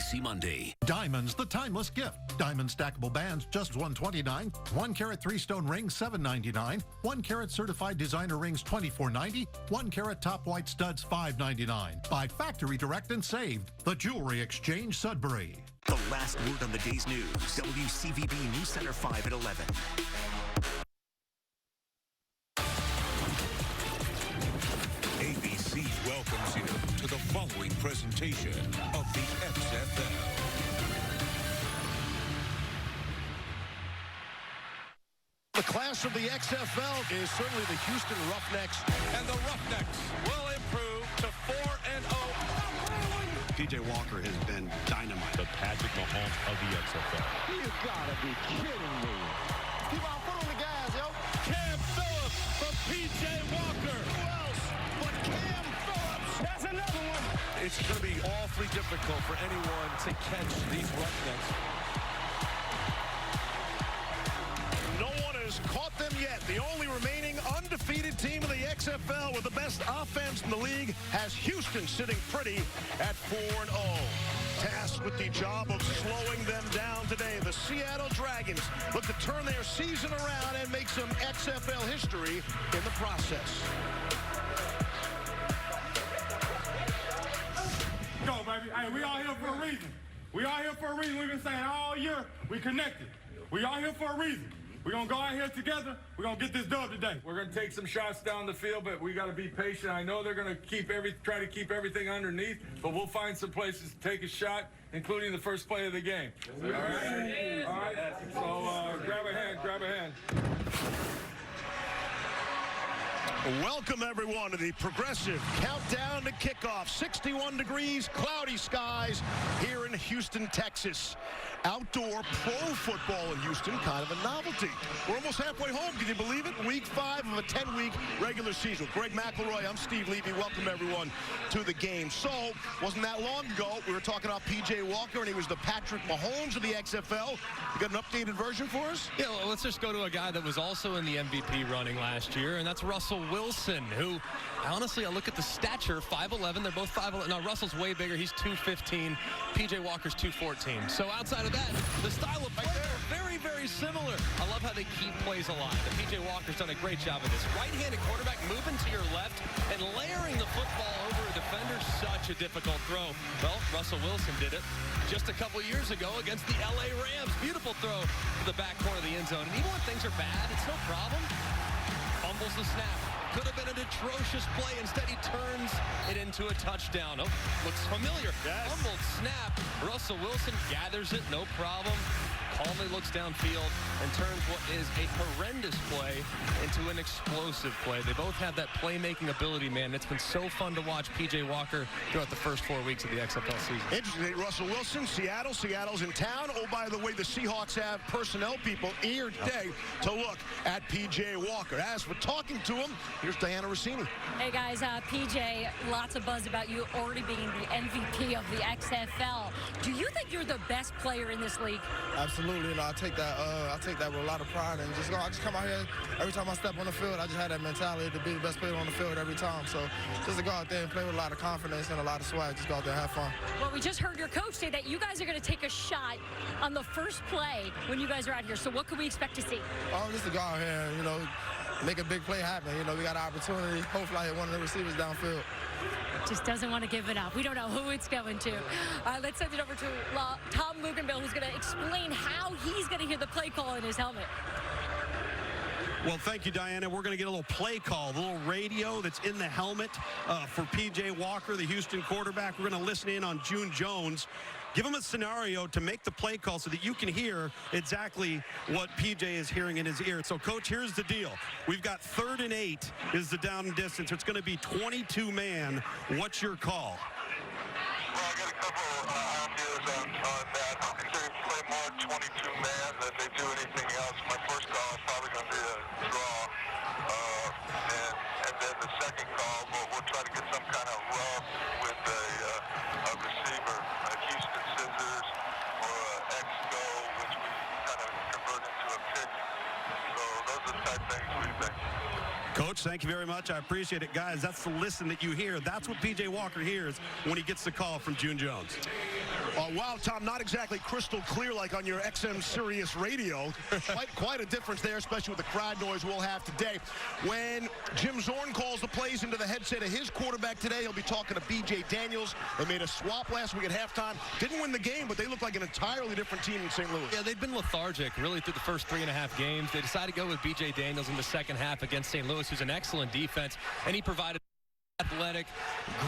ABC Monday. Diamonds, the timeless gift. Diamond stackable bands, just $129. 1 carat 3-stone rings, $7.99. 1 carat certified designer rings, $24.90. 1 carat top white studs, $5.99. Buy factory direct and saved. The Jewelry Exchange, Sudbury. The last word on the day's news. WCVB News Center 5 at 11. ABC welcomes you to the following presentation of the XFL. The class of the XFL is certainly the Houston Roughnecks. And the Roughnecks will improve to 4-0. P.J. Walker has been dynamite. The Patrick Mahomes of the XFL. You gotta be kidding me. Keep on, foot on the gas, yo. Cam Phillips from P.J. Walker. Who else but Cam Phillips? That's another one. It's going to be awfully difficult for anyone to catch these Roughnecks. No one has caught them yet. The only remaining undefeated team in the XFL with the best offense in the league has Houston sitting pretty at 4-0. Tasked with the job of slowing them down today, the Seattle Dragons look to turn their season around and make some XFL history in the process. Go, baby. Hey, we all here for a reason. We all here for a reason. We've been saying all year, we connected. We all here for a reason. We're going to go out here together. We're going to get this dub today. We're going to take some shots down the field, but we got to be patient. I know they're going to try to keep everything underneath, but we'll find some places to take a shot, including the first play of the game. All right? All right? So grab a hand. Welcome, everyone, to the progressive countdown to kickoff. 61 degrees, cloudy skies here in Houston, Texas. Outdoor pro football in Houston, kind of a novelty. We're almost halfway home. Can you believe it? Week 5 of a 10-week regular season. Greg McElroy, I'm Steve Levy. Welcome, everyone, to the game. So, wasn't that long ago, we were talking about P.J. Walker, and he was the Patrick Mahomes of the XFL. You got an updated version for us? Yeah, well, let's just go to a guy that was also in the MVP running last year, and that's Russell Wilson, who, honestly, I look at the stature, 5'11". They're both 5'11". Now, Russell's way bigger. He's 215. P.J. Walker's 214. So, outside of that, the style of play are very, very similar. I love how they keep plays alive. And P.J. Walker's done a great job of this. Right-handed quarterback moving to your left and layering the football over a defender. Such a difficult throw. Well, Russell Wilson did it just a couple years ago against the L.A. Rams. Beautiful throw to the back corner of the end zone. And even when things are bad, it's no problem. Fumbles the snap. Could have been an atrocious play. Instead, he turns it into a touchdown. Oh, looks familiar. Yes. Fumbled snap. Russell Wilson gathers it, no problem. Calmly looks downfield and turns what is a horrendous play into an explosive play. They both have that playmaking ability, man. It's been so fun to watch P.J. Walker throughout the first 4 weeks of the XFL season. Interesting. Russell Wilson, Seattle. Seattle's in town. Oh, by the way, the Seahawks have personnel people here today to look at P.J. Walker. As for talking to him, here's Diana Rossini. Hey, guys. P.J., lots of buzz about you already being the MVP of the XFL. Do you think you're the best player in this league? Absolutely. You know, I take that with a lot of pride, and I just come out here every time I step on the field. I just have that mentality to be the best player on the field every time. So just to go out there and play with a lot of confidence and a lot of swag, just go out there and have fun. Well, we just heard your coach say that you guys are going to take a shot on the first play when you guys are out here. So what can we expect to see? Just to go out here and, you know, make a big play happen. You know, we got an opportunity. Hopefully I hit one of the receivers downfield. Just doesn't want to give it up. We don't know who it's going to. Let's send it over to Tom Luganbill, who's going to explain how he's going to hear the play call in his helmet. Well, thank you, Diana. We're going to get a little play call, the little radio that's in the helmet for P.J. Walker, the Houston quarterback. We're going to listen in on June Jones. Give him a scenario to make the play call so that you can hear exactly what P.J. is hearing in his ear. So, Coach, here's the deal. We've got 3rd and 8 is the down and distance. It's going to be 22-man. What's your call? Well, I got a couple ideas on that. If they play more 22-man than they do anything else, my first call is probably going to be a draw. And then the second call, we'll try to get some kind of rub with a receiver, a Houston Scissors or a X-Go, which we kind of convert into a pick. So those are the type of things we think. Coach, thank you very much. I appreciate it. Guys, that's the listen that you hear. That's what P.J. Walker hears when he gets the call from June Jones. Wow, Tom, not exactly crystal clear like on your XM Sirius radio. quite a difference there, especially with the crowd noise we'll have today. When Jim Zorn calls the plays into the headset of his quarterback today, he'll be talking to B.J. Daniels. They made a swap last week at halftime. Didn't win the game, but they look like an entirely different team in St. Louis. Yeah, they've been lethargic really through the first 3.5 games. They decided to go with B.J. Daniels in the second half against St. Louis, who's an excellent defense, and he provided athletic,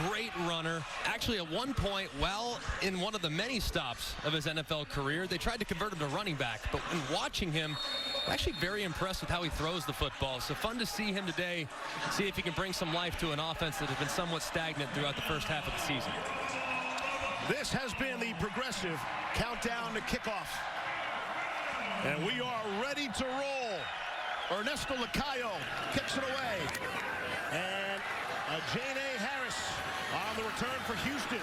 great runner. Actually, at one point, well, in one of the many stops of his NFL career, they tried to convert him to running back. But when watching him, I'm actually very impressed with how he throws the football. So fun to see him today, see if he can bring some life to an offense that has been somewhat stagnant throughout the first half of the season. This has been the Progressive countdown to kickoff. And we are ready to roll. Ernesto Lacayo kicks it away. And Jane A. Harris on the return for Houston.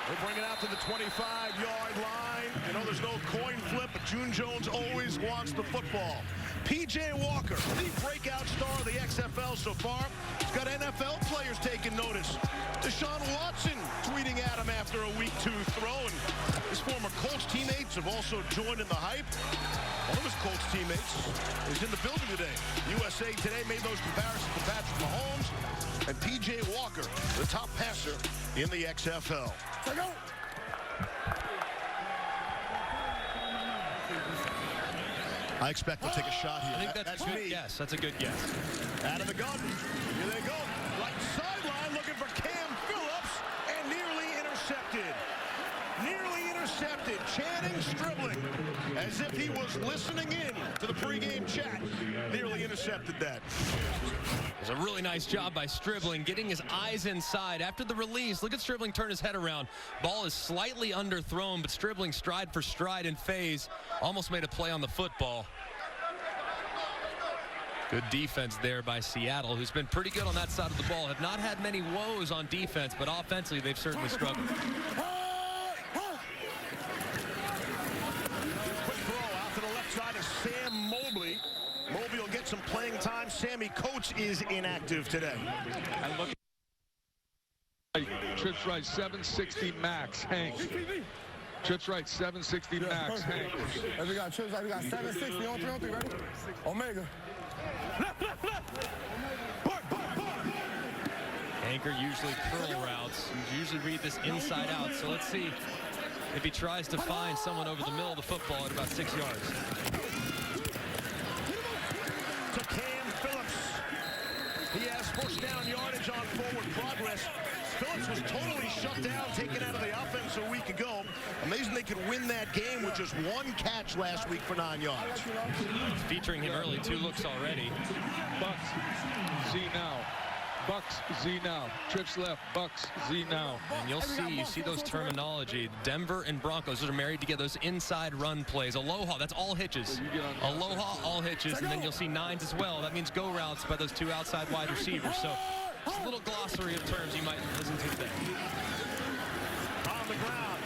They bring it out to the 25-yard line. I know there's no coin flip, but June Jones always wants the football. P.J. Walker, the breakout star of the XFL so far. He's got NFL players taking notice. Deshaun Watson tweeting at him after a Week 2 throw. And his former Colts teammates have also joined in the hype. One of his Colts teammates is in the building today. USA Today made those comparisons to Patrick Mahomes and P.J. Walker, the top passer in the XFL. I expect they'll take a shot here. I think that's a good guess. That's a good guess. Out of the gun. Here they go. Right sideline looking for Cam Phillips and nearly intercepted. Nearly intercepted. Channing Stribling, as if he was listening in to the pregame chat. Nearly intercepted that. It was a really nice job by Stribling, getting his eyes inside. After the release, look at Stribling turn his head around. Ball is slightly underthrown, but Stribling stride for stride in phase. Almost made a play on the football. Good defense there by Seattle, who's been pretty good on that side of the ball. Have not had many woes on defense, but offensively, they've certainly struggled. Side is Sam Mobley. Mobley will get some playing time. Sammy Coates is inactive today. And look at trips right, 760 max, Hank. Trips right, 760 max, Hank. And we got trips right, we got 760 on 3 ready? Omega. Anchor usually curl routes. You usually read this inside out, so let's see if he tries to find someone over the middle of the football at about 6 yards. To Cam Phillips. He has first down yardage on forward progress. Phillips was totally shut down, taken out of the offense a week ago. Amazing they could win that game with just one catch last week for 9 yards. Featuring him early, 2 looks already. Bucks, Z now. Bucks, Z now. Trips left, Bucks, Z now. And you see those terminology. Denver and Broncos, those are married together. Those inside run plays. Aloha, that's all hitches. Aloha, all hitches. And then you'll see 9s as well. That means go routes by those 2 outside wide receivers. So just a little glossary of terms you might listen to today. On the ground,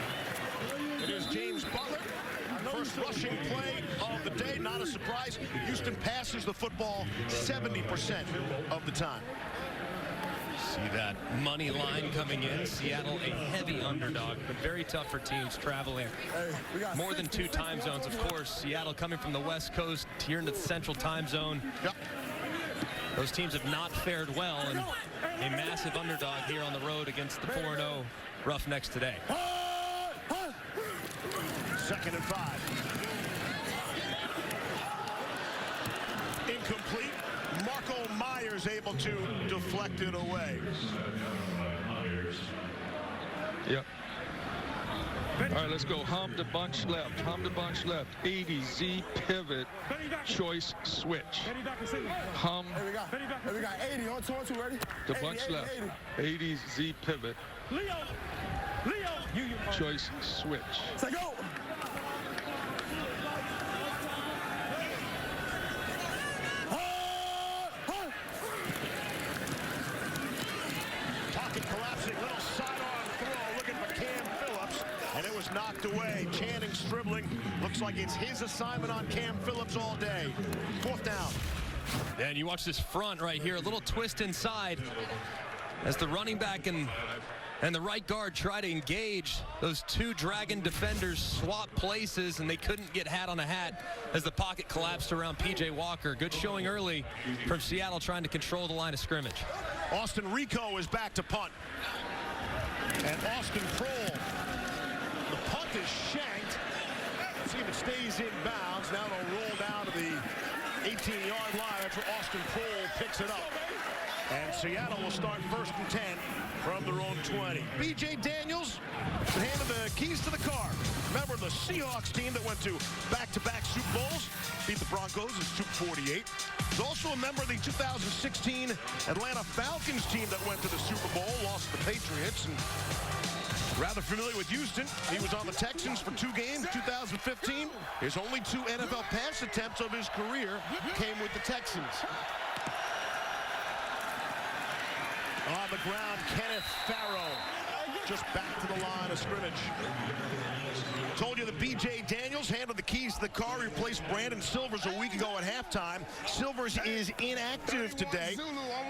it is James Butler. First rushing play of the day. Not a surprise. Houston passes the football 70% of the time. See that money line coming in. Seattle, a heavy underdog, but very tough for teams traveling more than 2 time zones. Of course, Seattle coming from the West Coast here into the Central Time Zone. Yep. Those teams have not fared well, and a massive underdog here on the road against the 4-0 Roughnecks today. 2nd and 5. Incomplete. Marco Myers able to deflect it away. Yep. All right, let's go. Hum the bunch left. Hum the bunch left. 80 Z pivot. Choice switch. Hum. Hey, we got 80 on 2 ready? The bunch left. 80 Z pivot. Leo. Choice switch. Say go. Collapsing, little sidearm throw, looking for Cam Phillips, and it was knocked away. Channing Stribling, looks like it's his assignment on Cam Phillips all day. 4th down. And you watch this front right here, a little twist inside as the running back and And the right guard tried to engage. Those two Dragon defenders swap places, and they couldn't get hat on a hat as the pocket collapsed around P.J. Walker. Good showing early from Seattle trying to control the line of scrimmage. Austin Rico is back to punt. And Austin Prohl. The punt is shanked. Let's see if it stays in bounds. Now it'll roll down to the 18-yard line. That's where Austin Prohl picks it up. And Seattle will start 1st and 10 from their own 20. B.J. Daniels handed the keys to the car. Remember the Seahawks team that went to back-to-back Super Bowls, beat the Broncos in Super 48. He's also a member of the 2016 Atlanta Falcons team that went to the Super Bowl, lost to the Patriots, and rather familiar with Houston. He was on the Texans for 2 games, 2015. His only 2 NFL pass attempts of his career came with the Texans. On the ground, Kenneth Farrow just back to the line of scrimmage. Told you that B.J. Daniels handled the keys to the car, replaced Brandon Silvers a week ago at halftime. Silvers is inactive today,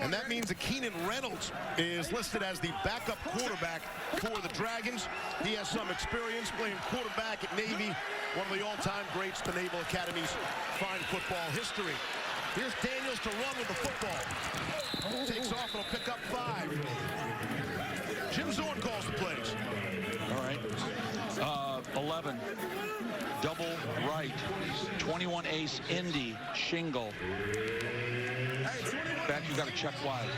and that means that Keenan Reynolds is listed as the backup quarterback for the Dragons. He has some experience playing quarterback at Navy, one of the all-time greats in the Naval Academy's fine football history. Here's Daniels to run with the football. Takes off and will pick up 5. Jim Zorn calls the plays. All right. 11. Double right. 21 ace Indy shingle. Back, you got to check wide.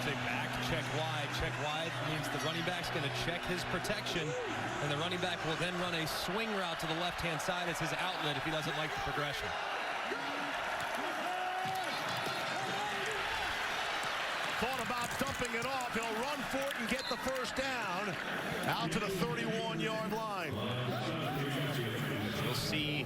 Take back, check wide. Check wide means the running back's going to check his protection, and the running back will then run a swing route to the left-hand side as his outlet if he doesn't like the progression. Thought about dumping it off. He'll run for it and get the first down out to the 31-yard line. You'll see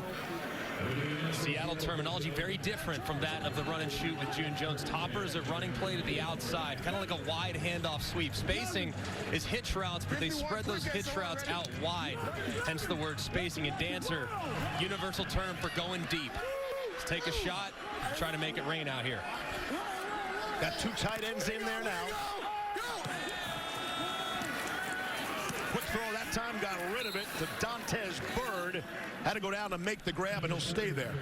Seattle terminology very different from that of the run and shoot with June Jones. Topper is a running play to the outside, kind of like a wide handoff sweep. Spacing is hitch routes, but they spread those hitch routes out wide, hence the word spacing. And Dancer, universal term for going deep. Let's take a shot, try to make it rain out here. Got 2 tight ends in there now. Quick throw that time, got rid of it to Dantes Bird. Had to go down to make the grab, and he'll stay there.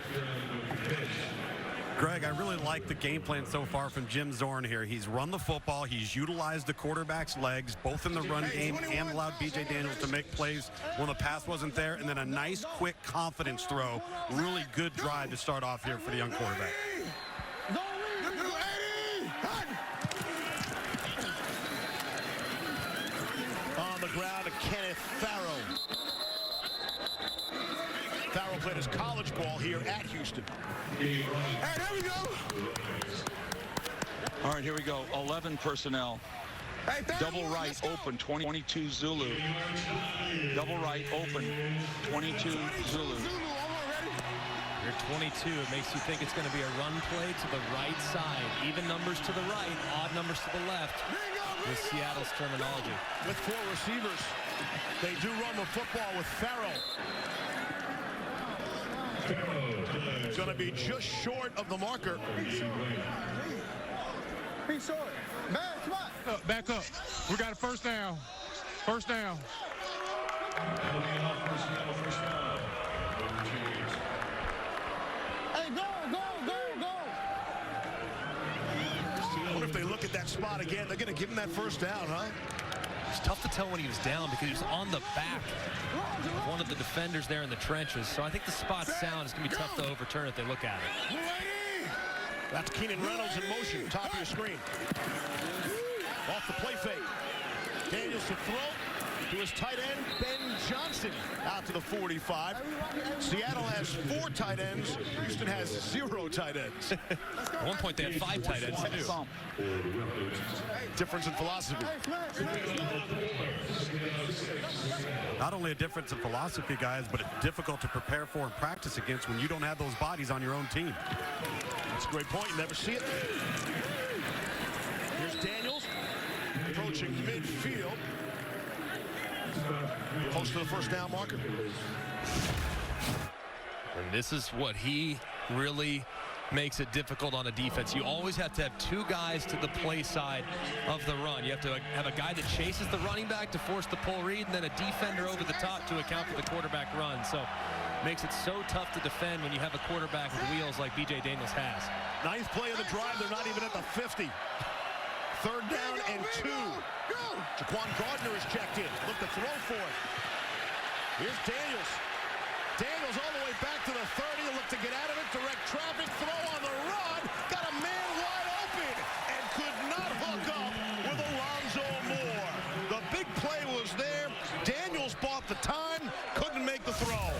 Greg, I really like the game plan so far from Jim Zorn here. He's run the football. He's utilized the quarterback's legs, both in the run game and allowed B.J. Daniels to make plays when the pass wasn't there. And then a nice, quick confidence throw. Really good drive to start off here for the young quarterback. On the ground to Kenneth Farrow. Farrow played his college ball here at Houston. Hey, there we go. All right, here we go. 11 personnel. Hey, double right open, 22 Zulu. Double right open, 22 Zulu. You're 22. It makes you think it's going to be a run play to the right side. Even numbers to the right, odd numbers to the left. With Seattle's terminology. With 4 receivers, they do run the football with Farrow. It's going to be just short of the marker. He's short. Man, come on. Back up. We got a first down. First down. Hey, go. I wonder if they look at that spot again. They're going to give him that first down, huh? It's tough to tell when he was down because he was on the back of one of the defenders there in the trenches. So I think the spot's sound. It's going to be tough to overturn if they look at it. That's Keenan Reynolds in motion, top of your screen. Off the play fake. Daniels to throw to his tight end, Ben Johnson, out to the 45. Seattle has 4 tight ends. Houston has 0 tight ends. At one point, they had 5 tight ends, too. Difference in philosophy. Not only a difference in philosophy, guys, but it's difficult to prepare for and practice against when you don't have those bodies on your own team. That's a great point. You never see it. Here's Daniels approaching midfield. Close to the first down marker. And this is what he really makes it difficult on a defense. You always have to have two guys to the play side of the run. You have to have a guy that chases the running back to force the pull read, and then a defender over the top to account for the quarterback run. So makes it so tough to defend when you have a quarterback with wheels like B.J. Daniels has. Ninth play of the drive. They're not even at the 50. Third down and 2. Jaquan Gardner is checked in. Look to throw for it. Here's Daniels. Daniels all the way back to the 30. Look to get out of it. Direct traffic. Throw on the run. Got a man wide open and could not hook up with Alonzo Moore. The big play was there. Daniels bought the time. Couldn't make the throw.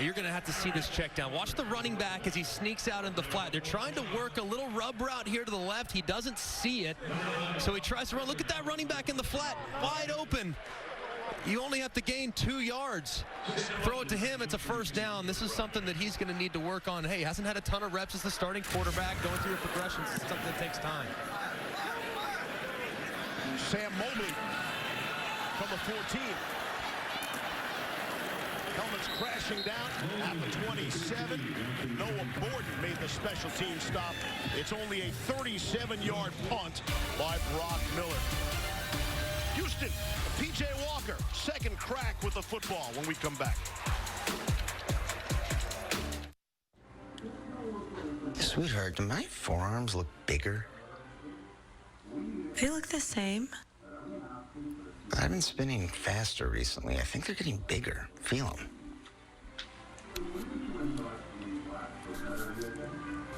You're going to have to see this check down. Watch the running back as he sneaks out into the flat. They're trying to work a little rub route here to the left. He doesn't see it, so he tries to run. Look at that running back in the flat, wide open. You only have to gain 2 yards. Throw it to him, it's a first down. This is something that he's going to need to work on. Hey, hasn't had a ton of reps as the starting quarterback. Going through your progressions is something that takes time. Sam Mobley from the 14. Helmets crashing down at the 27. Noah Borden made the special team stop. It's only a 37-yard punt by Brock Miller. Houston, P.J. Walker, second crack with the football when we come back. Sweetheart, do my forearms look bigger? They look the same. I've been spinning faster recently. I think they're getting bigger. Feel them.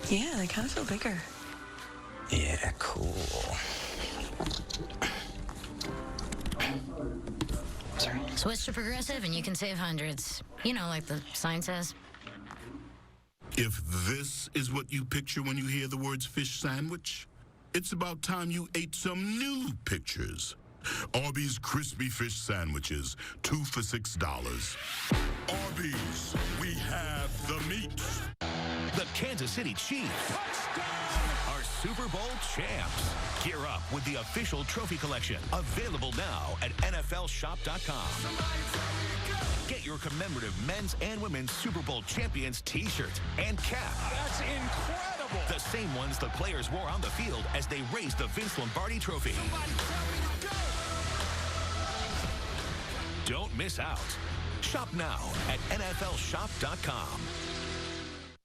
Yeah, they kind of feel bigger. Yeah, cool. Sorry. Switch to Progressive and you can save hundreds. You know, like the sign says. If this is what you picture when you hear the words fish sandwich, it's about time you ate some new pictures. Arby's crispy fish sandwiches, 2 for $6. Arby's, we have the meat. The Kansas City Chiefs are Super Bowl champs. Gear up with the official trophy collection, available now at NFLshop.com. Get your commemorative men's and women's Super Bowl champions t-shirt and cap. That's incredible. The same ones the players wore on the field as they raised the Vince Lombardi trophy. Don't miss out. Shop now at NFLshop.com.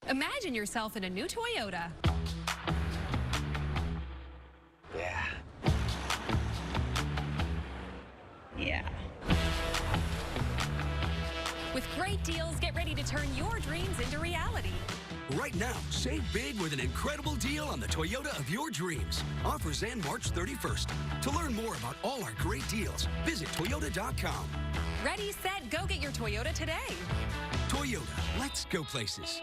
Imagine yourself in a new Toyota. Yeah. Yeah. With great deals, get ready to turn your dreams into reality. Right now, save big with an incredible deal on the Toyota of your dreams. Offers end March 31st. To learn more about all our great deals, visit Toyota.com. Ready, set, go get your Toyota today. Toyota, let's go places.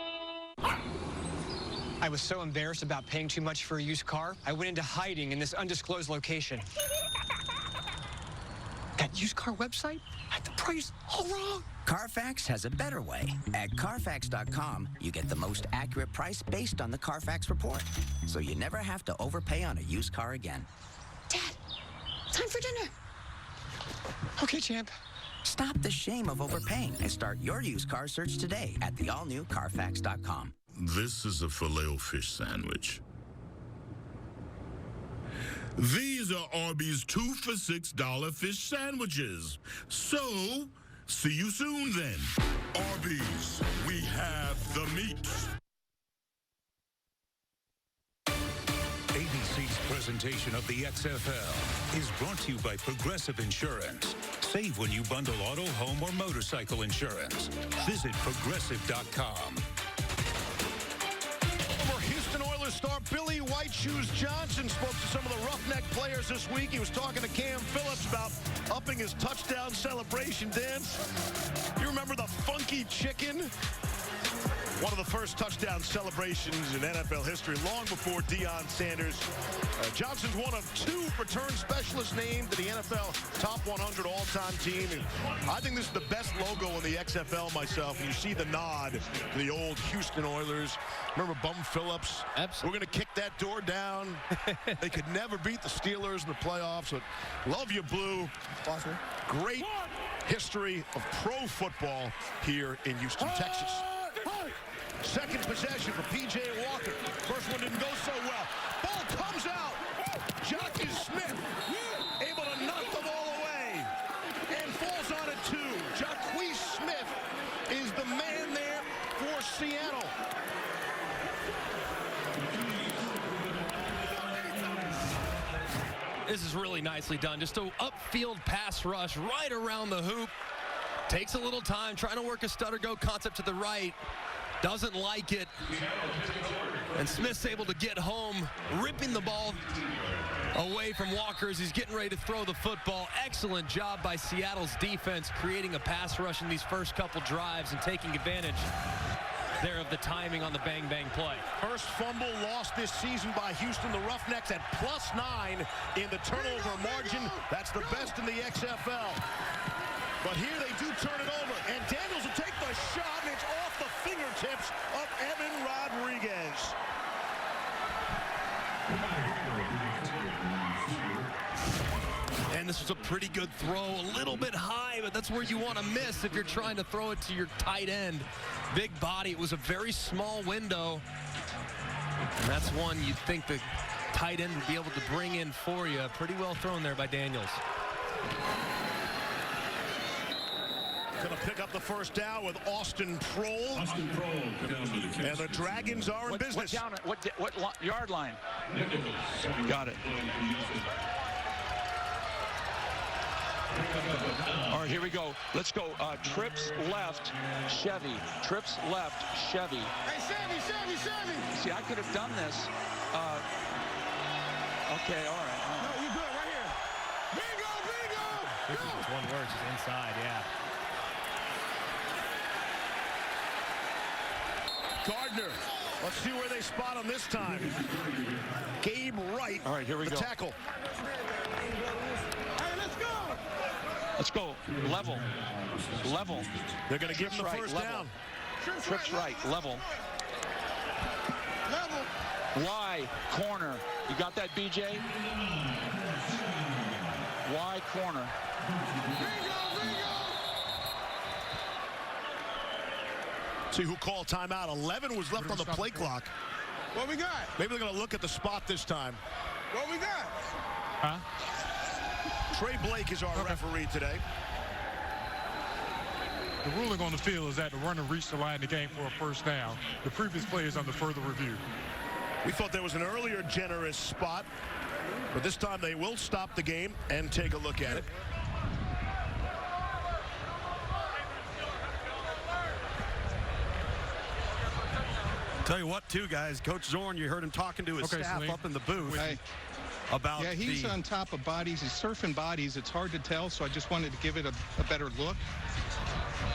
I was so embarrassed about paying too much for a used car, I went into hiding in this undisclosed location. That used car website had the price all wrong. Carfax has a better way. At Carfax.com, you get the most accurate price based on the Carfax report. So you never have to overpay on a used car again. Dad, time for dinner. Okay, champ. Stop the shame of overpaying and start your used car search today at the all-new Carfax.com. This is a filet-o-fish sandwich. These are Arby's 2 for $6 fish sandwiches. So, see you soon then. Arby's, we have the meat. ABC's presentation of the XFL is brought to you by Progressive Insurance. Save when you bundle auto, home, or motorcycle insurance. Visit Progressive.com. Former Houston Oilers star Billy White Shoes Johnson spoke to some of the Roughneck players this week. He was talking to Cam Phillips about upping his touchdown celebration dance. You remember the funky chicken? One of the first touchdown celebrations in NFL history, long before Deion Sanders. Johnson's one of 2 return specialists named to the NFL top 100 all-time team. And I think this is the best logo in the XFL myself. And you see the nod to the old Houston Oilers. Remember Bum Phillips? Absolutely. We're going to kick that door down. They could never beat the Steelers in the playoffs. But love you, Blue. Great history of pro football here in Houston, Texas. Second possession for P.J. Walker. First one didn't go so well. Ball comes out. Jockey Smith able to knock the ball away and falls on it too. Jockey Smith is the man there for Seattle. This is really nicely done. Just an upfield pass rush right around the hoop. Takes a little time, trying to work a stutter-go concept to the right. Doesn't like it. And Smith's able to get home, ripping the ball away from Walker as he's getting ready to throw the football. Excellent job by Seattle's defense, creating a pass rush in these first couple drives and taking advantage there of the timing on the bang-bang play. First fumble lost this season by Houston. The Roughnecks at +9 in the turnover margin. That's the best in the XFL. But here they do turn it over, and Daniels will take the shot, and it's off the fingertips of Evan Rodriguez. And this was a pretty good throw, a little bit high, but that's where you want to miss if you're trying to throw it to your tight end. Big body. It was a very small window. And that's one you'd think the tight end would be able to bring in for you. Pretty well thrown there by Daniels. Going to pick up the first down with Austin Prohl. And the Dragons are in business. What yard line? Got it. All right, here we go. Let's go. Trips left, Chevy. Trips left, Chevy. Hey, Chevy. See, I could have done this. Okay, all right. No, you good right here. Bingo. This is one word, just inside, yeah. Gardner. Let's see where they spot him this time. Gabe Wright. All right, here we go. Tackle. Let's go. Level. They're going to give him the first down. Trips right. Level. Y corner. You got that, BJ? Y corner. See who called timeout. 11 was left on the play clock. What we got? Maybe they're going to look at the spot this time. What we got? Huh? Trey Blake is our referee today. The ruling on the field is that the runner reached the line of the game for a first down. The previous play is under further review. We thought there was an earlier generous spot, but this time they will stop the game and take a look at it. Tell you what, too, guys, Coach Zorn, you heard him talking to his staff up in the booth. About he's on top of bodies. He's surfing bodies. It's hard to tell, so I just wanted to give it a better look.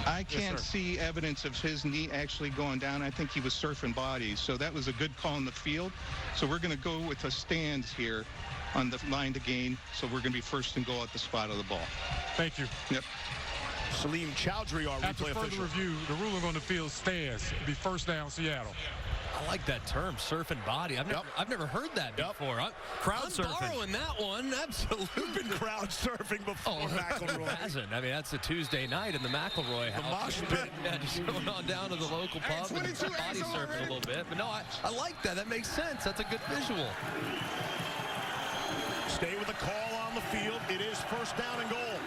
I can't see evidence of his knee actually going down. I think he was surfing bodies, so that was a good call in the field. So we're going to go with the stands here on the line to gain, so we're going to be first and goal at the spot of the ball. Thank you. Yep. Salim Chowdhury, our After replay further official. review, the ruling on the field stands. It'll be first down, Seattle. I like that term, surfing body. I've never heard that before. Crowd I'm surfing. Borrowing that one, absolutely. You've been crowd surfing before, McElroy. Hasn't. I mean, that's a Tuesday night in the McElroy house. The mosh pit. Yeah, just going on down to the local pub and body surfing a little bit. But no, I like that. That makes sense. That's a good visual. Stay with the call on the field. It is first down and goal.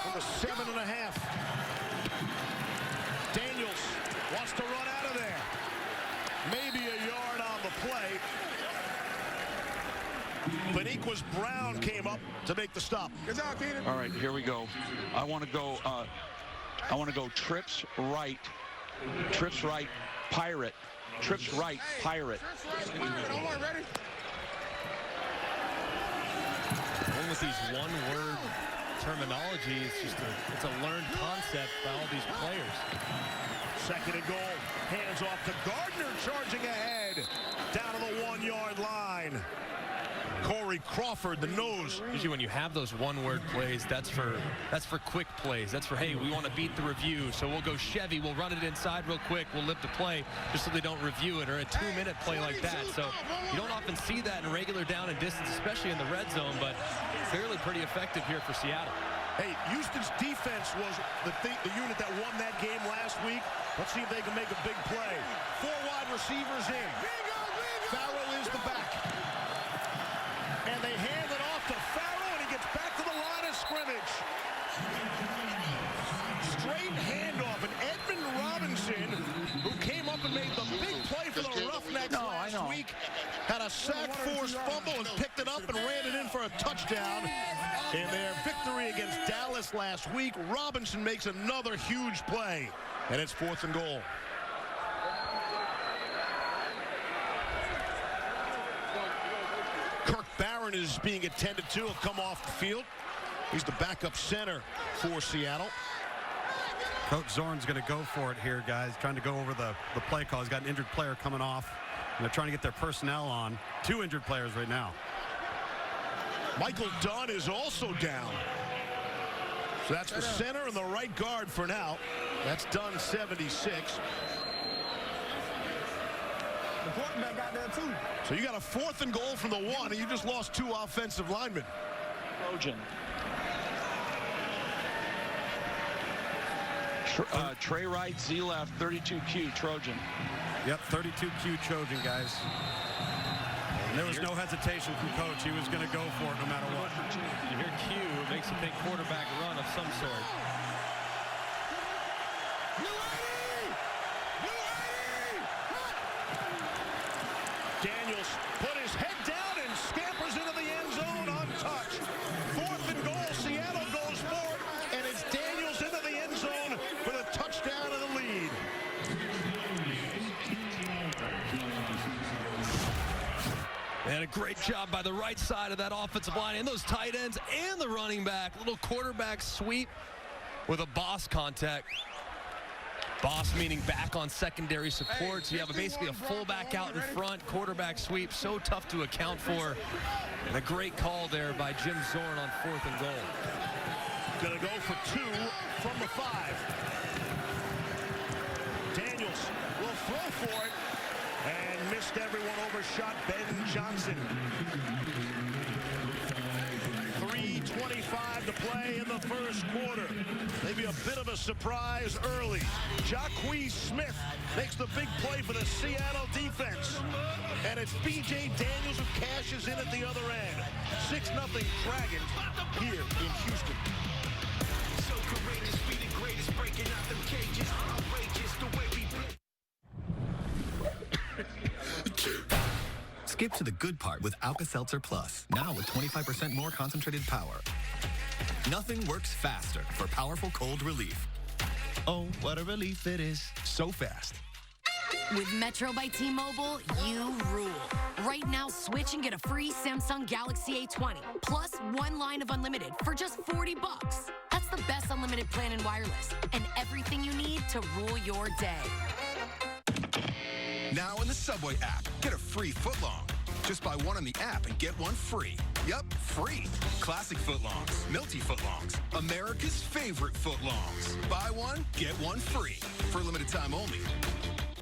From the 7.5. Daniels wants to run out of there. Maybe a yard on the play. Beniquez Brown came up to make the stop. All right, here we go. I want to go trips right. Trips right, pirate. Trips right, pirate. One with these one-word terminology, it's a learned concept by all these players. Second and goal. Hands off to Gardner, charging ahead. Down to the 1-yard line. Corey Crawford, the nose. Usually when you have those one-word plays, that's for quick plays. That's for, hey, we want to beat the review, so we'll go Chevy, we'll run it inside real quick, we'll live the play just so they don't review it, or a 2-minute play like that. So you don't often see that in regular down and distance, especially in the red zone, but clearly pretty effective here for Seattle. Hey, Houston's defense was the unit that won that game last week. Let's see if they can make a big play. 4 wide receivers in. Farrell is the back. And they hand it off to Farrell, and he gets back to the line of scrimmage. Straight handoff, and Edmund Robinson, who came up and made the big play for the Roughnecks last week, had a sack, forced fumble, and picked it up and ran it in for a touchdown. In their victory against Dallas last week, Robinson makes another huge play, and it's 4th and goal. Kirk Barron is being attended to. He'll come off the field. He's the backup center for Seattle. Coach Zorn's going to go for it here, guys. Trying to go over the play call. He's got an injured player coming off, and they're trying to get their personnel on. 2 injured players right now. Michael Dunn is also down. So that's the center and the right guard for now. That's Dunn, 76. The quarterback got there too. So you got a 4th and goal from the 1, and you just lost 2 offensive linemen. Trojan. Trey Wright, Z left, 32Q, Trojan. Yep, 32Q Trojan, guys. And there was no hesitation from Coach. He was going to go for it no matter what. You hear Q makes a big quarterback run of some sort. Daniels put his head down and scampers into the end zone untouched. 4th and goal. Seattle goes for it, and it's Daniels into the end zone for the touchdown and the lead. And a great job by the right side of that offensive line and those tight ends and the running back. Little quarterback sweep with a boss contact. Boss meaning back on secondary support. So you have basically a fullback out in front, quarterback sweep. So tough to account for. And a great call there by Jim Zorn on 4th and goal. Gonna go for 2 from the 5. Daniels will throw for it and missed everyone, overshot Ben Johnson. 3:25 to play in the first quarter. Maybe a bit of a surprise early. Jacquez Smith makes the big play for the Seattle defense. And it's B.J. Daniels who cashes in at the other end. 6-0 Dragons here in Houston. So courageous, we the greatest, breaking out them cages. Outrageous the way we play. Skip to the good part with Alka-Seltzer Plus, now with 25% more concentrated power. Nothing works faster for powerful cold relief. Oh, what a relief it is. So fast. With Metro by T-Mobile, you rule. Right now, switch and get a free Samsung Galaxy A20, plus 1 line of unlimited for just $40. That's the best unlimited plan in wireless, and everything you need to rule your day. Now in the Subway app, get a free footlong. Just buy 1 on the app and get 1 free. Yup, free. Classic footlongs, Milty footlongs, America's favorite footlongs. Buy 1, get 1 free. For a limited time only.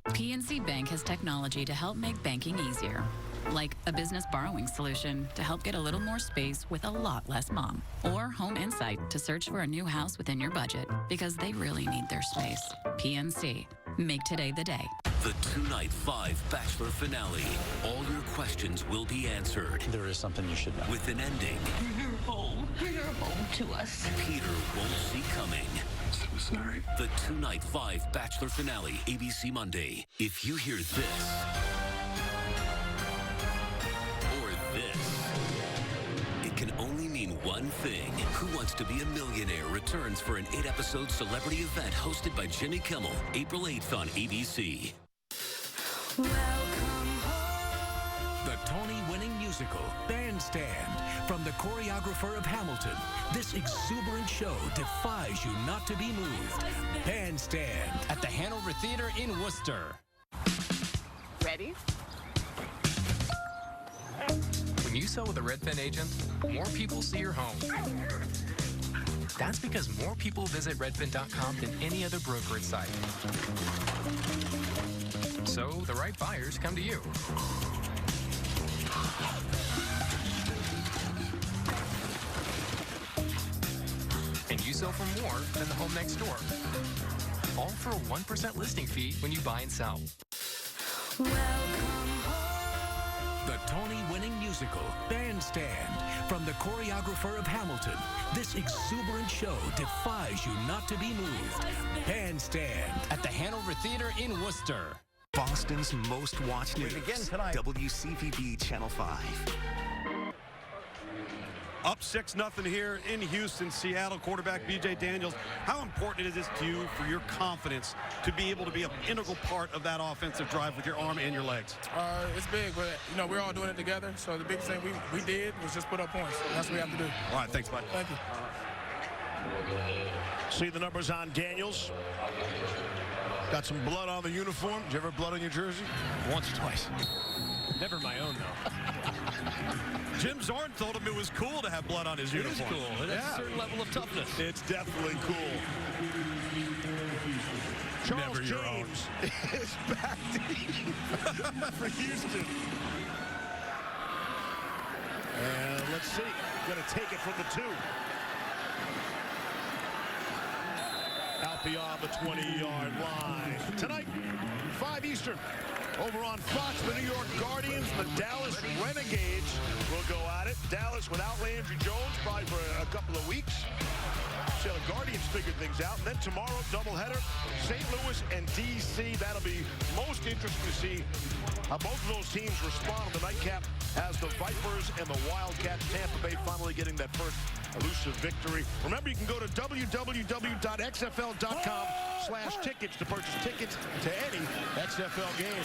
PNC Bank has technology to help make banking easier. Like a business borrowing solution to help get a little more space with a lot less mom. Or Home Insight to search for a new house within your budget because they really need their space. PNC. Make today the day. The 2-night 5 Bachelor finale. All your questions will be answered. There is something you should know. With an ending You're home. You're home to us. Peter won't see coming. So sorry. The 2-night 5 Bachelor finale, ABC Monday. If you hear this or this, it can only mean one thing. Who Wants to Be a Millionaire returns for an 8-episode celebrity event hosted by Jimmy Kimmel, April 8th on ABC. The Tony-winning musical, Bandstand, from the choreographer of Hamilton. This exuberant show defies you not to be moved. Bandstand. At the Hanover Theater in Worcester. Ready? When you sell with a Redfin agent, more people see your home. That's because more people visit Redfin.com than any other brokerage site. So the right buyers come to you. sell for more than the home next door. All for a 1% listing fee when you buy and sell. The Tony-winning musical, Bandstand, from the choreographer of Hamilton. This exuberant show defies you not to be moved. Bandstand. At the Hanover Theater in Worcester. Boston's most watched news. Again tonight. WCVB Channel 5. Up 6-0 here in Houston. Seattle quarterback B.J. Daniels. How important is this to you for your confidence to be able to be an integral part of that offensive drive with your arm and your legs? It's big, but, we're all doing it together. So the biggest thing we did was just put up points. That's what we have to do. All right, thanks, bud. Thank you. See the numbers on Daniels. Got some blood on the uniform. Did you ever have blood on your jersey? Once or twice. Never my own, though. Jim Zorn told him it was cool to have blood on his uniform. It is cool. It has a certain level of toughness. It's definitely cool. Charles Never your James is back deep for Houston. And let's see. Going to take it from the 2. Out beyond the 20-yard line. Tonight, 5 Eastern. Over on Fox, the New York Guardians, the Dallas Renegades will go at it. Dallas without Landry Jones, probably for a couple of weeks. So the Guardians figured things out. And then tomorrow, doubleheader, St. Louis and D.C. That'll be most interesting to see how both of those teams respond on the nightcap as the Vipers and the Wildcats. Tampa Bay finally getting that first elusive victory. Remember, you can go to www.xfl.com/tickets to purchase tickets to any XFL game.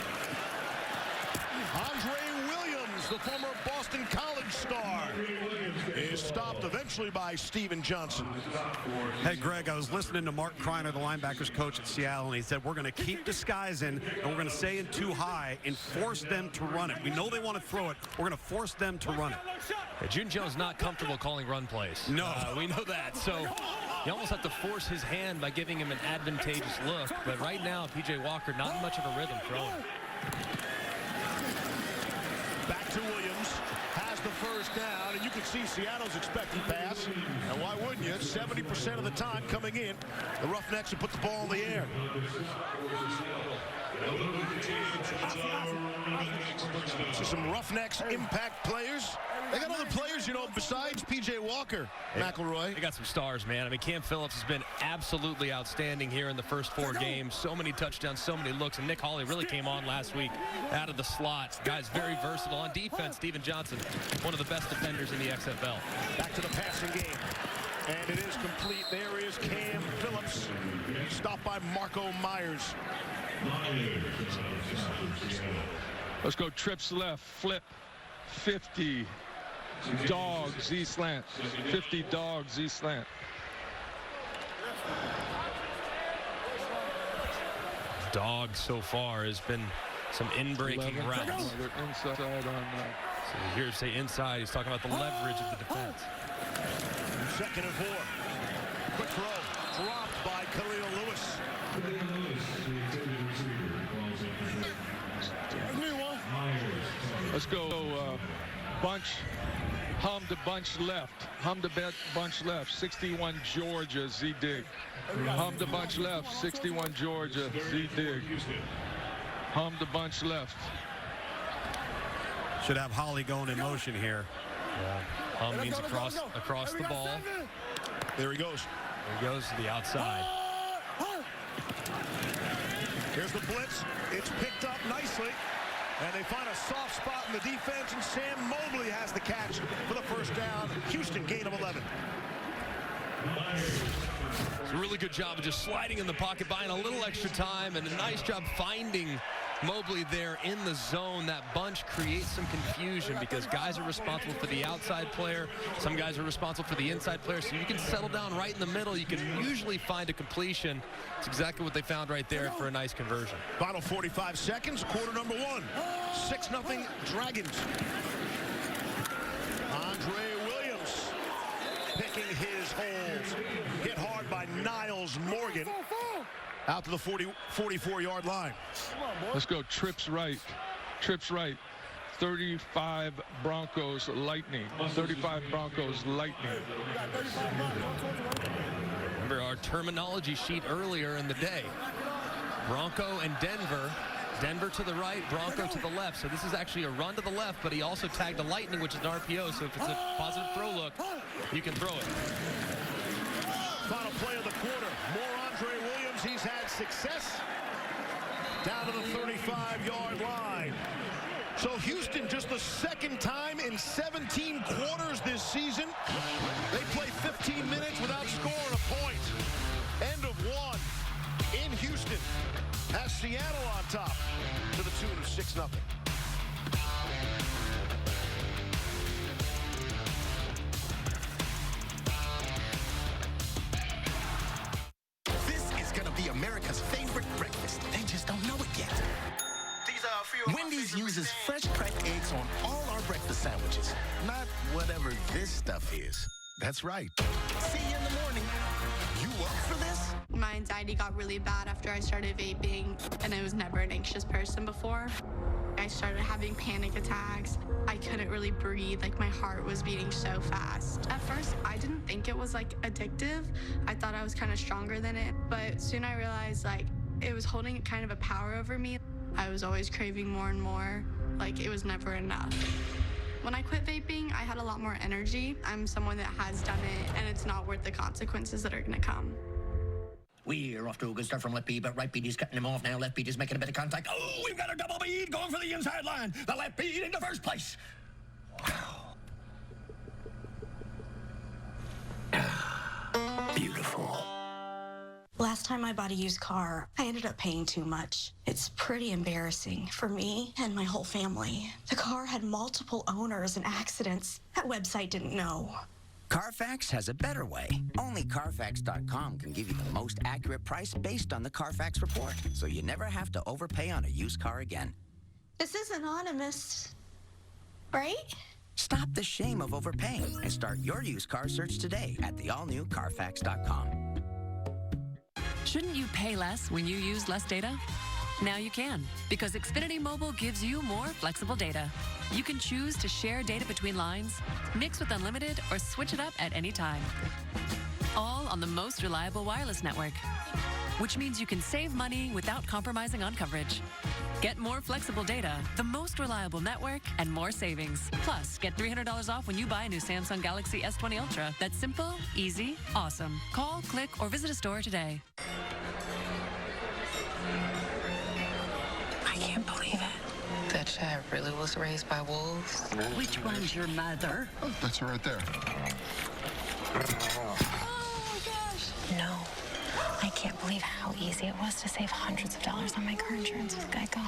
Andre Williams, the former Boston College star, is stopped eventually by Steven Johnson. Hey, Greg, I was listening to Mark Kreiner, the linebackers coach at Seattle, and he said, we're going to keep disguising, and we're going to stay in too high and force them to run it. We know they want to throw it. We're going to force them to run it. Yeah, June Jones not comfortable calling run plays. No. We know that. So you almost have to force his hand by giving him an advantageous look. But right now, P.J. Walker, not in much of a rhythm throwing. Back to Williams, has the first down, and you can see Seattle's expecting pass. And why wouldn't you? 70% of the time coming in, the Roughnecks will put the ball in the air. See some Roughnecks impact players. They got other players, besides P.J. Walker, McElroy. They got some stars, man. I mean, Cam Phillips has been absolutely outstanding here in the first 4 games. So many touchdowns, so many looks. And Nick Hawley really came on last week out of the slot. Guy's very versatile. On defense, Steven Johnson, one of the best defenders in the XFL. Back to the passing game. And it is complete. There is Cam Phillips, stopped by Marco Myers. Let's go trips left, flip, 50. Dog, Z-slant. 50 dog, Z-slant. Dog so far has been some in-breaking routes. They're inside on So you hear say inside, he's talking about the leverage of the defense. 2nd and 4. Quick throw, dropped by Khalil Lewis. Let's go bunch, hum to bunch left. Hum to bunch left, 61 Georgia, Z-dig. Hum to bunch left, 61 Georgia, Z-dig. Hum to bunch left. Should have Holly going in motion here. Yeah. Hum means across the ball. There he goes. There he goes to the outside. Here's the blitz. It's picked up nicely. And they find a soft spot in the defense, and Sam Mobley has the catch for the first down. Houston gain of 11. It's a really good job of just sliding in the pocket, buying a little extra time, and a nice job finding Mobley there in the zone. That bunch creates some confusion because guys are responsible for the outside player. Some guys are responsible for the inside player. So you can settle down right in the middle. You can usually find a completion. It's exactly what they found right there for a nice conversion. Final 45 seconds, quarter number 1. 6-0 Dragons. Andre Williams picking his holes. Hit hard by Niles Morgan. Out to the 44-yard line. Let's go trips right. Trips right. 35 Broncos Lightning. 35 Broncos Lightning. Remember our terminology sheet earlier in the day. Bronco and Denver. Denver to the right, Bronco to the left. So this is actually a run to the left, but he also tagged a Lightning, which is an RPO. So if it's a positive throw look, you can throw it. Final play of the quarter. More Andre Williams. He's had success down to the 35-yard line. So Houston, just the second time in 17 quarters this season, they play 15 minutes without scoring a point. End of one in Houston. Has Seattle on top to the tune of 6-0. This is going to be America's favorite breakfast. They just don't know it yet. Wendy's uses fresh cracked eggs on all our breakfast sandwiches. Not whatever this stuff is. That's right. See you in the morning. You up for this? My anxiety got really bad after I started vaping, and I was never an anxious person before. I started having panic attacks. I couldn't really breathe, like my heart was beating so fast. At first, I didn't think it was like addictive. I thought I was kind of stronger than it, but soon I realized like it was holding kind of a power over me. I was always craving more and more, like it was never enough. When I quit vaping, I had a lot more energy. I'm someone that has done it, and it's not worth the consequences that are gonna come. We're off to a good start from left bead, but right bead is cutting him off now. Left bead is making a bit of contact. Oh, we've got a double bead going for the inside line. The left bead into first place. Wow. Beautiful. Last time I bought a used car, I ended up paying too much. It's pretty embarrassing for me and my whole family. The car had multiple owners and accidents. That website didn't know. Carfax has a better way. Only Carfax.com can give you the most accurate price based on the Carfax report, so you never have to overpay on a used car again. This is anonymous, right? Stop the shame of overpaying and start your used car search today at the all-new Carfax.com. Shouldn't you pay less when you use less data? Now you can, because Xfinity Mobile gives you more flexible data. You can choose to share data between lines, mix with unlimited, or switch it up at any time. All on the most reliable wireless network, which means you can save money without compromising on coverage. Get more flexible data, the most reliable network, and more savings. Plus, get $300 off when you buy a new Samsung Galaxy S20 Ultra. That's simple, easy, awesome. Call, click, or visit a store today. I can't believe it. That child really was raised by wolves. Which one's your mother? Oh, that's her right there. Oh, gosh. No. I can't believe how easy it was to save hundreds of dollars on my car insurance with Geico.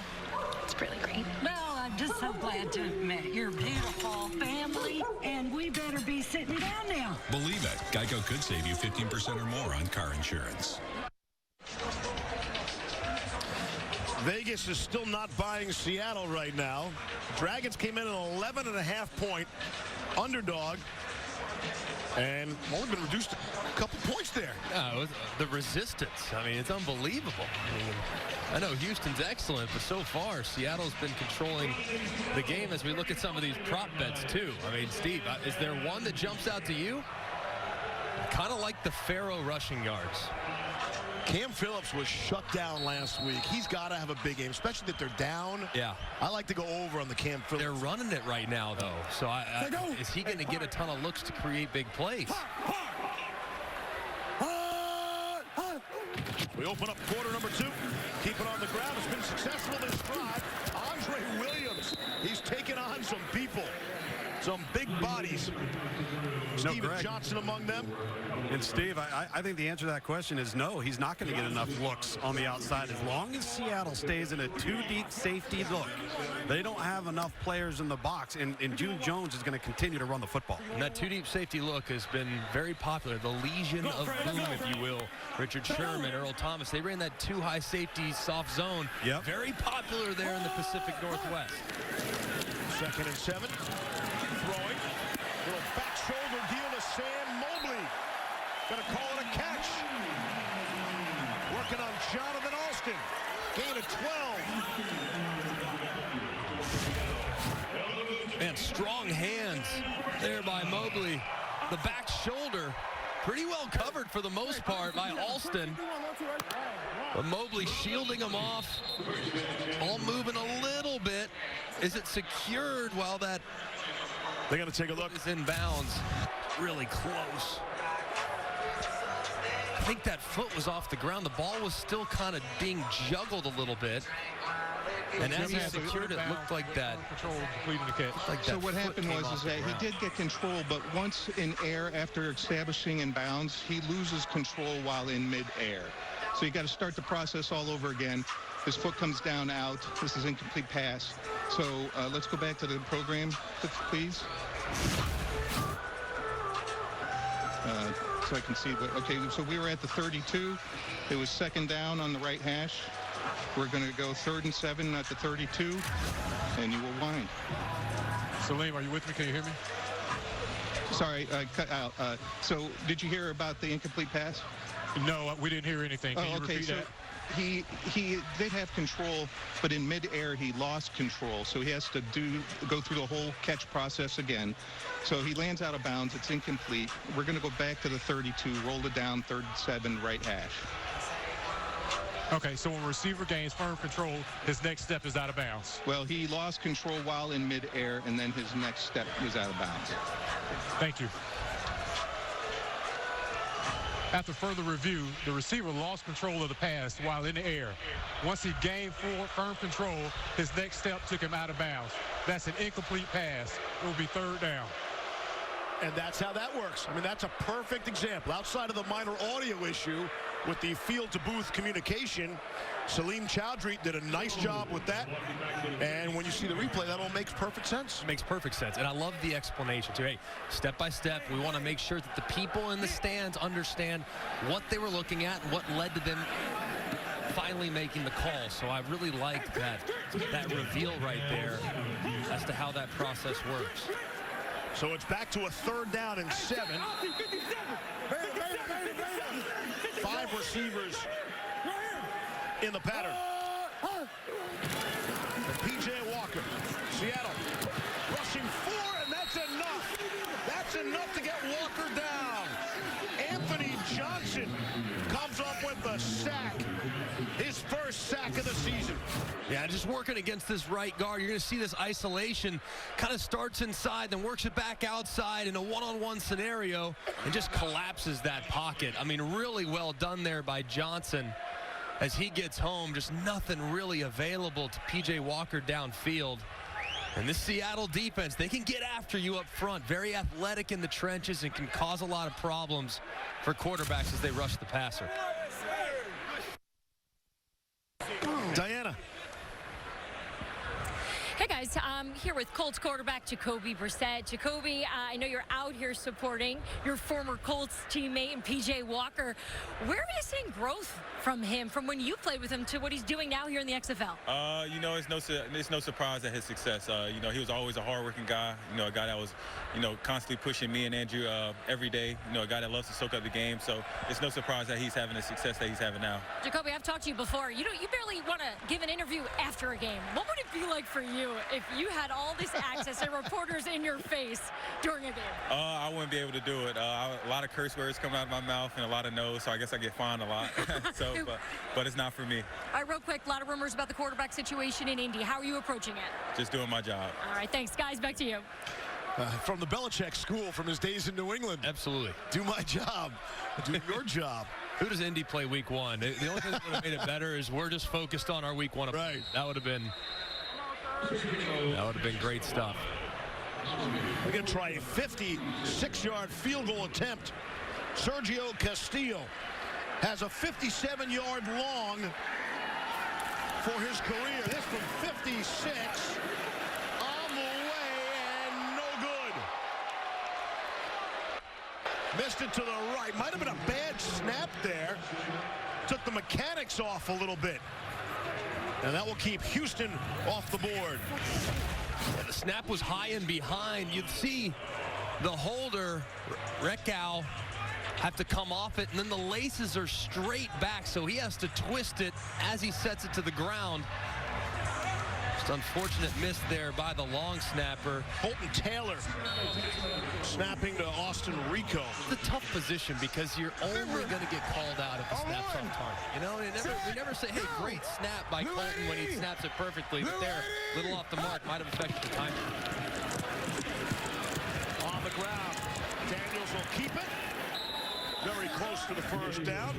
It's really great. Well, I'm just so glad to have met your beautiful family, and we better be sitting down now. Believe it, Geico could save you 15% or more on car insurance. Vegas is still not buying Seattle right now. Dragons came in an 11.5-point underdog and only been reduced a couple points there. Yeah, the resistance. I mean, it's unbelievable. I know Houston's excellent, but so far Seattle's been controlling the game as we look at some of these prop bets too. I mean, Steve, is there one that jumps out to you? Kind of like the Pharaoh rushing yards. Cam Phillips was shut down last week. He's got to have a big game, especially that they're down. Yeah. I like to go over on the Cam Phillips. They're running it right now, though. So is he going to get a ton of looks to create big plays? We open up quarter number 2. Keep it on the ground. It's been successful this drive. Andre Williams. He's taken on some people. Some big bodies. Steven Johnson among them. And Steve, I think the answer to that question is no. He's not going to get enough looks on the outside. As long as Seattle stays in a 2-deep safety look, they don't have enough players in the box, and June Jones is going to continue to run the football. And that 2-deep safety look has been very popular. The Legion of Boom, if you will. Richard Sherman, Earl Thomas, they ran that 2-high safety soft zone. Yep. Very popular there in the Pacific Northwest. 2nd and 7. Throwing. Little back shoulder deal to Sam Mobley. Gonna call it a catch. Working on Jonathan Alston. Gain of 12. And strong hands there by Mobley. The back shoulder pretty well covered for the most part by Alston. But Mobley shielding him off. Ball moving a little bit. Is it secured while that They're going to take a look. Is in bounds? Really close. I think that foot was off the ground. The ball was still kind of being juggled a little bit. And as he secured it, looked like that. So what happened was that he did get control, but once in air, after establishing in bounds, he loses control while in mid-air. So you got to start the process all over again. His foot comes down out. This is incomplete pass. So let's go back to the program, please. So I can see what, okay, so we were at the 32. It was second down on the right hash. We're going to go 3rd and 7 at the 32, and you will wind. Salim, are you with me? Can you hear me? Sorry, cut out. So did you hear about the incomplete pass? No, we didn't hear anything. Can you repeat that? He did have control, but in midair he lost control, so he has to go through the whole catch process again. So he lands out of bounds. It's incomplete. We're going to go back to the 32, roll it down, 3rd and 7, right hash. Okay, so when receiver gains firm control, his next step is out of bounds. Well, he lost control while in midair, and then his next step was out of bounds. Thank you. After further review, the receiver lost control of the pass while in the air. Once he gained firm control, his next step took him out of bounds. That's an incomplete pass. It will be 3rd down. And that's how that works. I mean, that's a perfect example. Outside of the minor audio issue with the field-to-booth communication, Salim Chowdhury did a nice job with that. And when you see the replay, that all makes perfect sense. It makes perfect sense. And I love the explanation, too. Hey, step by step, we want to make sure that the people in the stands understand what they were looking at and what led to them finally making the call. So I really like that reveal right there as to how that process works. So it's back to a 3rd down and 7. 5 receivers in the pattern. P.J. Walker, Seattle, rushing 4, and that's enough. That's enough to get Walker down. Anthony Johnson comes up with the sack. His first sack of the season. Yeah, just working against this right guard. You're going to see this isolation kind of starts inside, then works it back outside in a one-on-one scenario and just collapses that pocket. I mean, really well done there by Johnson. As he gets home, just nothing really available to P.J. Walker downfield. And this Seattle defense, they can get after you up front. Very athletic in the trenches and can cause a lot of problems for quarterbacks as they rush the passer. Diana. Hey guys, I'm here with Colts quarterback Jacoby Brissett. Jacoby, I know you're out here supporting your former Colts teammate and P.J. Walker. Where are you seeing growth from him, from when you played with him to what he's doing now here in the XFL? You know, it's no surprise at his success. You know, he was always a hardworking guy. You know, a guy that was, you know, constantly pushing me and Andrew every day. You know, a guy that loves to soak up the game. So it's no surprise that he's having the success that he's having now. Jacoby, I've talked to you before. You barely want to give an interview after a game. What would it be like for you if you had all this access and reporters in your face during a game? I wouldn't be able to do it. A lot of curse words come out of my mouth and a lot of no's, so I guess I get fined a lot. But it's not for me. All right, real quick, a lot of rumors about the quarterback situation in Indy. How are you approaching it? Just doing my job. All right, thanks. Guys, back to you. From the Belichick school from his days in New England. Absolutely. Do my job. Do your job. Who does Indy play week 1? The only thing that would have made it better is we're just focused on our week 1 opponent. Right. That would have been great stuff. We're going to try a 56-yard field goal attempt. Sergio Castillo has a 57-yard long for his career. This from 56 on the way and no good. Missed it to the right. Might have been a bad snap there. Took the mechanics off a little bit. And that will keep Houston off the board. Yeah, the snap was high and behind. You'd see the holder, Reckow, have to come off it, and then the laces are straight back, so he has to twist it as he sets it to the ground. Just It's unfortunate miss there by the long snapper. Holton Taylor snapping to Austin Rico. It's a tough position because you're only going to get called out if the snap's on target. You know, we never say, hey, great snap by Colton when he snaps it perfectly, but there, little off the mark, might have affected the timing. On the ground, Daniels will keep it. Very close to the first down.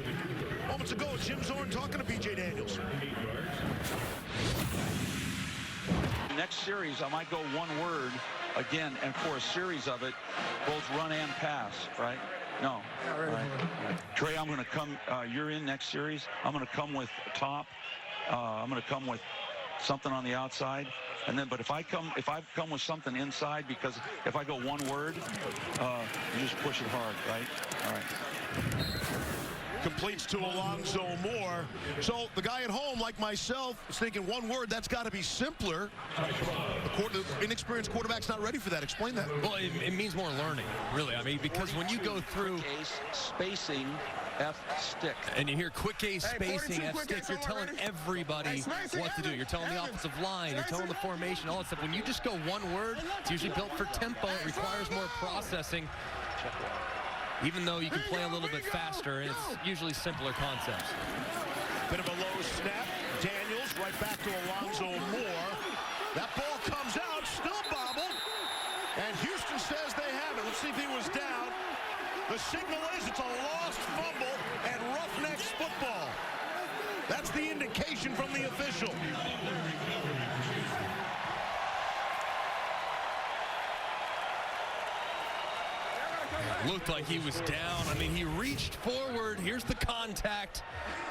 Moments ago, Jim Zorn talking to B.J. Daniels. Next series, I might go one word again, and for a series of it, both run and pass, right? No. Right. Trey, I'm going to come. You're in next series. I'm going to come with top. I'm going to come with something on the outside, and then. But if I come with something inside, because if I go one word, you just push it hard, right? All right. Completes to Alonzo Moore. So the guy at home, like myself, is thinking one word, that's got to be simpler. The inexperienced quarterback's not ready for that. Explain that. Well, it means more learning, really. I mean, because when you go through spacing, F stick. And you hear quick A spacing, F stick, you're telling everybody what to do. You're telling the offensive line, you're telling the formation, all that stuff. When you just go one word, it's usually built for tempo. It requires more processing. Even though you can play a little bit faster, it's usually simpler concepts. Bit of a low snap. Daniels right back to Alonzo Moore. That ball comes out, still bobbled. And Houston says they have it. Let's see if he was down. The signal is it's a lost fumble and Roughnecks football. That's the indication from the official. Looked like he was down. I mean, he reached forward. Here's the contact.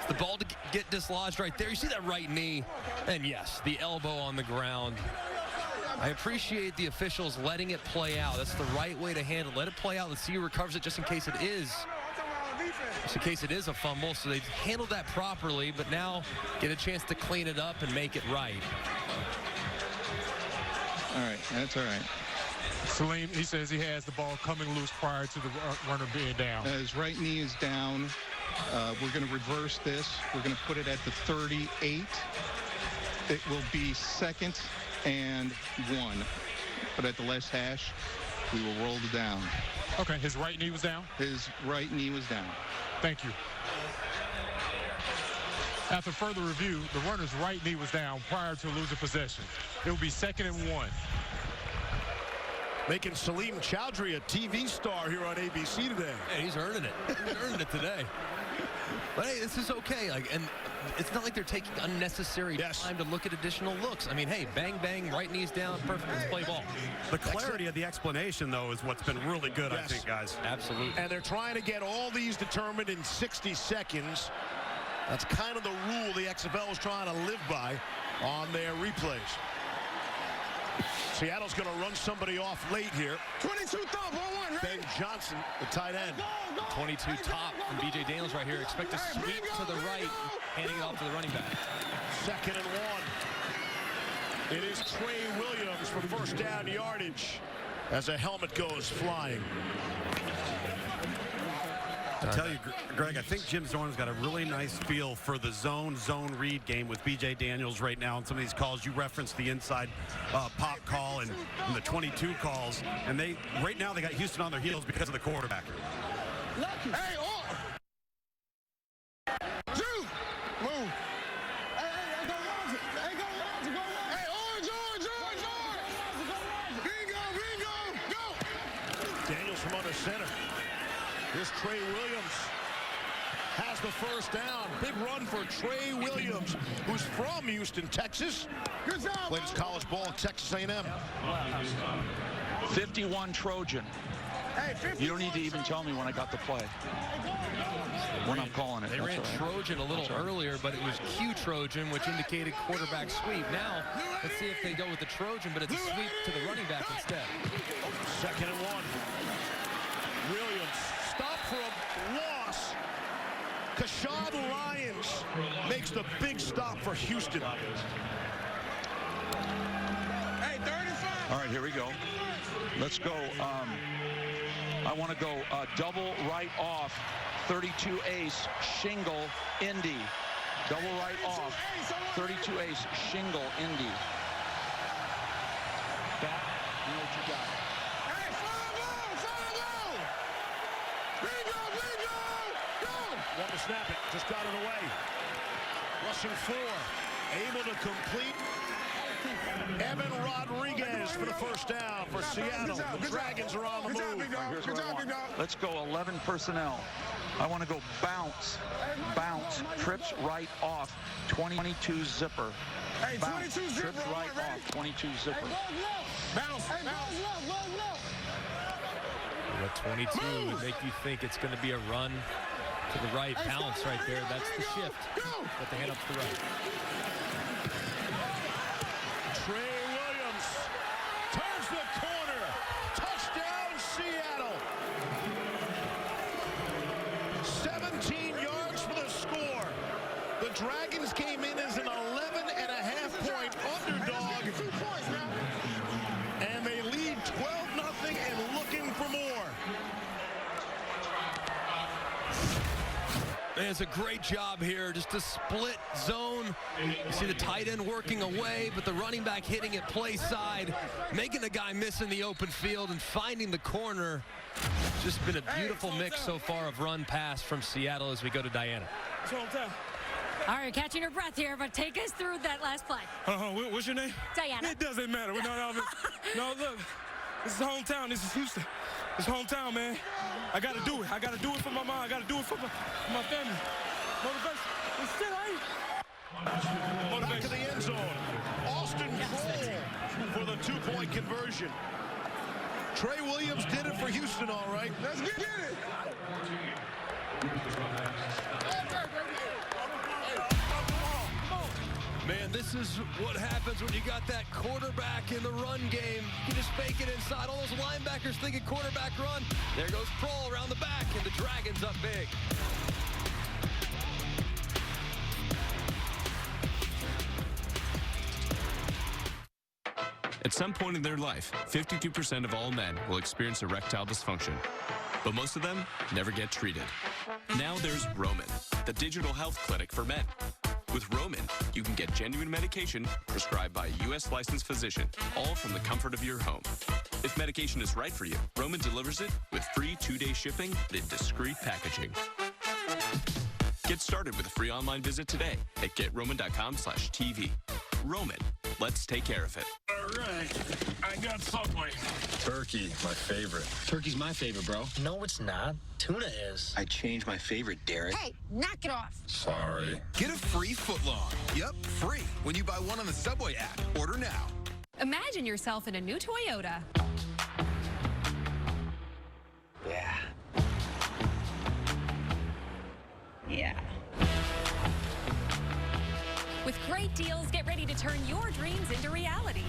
The ball to get dislodged right there. You see that right knee. And yes, the elbow on the ground. I appreciate the officials letting it play out. That's the right way to handle it. Let it play out. Let's see who recovers it just in case it is. Just in case it is a fumble. So they've handled that properly, but now get a chance to clean it up and make it right. All right, that's all right. Salim, he says he has the ball coming loose prior to the runner being down. His right knee is down. We're going to reverse this. We're going to put it at the 38. It will be 2nd and 1. But at the last hash, we will roll it down. Okay, his right knee was down? His right knee was down. Thank you. After further review, the runner's right knee was down prior to losing possession. It will be 2nd and 1. Making Salim Chowdhury a TV star here on ABC today. Hey, he's earning it. He's earning it today. But hey, this is okay. And it's not like they're taking unnecessary time to look at additional looks. I mean, hey, bang, bang, right knees down, perfect. Let's play ball. The clarity of the explanation, though, is what's been really good, I think, guys. Absolutely. And they're trying to get all these determined in 60 seconds. That's kind of the rule the XFL is trying to live by on their replays. Seattle's going to run somebody off late here. 22 top, 1-1. Ben Johnson, the tight end. 22 top from B.J. Daniels right here. Expect a sweep to the right, handing it off to the running back. 2nd and 1. It is Trey Williams for first down yardage as a helmet goes flying. I tell you, Greg, I think Jim Zorn's got a really nice feel for the zone read game with B.J. Daniels right now. And some of these calls, you referenced the inside pop call and the 22 calls. And right now they got Houston on their heels because of the quarterback. Hey, oh! Drew! Move! Hey, George! Bingo! Go! Daniels from under center. Here's Trey Williams. Has the first down. Big run for Trey Williams, who's from Houston, Texas. Good job. Played his college ball at Texas A&M. 51 Trojan. You don't need to even tell me when I got the play. When I'm calling it. They ran Trojan a little earlier, but it was Q Trojan, which indicated quarterback sweep. Now, let's see if they go with the Trojan, but it's a sweep to the running back instead. 2nd and 1. Williams stopped for a loss. Kashad Lyons makes the big stop for Houston. Hey, 35. All right, here we go. Let's go. I want to go double right off, 32 ace, shingle, Indy. Double right off, 32 ace, shingle, Indy. what you got. Hey, go! Want to snap it, just got it away. Rushing 4, able to complete. Evan Rodriguez for the first down for Seattle. The Dragons are on the move. Here's what I want. Let's go 11 personnel. I want to go bounce, trips right off, 22 zipper. Hey, Bounce, 22 zipper. trips right off, 22 zipper. Bounce. Hey, At 22 would make you think it's going to be a run to the right. Bounce right there. That's the shift. But the hand up to the right. Trey Williams turns the corner. Touchdown, Seattle. 17 yards for the score. The Dragons came in as an 11.5-point underdog. And they lead 12-0 and looking for more. Man, it's a great job here, just a split zone. You see the tight end working away, but the running back hitting it play side, making the guy miss in the open field and finding the corner. Just been a beautiful mix so far of run pass from Seattle as we go to Diana. All right, catching your breath here, but take us through that last play. What's your name? Diana. It doesn't matter. No, look, this is hometown. This is Houston. It's hometown, man. I got to do it. I got to do it for my mom. I got to do it for my family. Motivation. It's still ain't. Back to the end zone. Austin Kroll for the 2-point conversion. Trey Williams did it for Houston, all right. Let's get it. Man, this is what happens when you got that quarterback in the run game. You just fake it inside. All those linebackers thinking quarterback run. There goes Kroll around the back, and the Dragons up big. At some point in their life, 52% of all men will experience erectile dysfunction. But most of them never get treated. Now there's Roman, the digital health clinic for men. With Roman, you can get genuine medication prescribed by a U.S. licensed physician, all from the comfort of your home. If medication is right for you, Roman delivers it with free 2-day shipping and in discreet packaging. Get started with a free online visit today at GetRoman.com/TV. Roman, let's take care of it. All right, I got Subway. Turkey, my favorite. Turkey's my favorite, bro. No, it's not. Tuna is. I changed my favorite, Derek. Hey, knock it off. Sorry. Get a free footlong. Yep, free. When you buy one on the Subway app. Order now. Imagine yourself in a new Toyota. Yeah. Yeah. With great deals, get ready to turn your dreams into reality.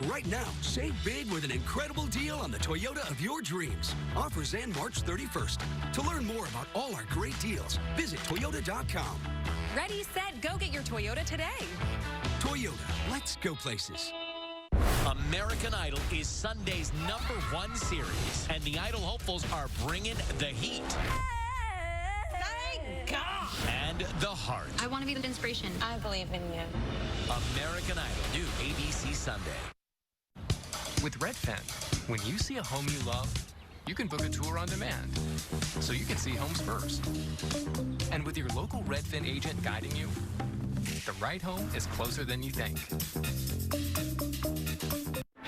Right now, save big with an incredible deal on the Toyota of your dreams. Offers end March 31st. To learn more about all our great deals, visit Toyota.com. Ready, set, go get your Toyota today. Toyota, let's go places. American Idol is Sunday's #1 series, and the Idol hopefuls are bringing the heat. Thank God. And the heart. I want to be the inspiration. I believe in you. American Idol, new ABC Sunday. With Redfin, when you see a home you love, you can book a tour on demand, so you can see homes first. And with your local Redfin agent guiding you, the right home is closer than you think.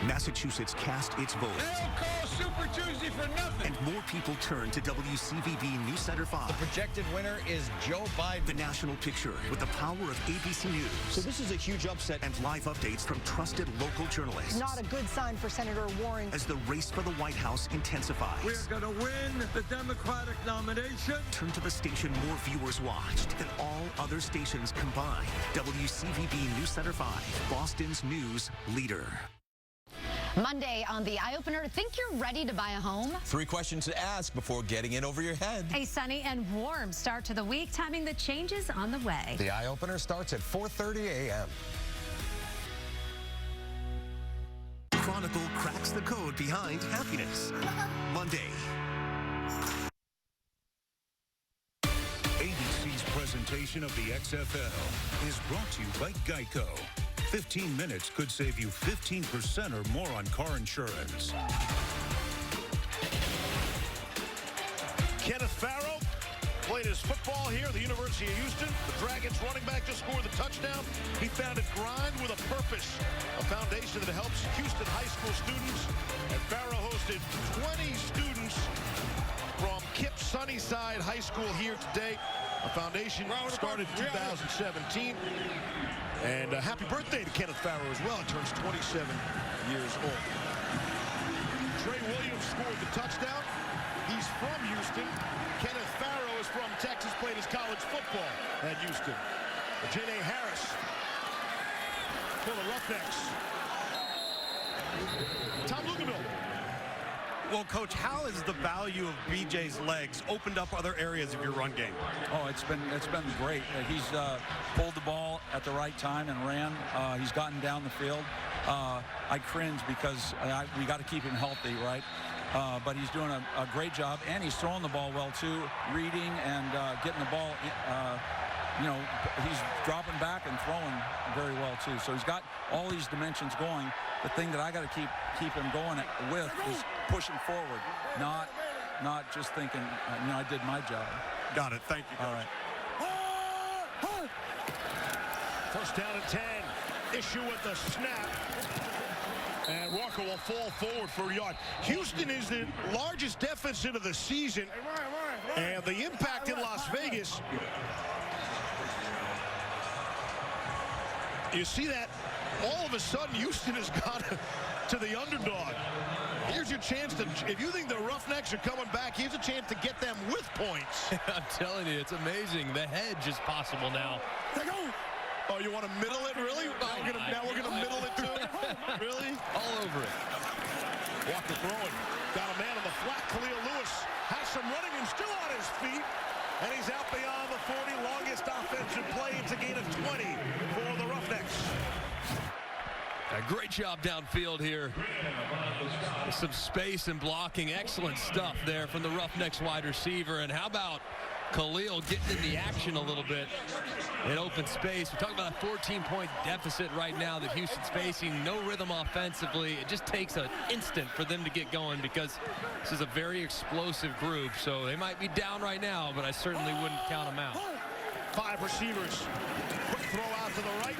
Massachusetts cast its vote. They don't call Super Tuesday for nothing. And more people turn to WCVB News Center 5. The projected winner is Joe Biden. The national picture with the power of ABC News. So this is a huge upset. And live updates from trusted local journalists. Not a good sign for Senator Warren. As the race for the White House intensifies. We're going to win the Democratic nomination. Turn to the station more viewers watched than all other stations combined. WCVB News Center 5, Boston's news leader. Monday on the Eye Opener, think you're ready to buy a home? 3 questions to ask before getting in over your head. A sunny and warm start to the week, timing the changes on the way. The Eye Opener starts at 4:30 a.m. Chronicle cracks the code behind happiness. Monday. ABC's presentation of the XFL is brought to you by Geico. 15 minutes could save you 15% or more on car insurance. Kenneth Farrow played his football here at the University of Houston. The Dragons running back just scored the touchdown. He founded Grind with a Purpose, a foundation that helps Houston high school students. And Farrow hosted 20 students from KIPP Sunnyside High School here today. A foundation started in 2017. And happy birthday to Kenneth Farrow as well. He turns 27 years old. Trey Williams scored the touchdown. He's from Houston. Kenneth Farrow is from Texas, played his college football at Houston. Janae Harris for the Roughnecks. Tom Luganville. Well, Coach, how has the value of BJ's legs opened up other areas of your run game? Oh, it's been great. He's pulled the ball at the right time and ran. He's gotten down the field. I cringe because we got to keep him healthy, right? But he's doing a great job, and he's throwing the ball well too, reading and getting the ball. He's dropping back and throwing very well too. So he's got all these dimensions going. The thing that I got to keep him going with is pushing forward, not just thinking, I did my job. Got it. Thank you, Coach. All right. First down and 10. Issue with the snap. And Walker will fall forward for a yard. Houston is the largest deficit of the season. And the impact in Las Vegas. You see that all of a sudden Houston has got to the underdog. Here's your chance to, if you think the Roughnecks are coming back, here's a chance to get them with points. I'm telling you, it's amazing. The hedge is possible now. Oh, you want to middle it, really? Now we're gonna middle it too? Really? All over it. Walker throwing. Got a man on the flat. Khalil Lewis has some running and still on his feet. And he's out beyond the 40. Longest offensive play. It's a gain of 20 for the Roughnecks. A great job downfield here. Some space and blocking. Excellent stuff there from the Roughnecks wide receiver. And how about Khalil getting in the action a little bit in open space? We're talking about a 14-point deficit right now that Houston's facing. No rhythm offensively. It just takes an instant for them to get going because this is a very explosive group. So they might be down right now, but I certainly wouldn't count them out. 5 receivers. Quick throw out to the right.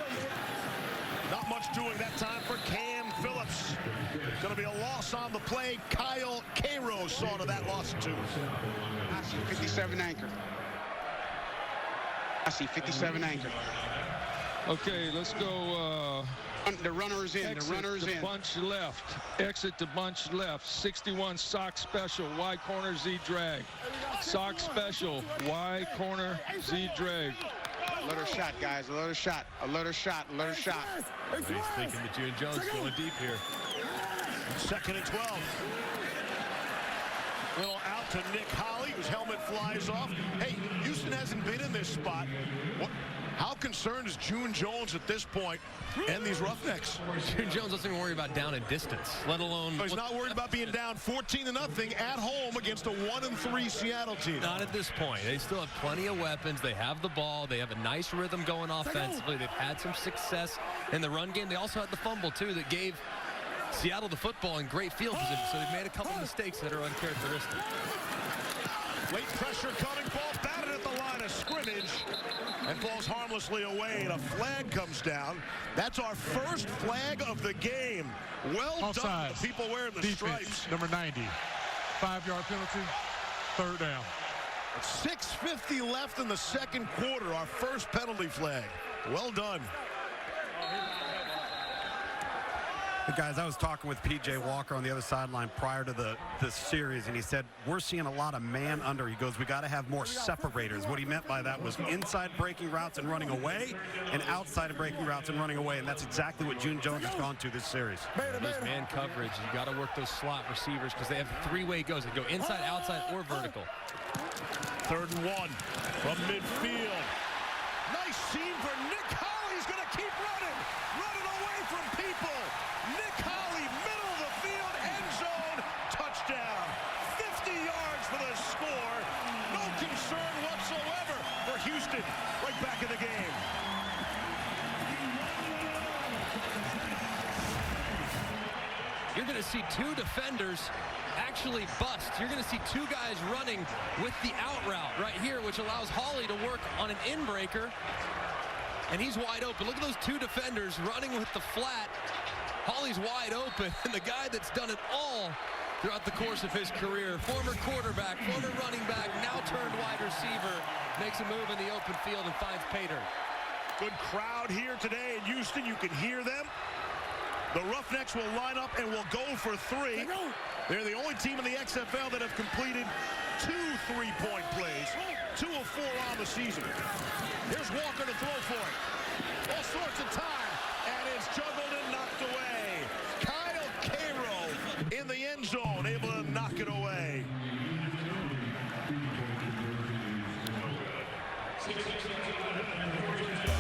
Not much doing that time for Cam Phillips. Going to be a loss on the play. Kyle Cairo saw to that loss too. I see 57 anchor. I see 57 anchor. Okay, let's go. The runner is in. Exit the runner is the in. Bunch left. Exit the bunch left. 61 sock special. Y corner Z drag. Sock special. Y corner Z drag. Another shot, guys. Another shot. Another shot. Another shot. He's thinking that June Jones going deep here. 2nd and 12. Little out to Nick Holly, whose helmet flies off. Hey, Houston hasn't been in this spot. How concerned is June Jones at this point and these Roughnecks? June Jones doesn't even worry about down in distance, let alone... He's not worried about being down 14-0 at home against a 1-3 Seattle team. Not at this point. They still have plenty of weapons. They have the ball. They have a nice rhythm going offensively. They've had some success in the run game. They also had the fumble, too, that gave Seattle the football in great field position. So they've made a couple mistakes that are uncharacteristic. Late pressure coming, ball batted at the line of scrimmage and falls harmlessly away, and a flag comes down. That's our first flag of the game. Well done, the people wearing the stripes. Number 90. 5-yard penalty. 3rd down. 6:50 left in the second quarter, our first penalty flag. Well done. Hey guys, I was talking with P.J. Walker on the other sideline prior to this series, and he said, we're seeing a lot of man under. He goes, we got to have more separators. What he meant by that was inside breaking routes and running away, and outside of breaking routes and running away, and that's exactly what June Jones has gone to this series. Those man coverage, you got to work those slot receivers because they have 3-way goes. They go inside, outside, or vertical. 3rd and 1 from midfield. Nice seam for Nick Holly. He's going to keep running away from people. Nick Holly, middle of the field, end zone, touchdown. 50 yards for the score. No concern whatsoever for Houston. Right back in the game. going to see two defenders actually bust. You're going to see two guys running with the out route right here, which allows Hawley to work on an in-breaker. And he's wide open. Look at those two defenders running with the flat. Hawley's wide open, and the guy that's done it all throughout the course of his career, former quarterback, former running back, now turned wide receiver, makes a move in the open field and finds Pater. Good crowd here today in Houston. You can hear them. The Roughnecks will line up and will go for three. They're the only team in the XFL that have completed 2 3-point plays, 2 of 4 on the season. Here's Walker to throw for it. All sorts of time, and it's juggled and knocked away. Kyle Cairo in the end zone, able to knock it away.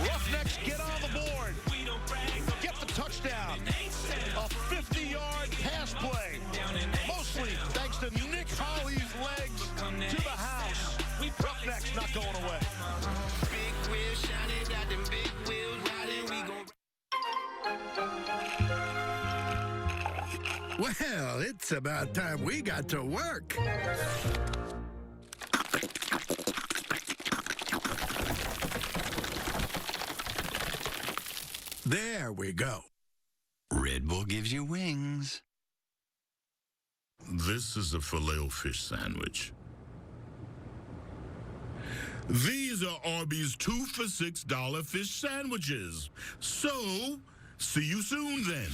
Roughnecks get on the board. Get the touchdown. A 50-yard pass play. Mostly thanks to Nick Hawley's legs to the house. Roughnecks not going away. Big wheel shining, got them big wheels riding. We go. Well, it's about time we got to work. There we go. Red Bull gives you wings. This is a Filet-O-Fish sandwich. These are Arby's 2 for $6 fish sandwiches. So, see you soon then.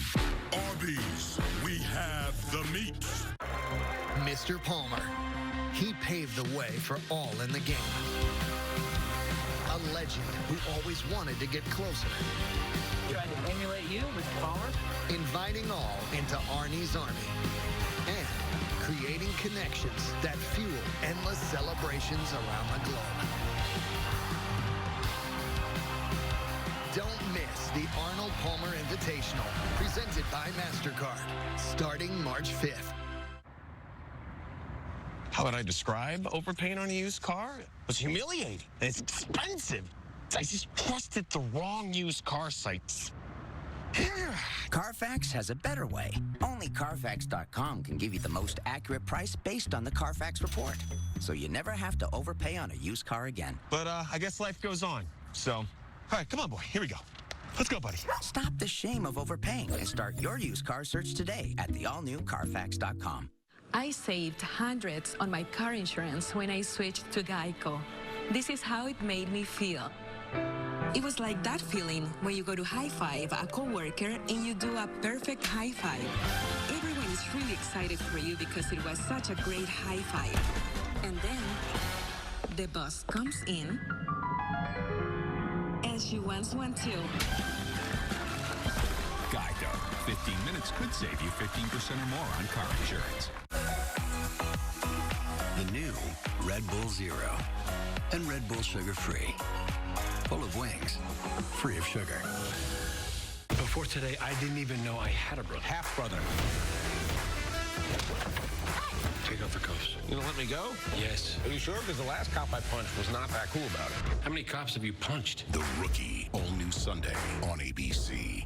Arby's, we have the meat. Mr. Palmer. He paved the way for all in the game. A legend who always wanted to get closer. Trying to emulate you, Mr. Palmer? Inviting all into Arnie's Army. And creating connections that fuel endless celebrations around the globe. Don't miss the Arnold Palmer Invitational, presented by MasterCard, starting March 5th. How would I describe overpaying on a used car? It was humiliating. It's expensive. I just trusted the wrong used car sites. Carfax has a better way. Only Carfax.com can give you the most accurate price based on the Carfax report. So you never have to overpay on a used car again. But I guess life goes on. So, all right, come on, boy. Here we go. Let's go, buddy. Stop the shame of overpaying and start your used car search today at the all-new Carfax.com. I saved hundreds on my car insurance when I switched to Geico. This is how it made me feel. It was like that feeling when you go to high-five a coworker and you do a perfect high-five. Everyone is really excited for you because it was such a great high-five. And then the boss comes in and she wants one too. Geico. 15 minutes could save you 15% or more on car insurance. The new Red Bull Zero and Red Bull Sugar Free. Full of wings, free of sugar. Before today, I didn't even know I had a brother. Half-brother. Take off the cuffs. You gonna let me go? Yes. Are you sure? Because the last cop I punched was not that cool about it. How many cops have you punched? The Rookie, all new Sunday on ABC.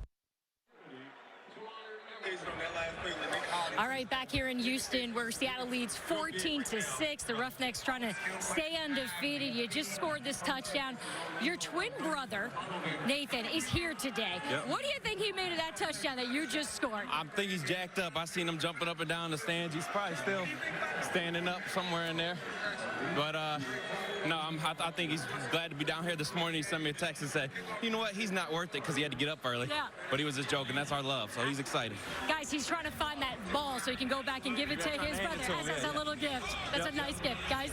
All right, back here in Houston, where Seattle leads 14-6. The Roughnecks trying to stay undefeated. You just scored this touchdown. Your twin brother, Nathan, is here today. Yep. What do you think he made of that touchdown that you just scored? I think he's jacked up. I seen him jumping up and down the stands. He's probably still standing up somewhere in there. But, no, I think he's glad to be down here this morning. He sent me a text and said, you know what, he's not worth it because he had to get up early. Yeah. But he was just joking. That's our love, so he's excited. Guys, he's trying to find that ball so he can go back and give it to his brother as a little gift. That's a nice gift, guys.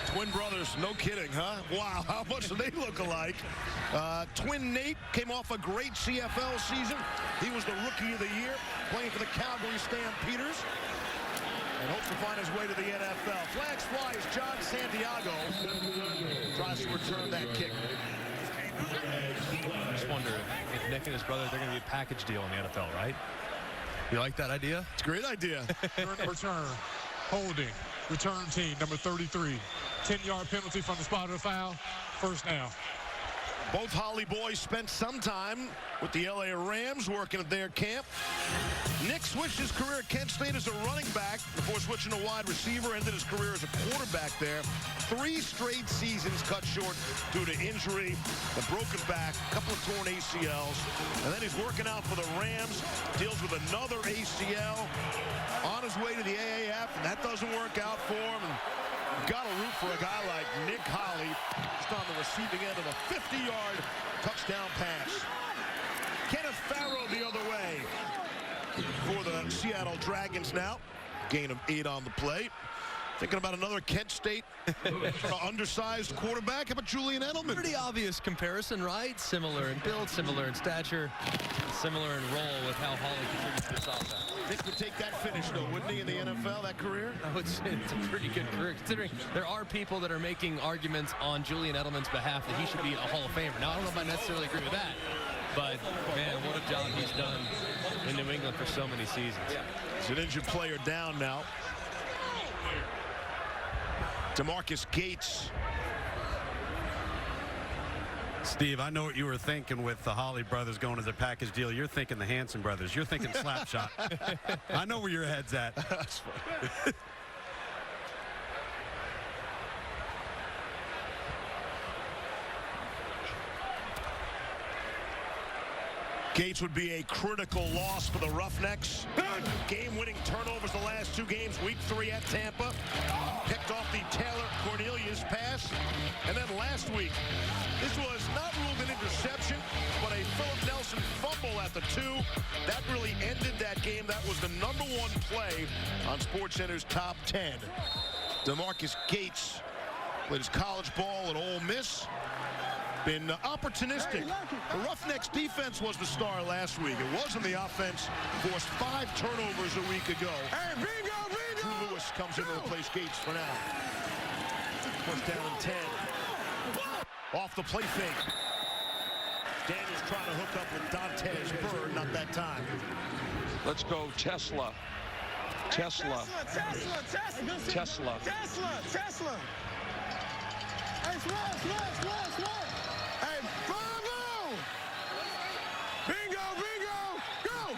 Twin brothers, no kidding, huh? Wow, how much do they look alike? Twin Nate came off a great CFL season. He was the Rookie of the Year, playing for the Calgary Stampeders, and hopes to find his way to the NFL. Flags fly as John Santiago tries to return that kick. I just wonder if Nick and his brother, they're going to be a package deal in the NFL, right? You like that idea? It's a great idea. Return, holding, return team, number 33. 10-yard penalty from the spot of the foul. First down. Both Holly boys spent some time with the LA Rams working at their camp. Nick switched his career at Kent State as a running back before switching to wide receiver, ended his career as a quarterback there. 3 straight seasons cut short due to injury, a broken back, a couple of torn ACLs, and then he's working out for the Rams, deals with another ACL, on his way to the AAF, and that doesn't work out for him. And got to root for a guy like Nick Holly, just on the receiving end of a 50-yard touchdown pass. Kenneth Farrow the other way for the Seattle Dragons now. Gain of 8 on the play. Thinking about another Kent State undersized quarterback. How about Julian Edelman? Pretty obvious comparison, right? Similar in build, similar in stature, similar in role with how Holly contributes to this offense. Nick would take that finish, though, wouldn't he, in the NFL, that career? No, it's a pretty good career, considering there are people that are making arguments on Julian Edelman's behalf that he should be a Hall of Famer. Now, I don't know if I necessarily agree with that, but, man, what a job he's done in New England for so many seasons. He's an injured player down now. DeMarcus Gates. Steve, I know what you were thinking with the Holly brothers going as a package deal. You're thinking the Hanson brothers. You're thinking Slapshot. I know where your head's at. That's funny. Gates would be a critical loss for the Roughnecks. Game-winning turnovers the last 2 games. Week 3 at Tampa. Picked off the Taylor Cornelius pass. And then last week, this was not ruled an interception, but a Philip Nelson fumble at the 2. That really ended that game. That was the #1 play on SportsCenter's top 10. DeMarcus Gates played his college ball at Ole Miss. Been opportunistic. The Roughnecks defense was the star last week. It wasn't the offense. Forced 5 turnovers a week ago. Hey, bingo, bingo! Drew Lewis comes in to replace Gates for now. First down and 10. Off the play fake. Daniels trying to hook up with Dantes Bird. Not that time. Let's go Tesla. Tesla. Tesla. Tesla. Hey, slow. Hey, Bravo! Bingo, go!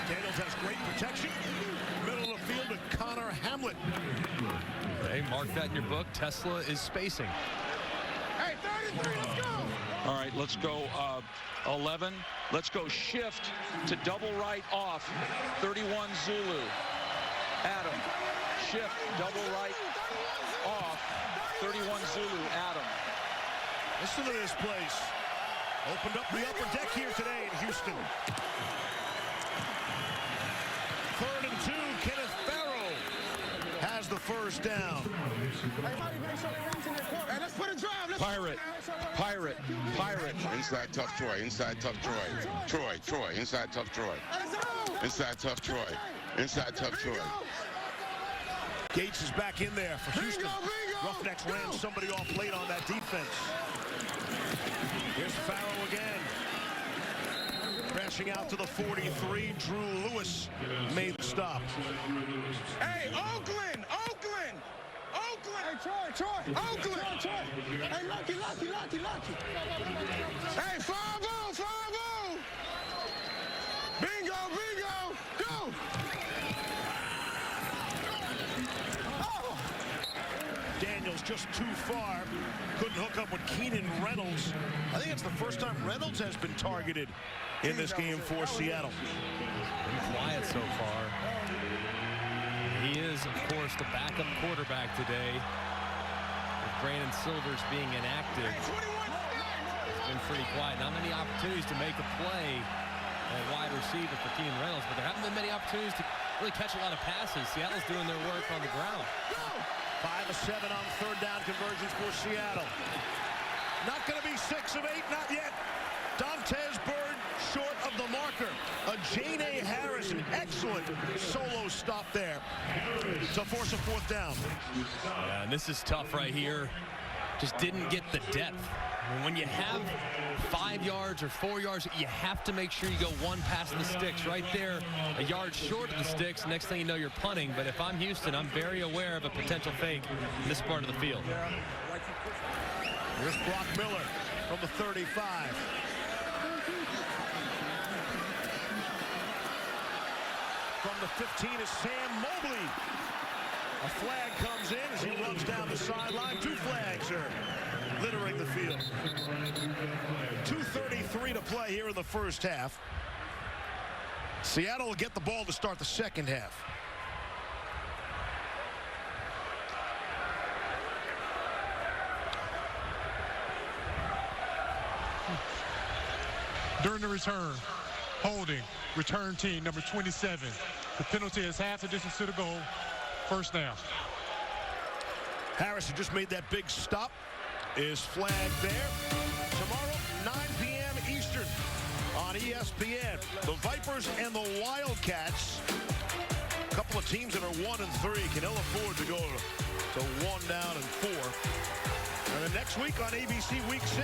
Daniels has great protection. Middle of the field to Connor Hamlet. Hey, mark that in your book. Tesla is spacing. Hey, 33, let's go! All right, let's go 11. Let's go shift to double right off. 31 Zulu. Adam. Shift, double right off. 31 Zulu, Adam. Listen to this place. Opened up the upper deck here today in Houston. 3rd and 2, Kenneth Farrow has the first down. Hey, let's put a drive. Pirate. Inside tough Troy. Inside tough Troy. Troy. Inside tough Troy. Inside tough Troy. Inside tough Troy. Gates is back in there for Houston. Roughnecks ran somebody off late on that defense. Here's Farrow again. Crashing out to the 43. Drew Lewis made the stop. Hey, Oakland! Hey, Troy! Oakland! Hey, Lucky! Hey, 5-0! Bingo! Go! Daniels just too far. Couldn't hook up with Keenan Reynolds. I think it's the first time Reynolds has been targeted in this game for Seattle. Been quiet so far. He is, of course, the backup quarterback today. With Brandon Silvers being inactive, it's been pretty quiet. Not many opportunities to make a play at wide receiver for Keenan Reynolds, but there haven't been many opportunities to really catch a lot of passes. Seattle's doing their work on the ground. 5 of 7 on 3rd down conversions for Seattle. Not going to be 6 of 8, not yet. Dantes Bird short of the marker. A Jane A. Harris, an excellent solo stop there to force a 4th down. Yeah, and this is tough right here. Just didn't get the depth. I mean, when you have 5 yards or 4 yards, you have to make sure you go one past the sticks. Right there, a yard short of the sticks. Next thing you know, you're punting. But if I'm Houston, I'm very aware of a potential fake in this part of the field. Here's Brock Miller from the 35. From the 15 is Sam Mobley. A flag comes in as he runs down the sideline. 2 flags are littering the field. 2:33 to play here in the first half. Seattle will get the ball to start the second half. During the return, holding, return team number 27. The penalty is half the distance to the goal. First down. Harris, who just made that big stop, is flagged there. Tomorrow, 9 p.m. Eastern on ESPN. The Vipers and the Wildcats. A couple of teams that are 1-3 can ill afford to go to 1 down and 4. And then next week on ABC Week 6,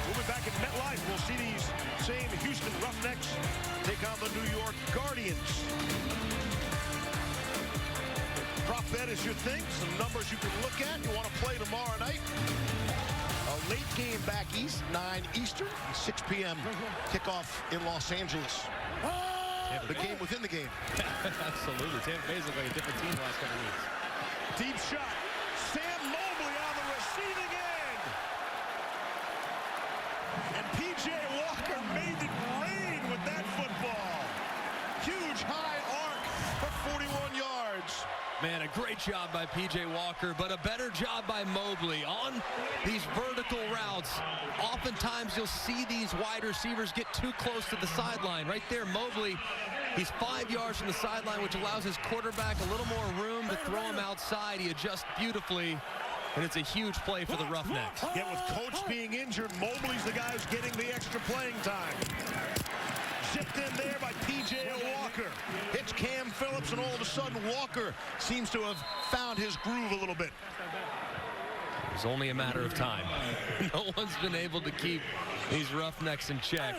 we'll be back at MetLife. We'll see these same Houston Roughnecks take on the New York Guardians. Prop bet is your thing. Some numbers you can look at. You want to play tomorrow night. A late game back east, 9 Eastern, 6 p.m. kickoff in Los Angeles. The game within the game. Absolutely. Tampa Bay's looked like a different team the last couple weeks. Deep shot. Sam Mobley on the receiving end. And P.J. Walker made it rain with that football. Huge high arc for 41 yards. Man, a great job by P.J. Walker, but a better job by Mobley on these vertical routes. Oftentimes you'll see these wide receivers get too close to the sideline. Right there, Mobley, he's 5 yards from the sideline, which allows his quarterback a little more room to throw him outside. He adjusts beautifully, and it's a huge play for the Roughnecks. Yet with Coach being injured, Mobley's the guy who's getting the extra playing time. Zipped in there by P.J. Walker. Hits Cam Phillips, and all of a sudden Walker seems to have found his groove a little bit. It's only a matter of time. No one's been able to keep these Roughnecks in check.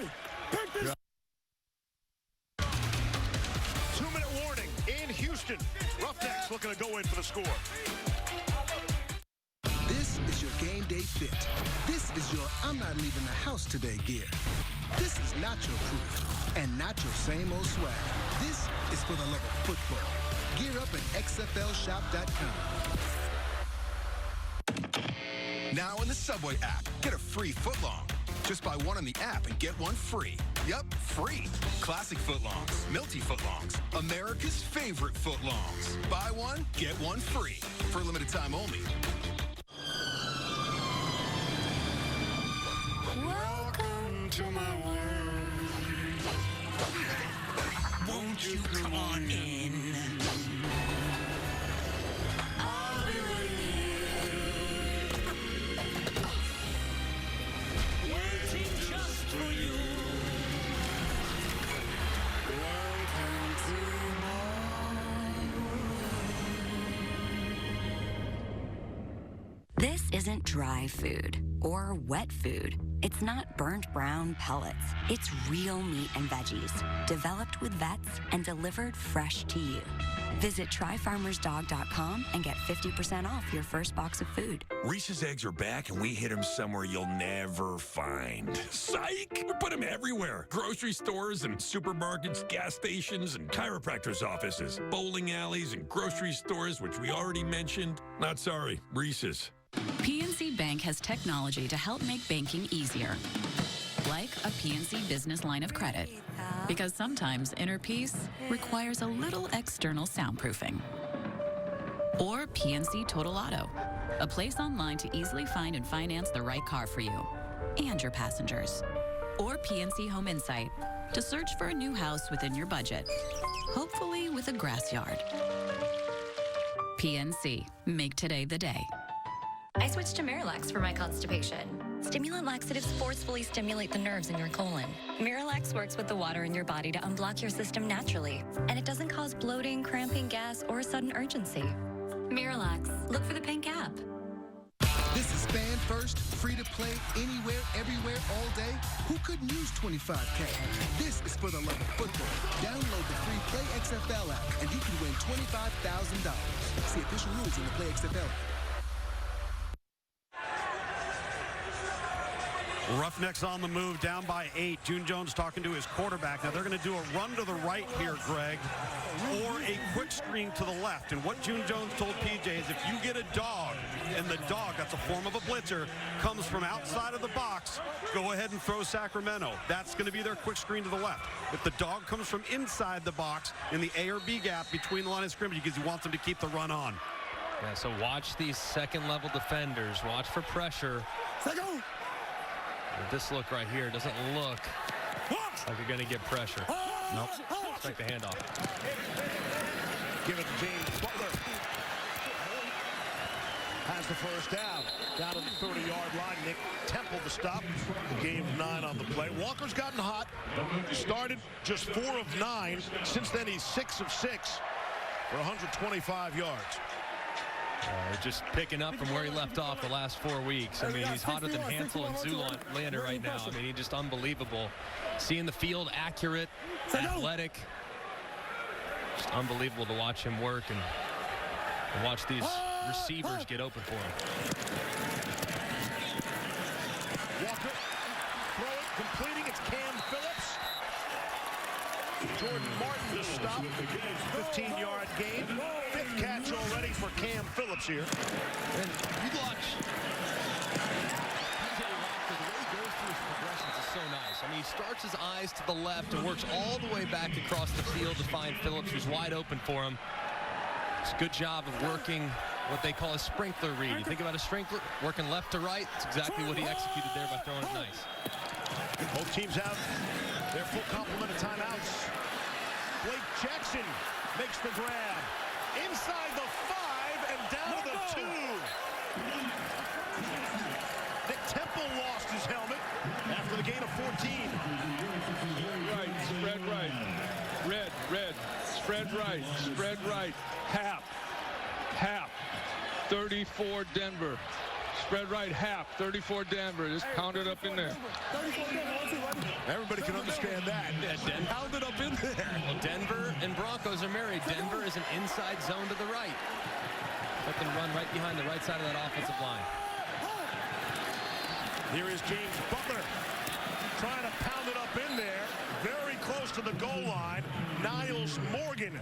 2-minute warning in Houston. Roughnecks looking to go in for the score. This is your game day fit. This is your I'm not leaving the house today gear. This is nacho proof and not your same old swag. This is for the love of football. Gear up at XFLshop.com. Now in the Subway app, get a free footlong. Just buy one on the app and get one free. Yup, free. Classic footlongs, Milty footlongs, America's favorite footlongs. Buy one, get one free. For a limited time only. Welcome to my world. Won't you come on in? I'll be waiting just for you. Welcome to my world. This isn't dry food or wet food. It's not burnt brown pellets. It's real meat and veggies, developed with vets and delivered fresh to you. Visit tryfarmersdog.com and get 50% off your first box of food. Reese's eggs are back, and we hit them somewhere you'll never find. Psych! We put them everywhere. Grocery stores and supermarkets, gas stations, and chiropractors' offices, bowling alleys and grocery stores, which we already mentioned. Not sorry, Reese's. PNC Bank has technology to help make banking easier, like a PNC business line of credit, because sometimes inner peace requires a little external soundproofing. Or PNC Total Auto, a place online to easily find and finance the right car for you and your passengers. Or PNC Home Insight, to search for a new house within your budget, hopefully with a grass yard. PNC, make today the day. I switched to Miralax for my constipation. Stimulant laxatives forcefully stimulate the nerves in your colon. Miralax works with the water in your body to unblock your system naturally, and it doesn't cause bloating, cramping, gas, or a sudden urgency. Miralax. Look for the pink app. This is fan first, free to play, anywhere, everywhere, all day. Who couldn't use 25K? This is for the love of football. Download the free Play XFL app, and you can win $25,000. See official rules in the Play XFL app. Roughnecks on the move, down by 8. June Jones talking to his quarterback. Now they're going to do a run to the right here, Greg, or a quick screen to the left. And what June Jones told PJ is if you get a dog, and the dog, that's a form of a blitzer, comes from outside of the box, go ahead and throw Sacramento. That's going to be their quick screen to the left. If the dog comes from inside the box in the A or B gap between the line of scrimmage, because he wants them to keep the run on. Yeah, so watch these second-level defenders. Watch for pressure. This look right here doesn't look like you're going to get pressure. Nope. Strike the handoff. Give it to James Butler. Has the first down. Down to the 30-yard line. Nick Temple to stop. Game 9 on the play. Walker's gotten hot. He started just 4 of 9. Since then, he's 6 of 6 for 125 yards. Just picking up from where he left off the last 4 weeks. I mean, he's hotter than Hansel and Zoolander right now. I mean, he's just unbelievable. Seeing the field, accurate, athletic. Just unbelievable to watch him work and watch these receivers get open for him. Walker, throw it, completing. It's Cam Phillips. Jordan Martin to stop. 15-yard gain. 5th catch already for Cam Phillips here. And you watch. PJ Walker, the way he goes through his progressions is so nice. I mean, he starts his eyes to the left and works all the way back across the field to find Phillips, who's wide open for him. It's a good job of working what they call a sprinkler read. You think about a sprinkler, working left to right. It's exactly what he executed there by throwing it nice. Both teams have their full complement of timeouts. Blake Jackson makes the grab. Inside the 5 and down to the 2. Nick Temple lost his helmet after the gain of 14. Right, spread right. Red, spread right. Hap. 34 Denver. Spread right, half, 34 Denver. Just pound it up in there. Everybody can understand that. Yeah, pound it up in there. Well, Denver and Broncos are married. Denver is an inside zone to the right. Let them run right behind the right side of that offensive line. Here is James Butler trying to pound it up in there. Very close to the goal line. Niles Morgan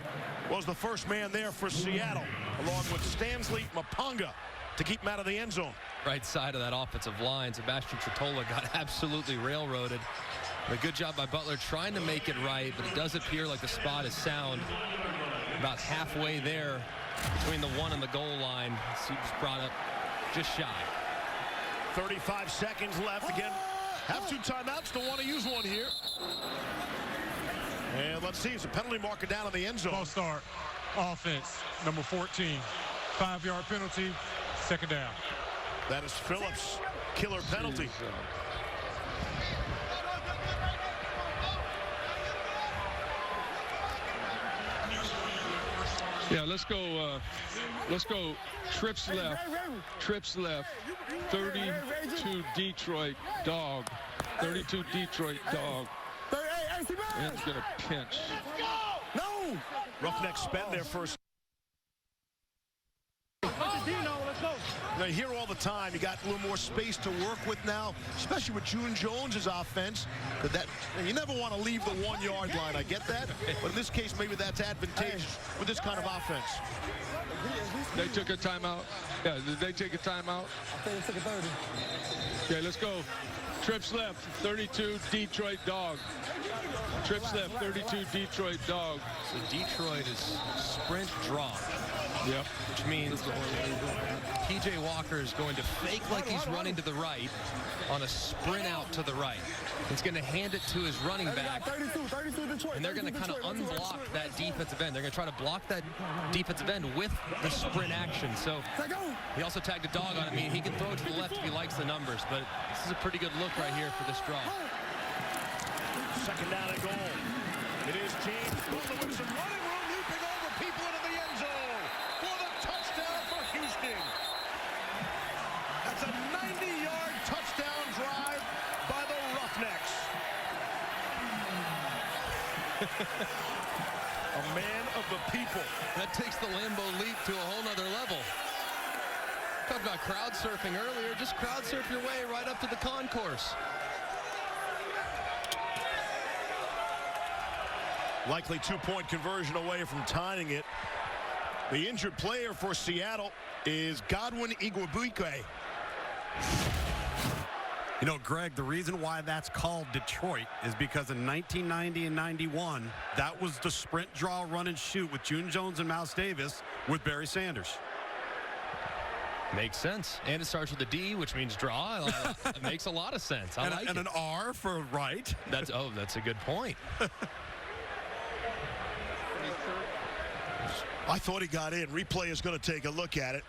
was the first man there for Seattle, along with Stanley Maponga, to keep him out of the end zone. Right side of that offensive line, Sebastian Tretola got absolutely railroaded. A good job by Butler trying to make it right, but it does appear like the spot is sound. About halfway there between the 1 and the goal line. He was brought up just shy. 35 seconds left. Again, have 2 timeouts. Don't want to use one here. And let's see, it's a penalty marker down in the end zone. False start. Offense, number 14. 5-yard penalty. 2nd down. That is Phillips' killer penalty. Yeah, let's go trips left. 32 Detroit dog. 32 Detroit dog. And it's gonna pinch. No! Roughnecks spend their first. Now, you hear all the time, you got a little more space to work with now, especially with June Jones's offense. That you never want to leave the 1-yard line. I get that, but in this case, maybe that's advantageous with this kind of offense. They took a timeout. Yeah, did they take a timeout? I think they took a 30. Okay, let's go. Trips left, 32 Detroit dog. Trips left, 32 Detroit dog. So Detroit is sprint draw. Yep. Which means PJ Walker is going to fake like he's running to the right on a sprint out to the right. He's going to hand it to his running back. 32 Detroit. And they're going to kind of unblock that defensive end. They're going to try to block that defensive end with the sprint action. So he also tagged a dog on it. I mean, he can throw it to the left if he likes the numbers, but this is a pretty good look right here for this draw. 2nd down and goal. It is James Butler with some running room, leaping over people into the end zone for the touchdown for Houston. That's a 90-yard touchdown drive by the Roughnecks. A man of the people. That takes the Lambeau leap to a whole nother level. talked about crowd surfing earlier. Just crowd surf your way right up to the concourse. Likely two-point conversion away from tying it. The injured player for Seattle is Godwin Igwebuike. You know, Greg, the reason why that's called Detroit is because in 1990 and 91, that was the sprint, draw, run, and shoot with June Jones and Mouse Davis with Barry Sanders. Makes sense. And it starts with a D, which means draw. It makes a lot of sense. I like it. And an R for right. That's a good point. I thought he got in. Replay is going to take a look at it.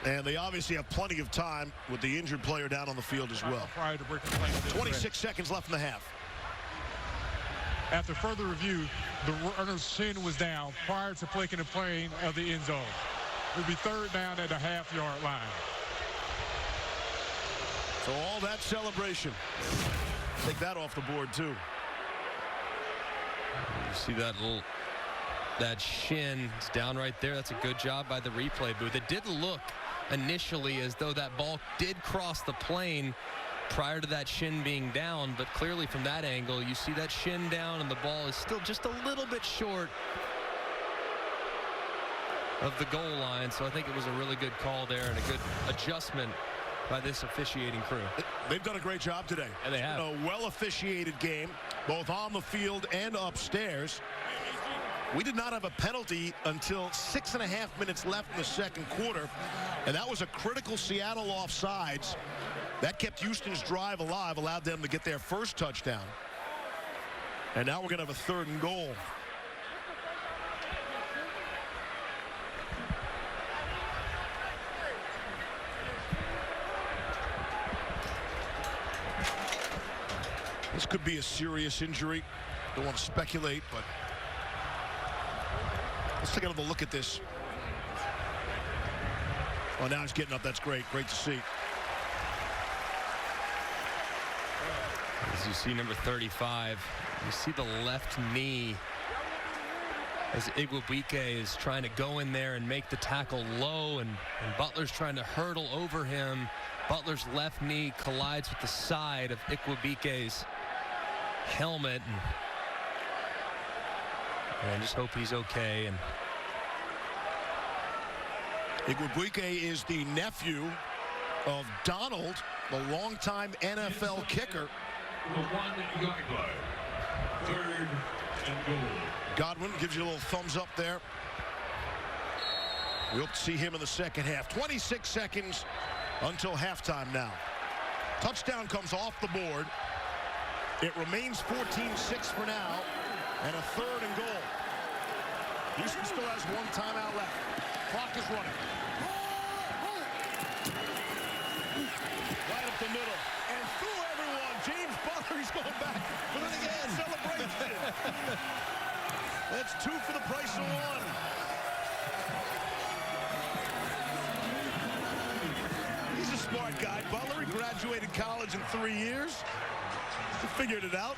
And they obviously have plenty of time with the injured player down on the field as well. 26 seconds left in the half. After further review, the runner's chin was down prior to flicking the plane of the end zone. It would be third down at the half-yard line. So all that celebration. Take that off the board, too. You see that shin is down right there. That's a good job by the replay booth. It did look initially as though that ball did cross the plane prior to that shin being down, but clearly from that angle you see that shin down and the ball is still just a little bit short of the goal line. So I think it was a really good call there and a good adjustment by this officiating crew. They've done a great job today. And they have. A well-officiated game, both on the field and upstairs. We did not have a penalty until 6.5 minutes left in the second quarter, and that was a critical Seattle offsides. That kept Houston's drive alive, allowed them to get their first touchdown. And now we're going to have a third and goal. This could be a serious injury. Don't want to speculate, but let's take another look at this. Oh, now he's getting up. That's great. Great to see. As you see number 35, you see the left knee as Igwebuike is trying to go in there and make the tackle low, and Butler's trying to hurdle over him. Butler's left knee collides with the side of Igwebuike's helmet, and just hope he's okay. And Igwebuike is the nephew of Donald, the longtime NFL kicker. Third and goal. Godwin gives you a little thumbs up there. We hope to see him in the second half. 26 seconds until halftime now. Touchdown comes off the board. It remains 14-6 for now, and a third and goal. Houston still has one timeout left. Clock is running. Right up the middle, and through everyone. James Butler, he's going back for the again celebration. That's two for the price of one. He's a smart guy, Butler. He graduated college in 3 years. He figured it out.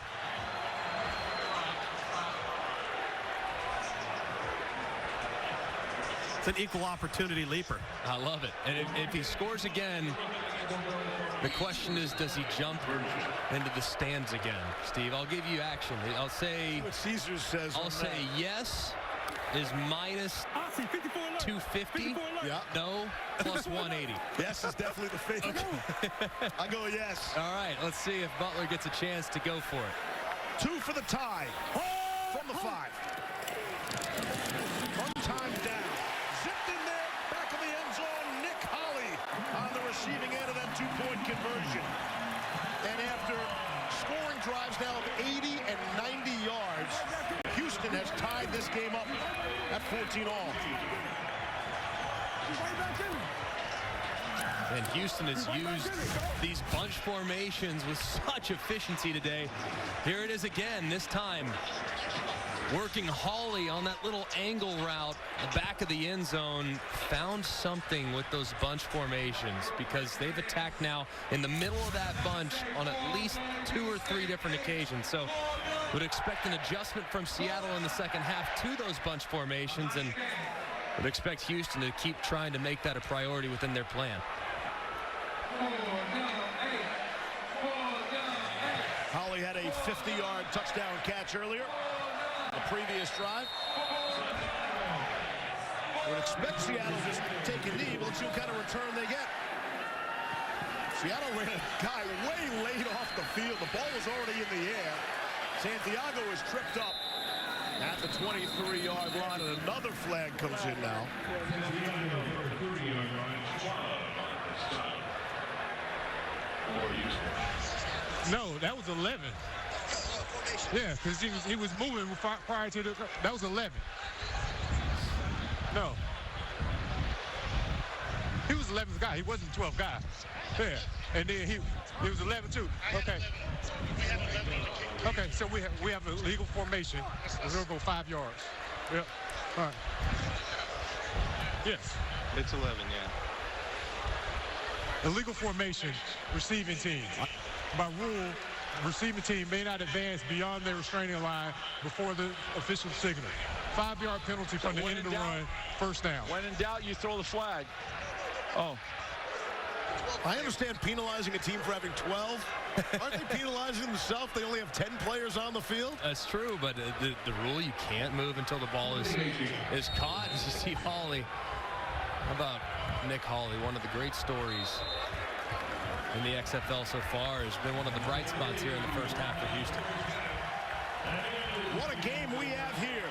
It's an equal opportunity leaper. I love it. And if he scores again, the question is, does he jump into the stands again? Steve, I'll give you action. I'll say what Caesar says. I'll say yes is minus 250. Yeah. No, plus 180. Yes is definitely the favorite. I go yes. All right, let's see if Butler gets a chance to go for it. 2 for the tie. From the 5. One time down. Zipped in there. Back of the end zone. Nick Holley on the receiving end of that 2-point conversion. And after scoring drives now of 80 and 90 yards, Houston has tied this game up at 14 all. And Houston has used these bunch formations with such efficiency today. Here it is again, this time working Hawley on that little angle route, the back of the end zone. Found something with those bunch formations because they've attacked now in the middle of that bunch on at least 2 or 3 different occasions. So would expect an adjustment from Seattle in the second half to those bunch formations, and But expect Houston to keep trying to make that a priority within their plan. Holly had a 50-yard touchdown catch earlier. The previous drive. Would expect Seattle just take a knee, but let's see what kind of return they get. Seattle ran a guy way late off the field. The ball was already in the air. Santiago is tripped up at the 23-yard line, and another flag comes in now. No, that was 11. Yeah, because he was moving prior to the. That was 11. No. He was 11th guy. He wasn't 12th guy. Yeah. And then he was 11 too. Okay. Okay, so we have a legal formation. We're going to go 5 yards. Yep. All right. Yes. It's 11, yeah. Illegal formation, receiving teams. By rule, receiving team may not advance beyond their restraining line before the official signal. 5-yard penalty from the end of the run, first down. When in doubt, you throw the flag. Oh. I understand penalizing a team for having 12. Aren't they penalizing themselves? They only have 10 players on the field. That's true, but the rule, you can't move until the ball is caught. As you see Hawley. How about Nick Hawley, one of the great stories in the XFL so far, has been one of the bright spots here in the first half for Houston. What a game we have here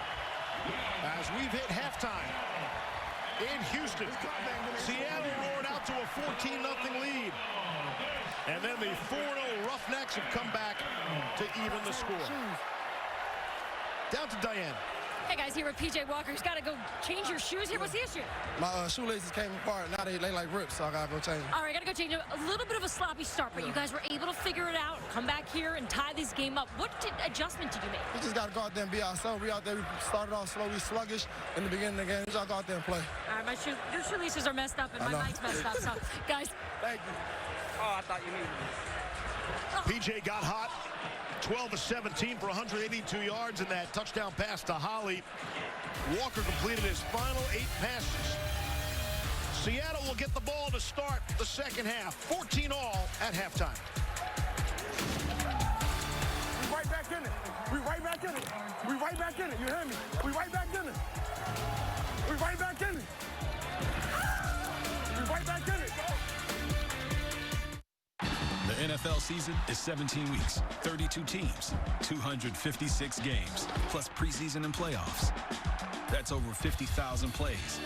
as we've hit halftime in Houston. Seattle roared out to a 14-0 lead. And then the 4-0 Roughnecks have come back to even the score. Down to Diane. Hey guys, here with PJ Walker. He's got to go change your shoes here. What's the issue? My shoelaces came apart. Now they like ripped, so I gotta go change. All right, got to go change them. A little bit of a sloppy start, but you guys were able to figure it out, come back here and tie this game up. What adjustment did you make? We just gotta go out there and be ourselves. We out there, we started off slowly sluggish in the beginning of the game. We just gotta go out there and play. All right, your shoelaces are messed up and my mic's messed up. So, guys. Thank you. Oh, I thought you needed PJ got hot. 12 of 17 for 182 yards in that touchdown pass to Holly. Walker completed his final 8 passes. Seattle will get the ball to start the second half. 14 all at halftime. We right back in it. We right back in it. We right back in it. You hear me? We right back in it. We right back in it. We right back in it. The NFL season is 17 weeks, 32 teams, 256 games, plus preseason and playoffs. That's over 50,000 plays.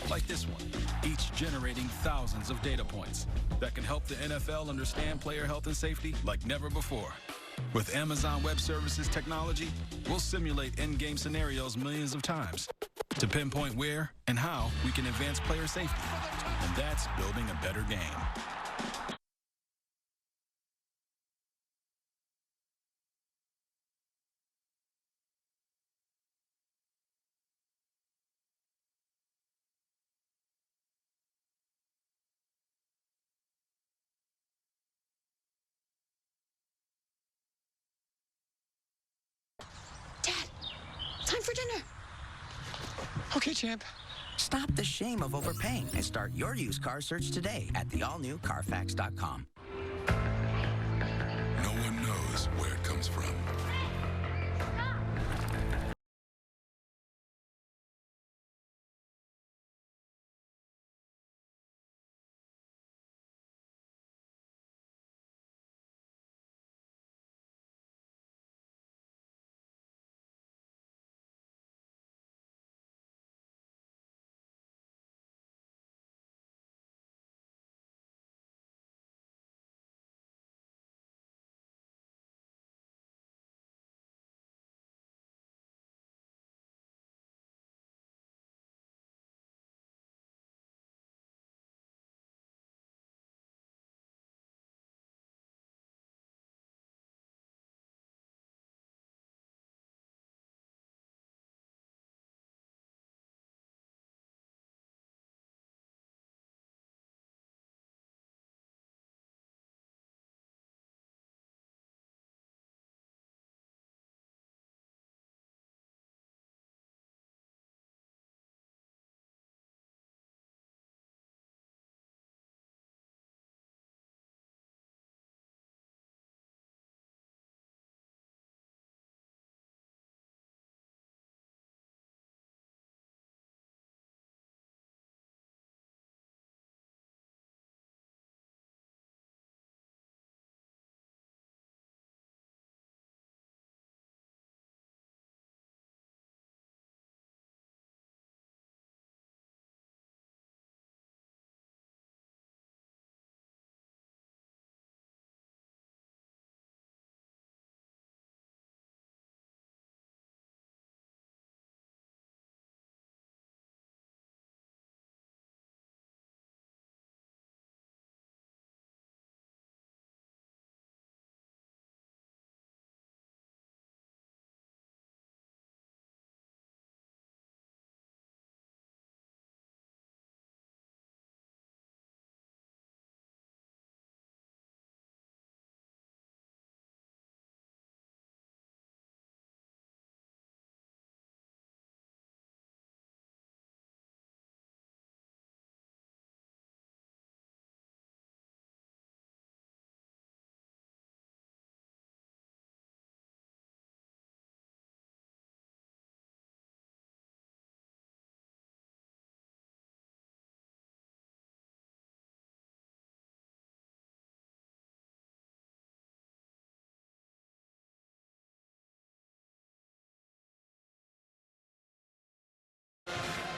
Like this one, each generating thousands of data points that can help the NFL understand player health and safety like never before. With Amazon Web Services technology, we'll simulate in-game scenarios millions of times to pinpoint where and how we can advance player safety. And that's building a better game. Time for dinner. Okay, champ. Stop the shame of overpaying and start your used car search today at the all-new Carfax.com. No one knows where it comes from.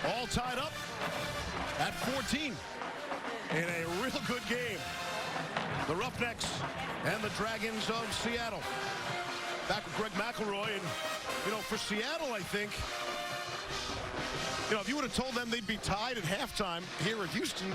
all tied up at 14 in a real good game. The Roughnecks and the Dragons of Seattle. Back with Greg McElroy, and for Seattle, I think, if you would have told them they'd be tied at halftime here at Houston,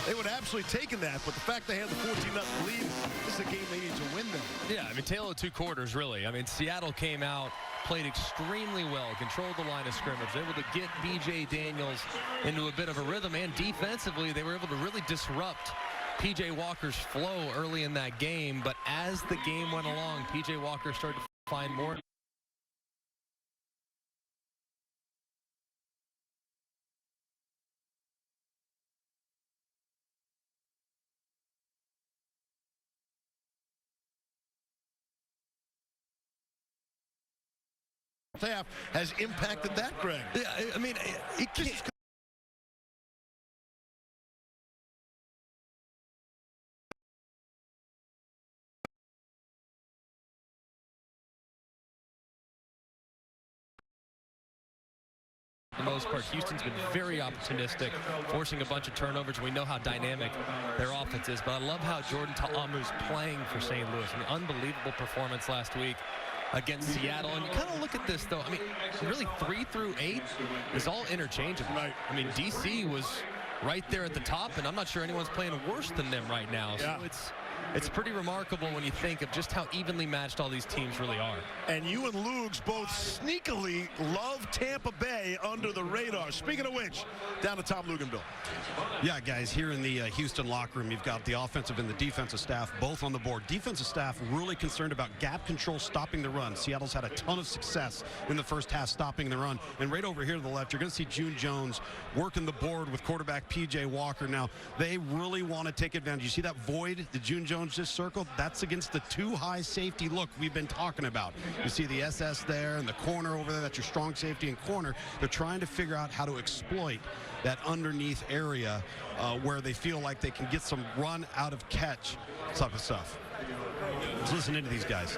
they would have absolutely taken that. But the fact they had the 14-0 lead, this is a game they need to win, though. Yeah, tale of two quarters, really. Seattle came out, played extremely well, controlled the line of scrimmage, able to get B.J. Daniels into a bit of a rhythm, and defensively, they were able to really disrupt P.J. Walker's flow early in that game. But as the game went along, P.J. Walker started to find more. Half has impacted that, Greg. Yeah, it can't. For the most part, Houston's been very opportunistic, forcing a bunch of turnovers. We know how dynamic their offense is, but I love how Jordan Ta'amu's playing for St. Louis. Unbelievable performance last week against Seattle. And you kind of look at this, though. Really 3 through 8 is all interchangeable. Right. DC was right there at the top, and I'm not sure anyone's playing worse than them right now. So it's pretty remarkable when you think of just how evenly matched all these teams really are. And you and Lugs both sneakily love Tampa Bay under the radar. Speaking of which, down to Tom Luganville. Yeah, guys, here in the Houston locker room, you've got the offensive and the defensive staff both on the board. Defensive staff really concerned about gap control, stopping the run. Seattle's had a ton of success in the first half stopping the run. And right over here to the left, you're going to see June Jones working the board with quarterback P.J. Walker. Now, they really want to take advantage. You see that void that June Jones just circled? That's against the too high safety look we've been talking about. You see the SS there and the corner over there. That's your strong safety and corner. They're trying to figure out how to exploit that underneath area where they feel like they can get some run out of catch type of stuff. Let's listen into these guys.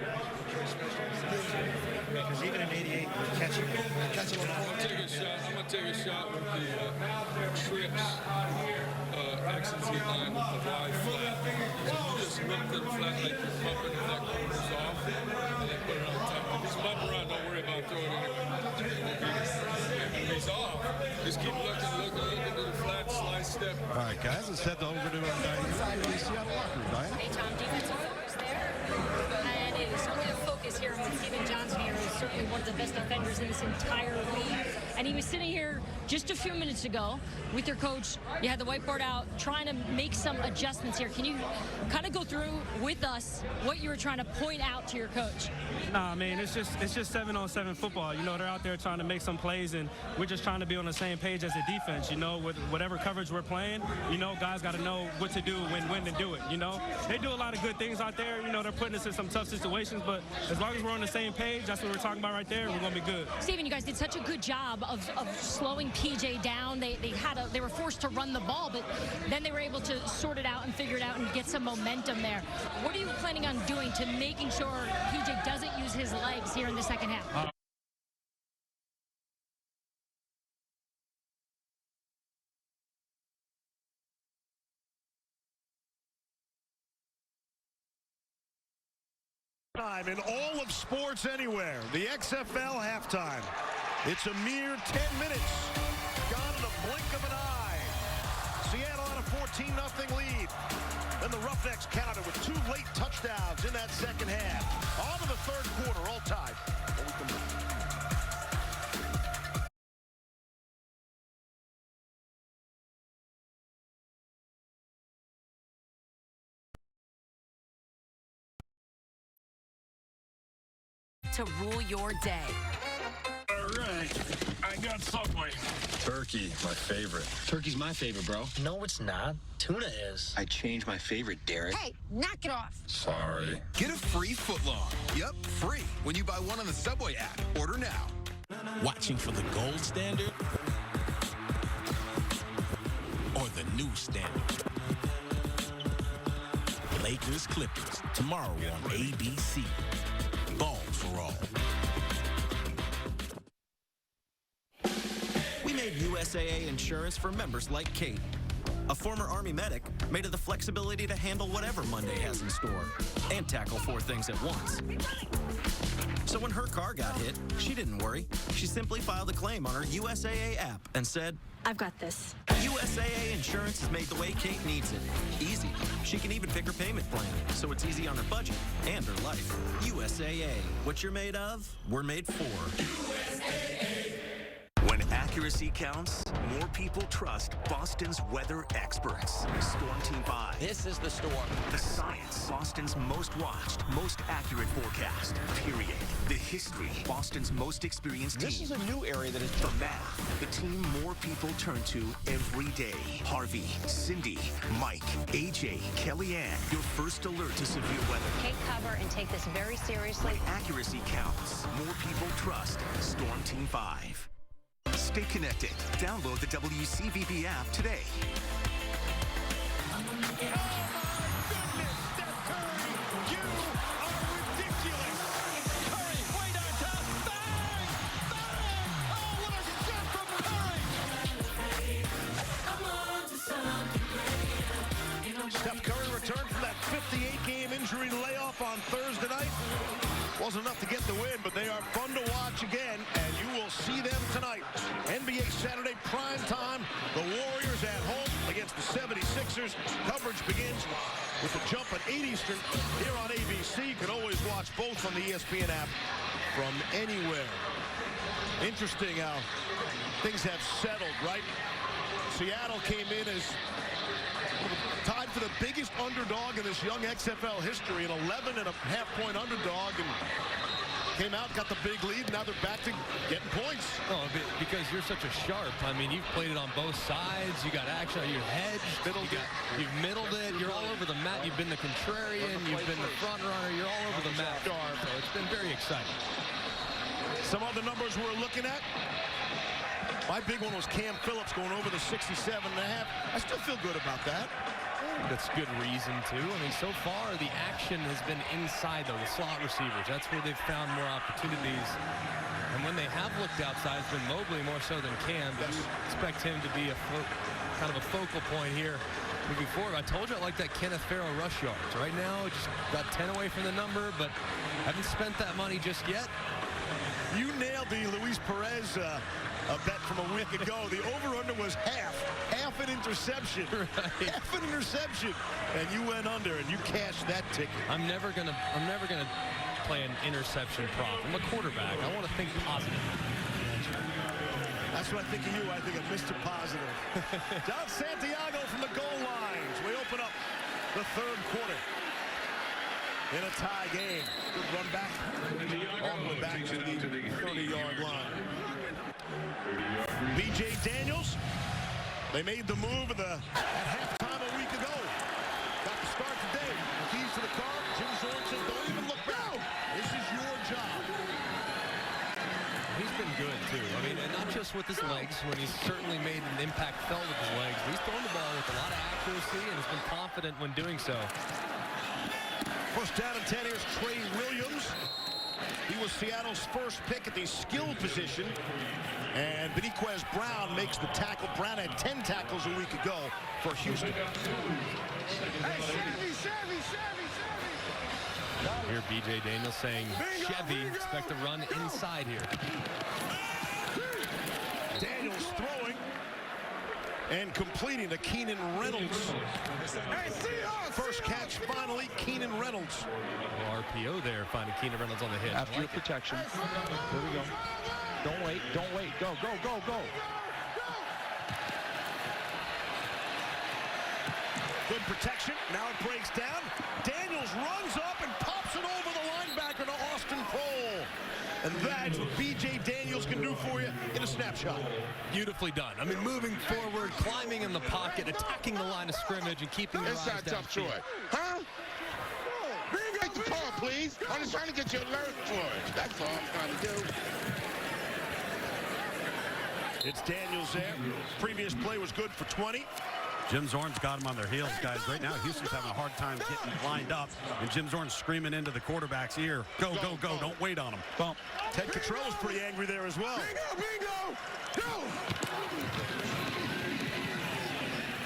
Because even in 88, we're catching on the I'm going to take a shot with the trips exit line with the wide flat. So you just look to the flat like you're bumping and that corner's off, and then put it on top. If he's bumping around, don't worry about throwing it. If he's off, just keep looking to the flat slide step. All right, guys, let's head over to the Seattle locker room, Diana. Hey, Tom, defensive focus there. And it is certainly a focus here with Steven Johnson here, who's certainly one of the best defenders in this entire league. And he was sitting here just a few minutes ago with your coach. You had the whiteboard out trying to make some adjustments here. Can you kind of go through with us what you were trying to point out to your coach? Nah, man, it's just 7-on-7 football. They're out there trying to make some plays, and we're just trying to be on the same page as a defense. With whatever coverage we're playing, guys got to know what to do when to do it. They do a lot of good things out there. They're putting us in some tough situations, but as long as we're on the same page, that's what we're talking about right there, we're going to be good. Steven, you guys did such a good job of slowing PJ down. They were forced to run the ball, but then they were able to sort it out and figure it out and get some momentum there. What are you planning on doing to making sure PJ doesn't use his legs here in the second half? Time in all of sports anywhere, the XFL halftime. It's a mere 10 minutes, gone in a blink of an eye. Seattle on a 14-0 lead. Then the Roughnecks countered with 2 late touchdowns in that second half. On to the third quarter, all tied. To rule your day. All right, I got Subway. Turkey, my favorite. Turkey's my favorite, bro. No, it's not. Tuna is. I changed my favorite, Derek. Hey, knock it off. Sorry. Get a free footlong. Yep, free. When you buy one on the Subway app. Order now. Watching for the gold standard or the new standard? Lakers Clippers tomorrow on ABC. Ball for all. We made made USAA insurance for members like Kate. A former Army medic made her the flexibility to handle whatever Monday has in store and tackle 4 things at once. So when her car got hit, she didn't worry. She simply filed a claim on her USAA app and said, I've got this. USAA insurance is made the way Kate needs it. Easy. She can even pick her payment plan, so it's easy on her budget and her life. USAA. What you're made of, we're made for. USAA. When accuracy counts, more people trust Boston's weather experts. Storm Team 5. This is the storm. The science. Boston's most watched, most accurate forecast. Period. The history. Boston's most experienced team. This is a new area that is the math. The team more people turn to every day. Harvey, Cindy, Mike, AJ, Kellyanne. Your first alert to severe weather. Take cover and take this very seriously. When accuracy counts, more people trust Storm Team 5. Stay connected. Download the WCVB app today. Steph Curry returned from that 58-game injury layoff on Thursday night. Wasn't enough to get the win, but they are fun to watch again, and you will see them tonight. NBA Saturday prime time. The Warriors at home against the 76ers. Coverage begins with the jump at 8 Eastern here on ABC. You can always watch both on the ESPN app from anywhere. Interesting how things have settled, right? Seattle came in as tied for the biggest underdog in this young XFL history, an 11.5-point underdog, and came out, got the big lead. Now they're back to getting points. Oh, because you're such a sharp. I mean, you've played it on both sides. You got action. You're hedged. You've middled it. You're all over the map. You've been the contrarian. You've been the front runner. You're all over the map. So it's been very exciting. Some other numbers we're looking at. My big one was Cam Phillips going over the 67.5. I still feel good about that. That's good reason to. I mean, so far the action has been inside, though, the slot receivers. That's where they've found more opportunities. And when they have looked outside, it's been Mobley more so than Cam. But you expect him to be kind of a focal point here moving forward. I told you I like that Kenneth Farrow rush yards. Right now, just got 10 away from the number, but haven't spent that money just yet. You nailed the Luis Perez a bet from a week ago. The over-under was half an interception. Right. Half an interception. And you went under and you cashed that ticket. I'm never gonna play an interception prop. I'm a quarterback. I want to think positive. That's what I think of you. I think of Mr. Positive. John Santiago from the goal lines. We open up the third quarter in a tie game. Good run back. All the way back to the 30-yard line. B.J. Daniels, they made the move at halftime a week ago. Got the start today. Keys to the car. Jim Zorn says, don't even look back. This is your job. He's been good, too. I mean, and not just with his legs, when he's certainly made an impact felt with his legs. He's thrown the ball with a lot of accuracy and has been confident when doing so. First down and 10, here's Trey Williams. He was Seattle's first pick at the skill position. And Beniquez Brown makes the tackle. Brown had 10 tackles a week ago for Houston. Hey, Chevy. Here, B.J. Daniels saying, Chevy, expect to run inside here. Daniels throwing and completing to Keenan Reynolds. First catch, finally, Keenan Reynolds. RPO there, finding Keenan Reynolds on the hit. After your protection. Here we go. Don't wait. Go. Good protection. Now it breaks down. Daniels runs up and pops it over the linebacker to Austin Kroll. And that's what B.J. Daniels can do for you in a snapshot. Beautifully done. I mean, moving forward, climbing in the pocket, attacking the line of scrimmage, and keeping your eyes down. Tough choice. Huh? Take the call, please. I'm just trying to get you alert for it. That's all I'm trying to do. It's Daniels there. Previous play was good for 20. Jim Zorn's got him on their heels, guys. Right now, Houston's having a hard time getting lined up, and Jim Zorn's screaming into the quarterback's ear, go, go, go, don't wait on him. Bump. Ted Cottrell is pretty angry there as well. Bingo! Go!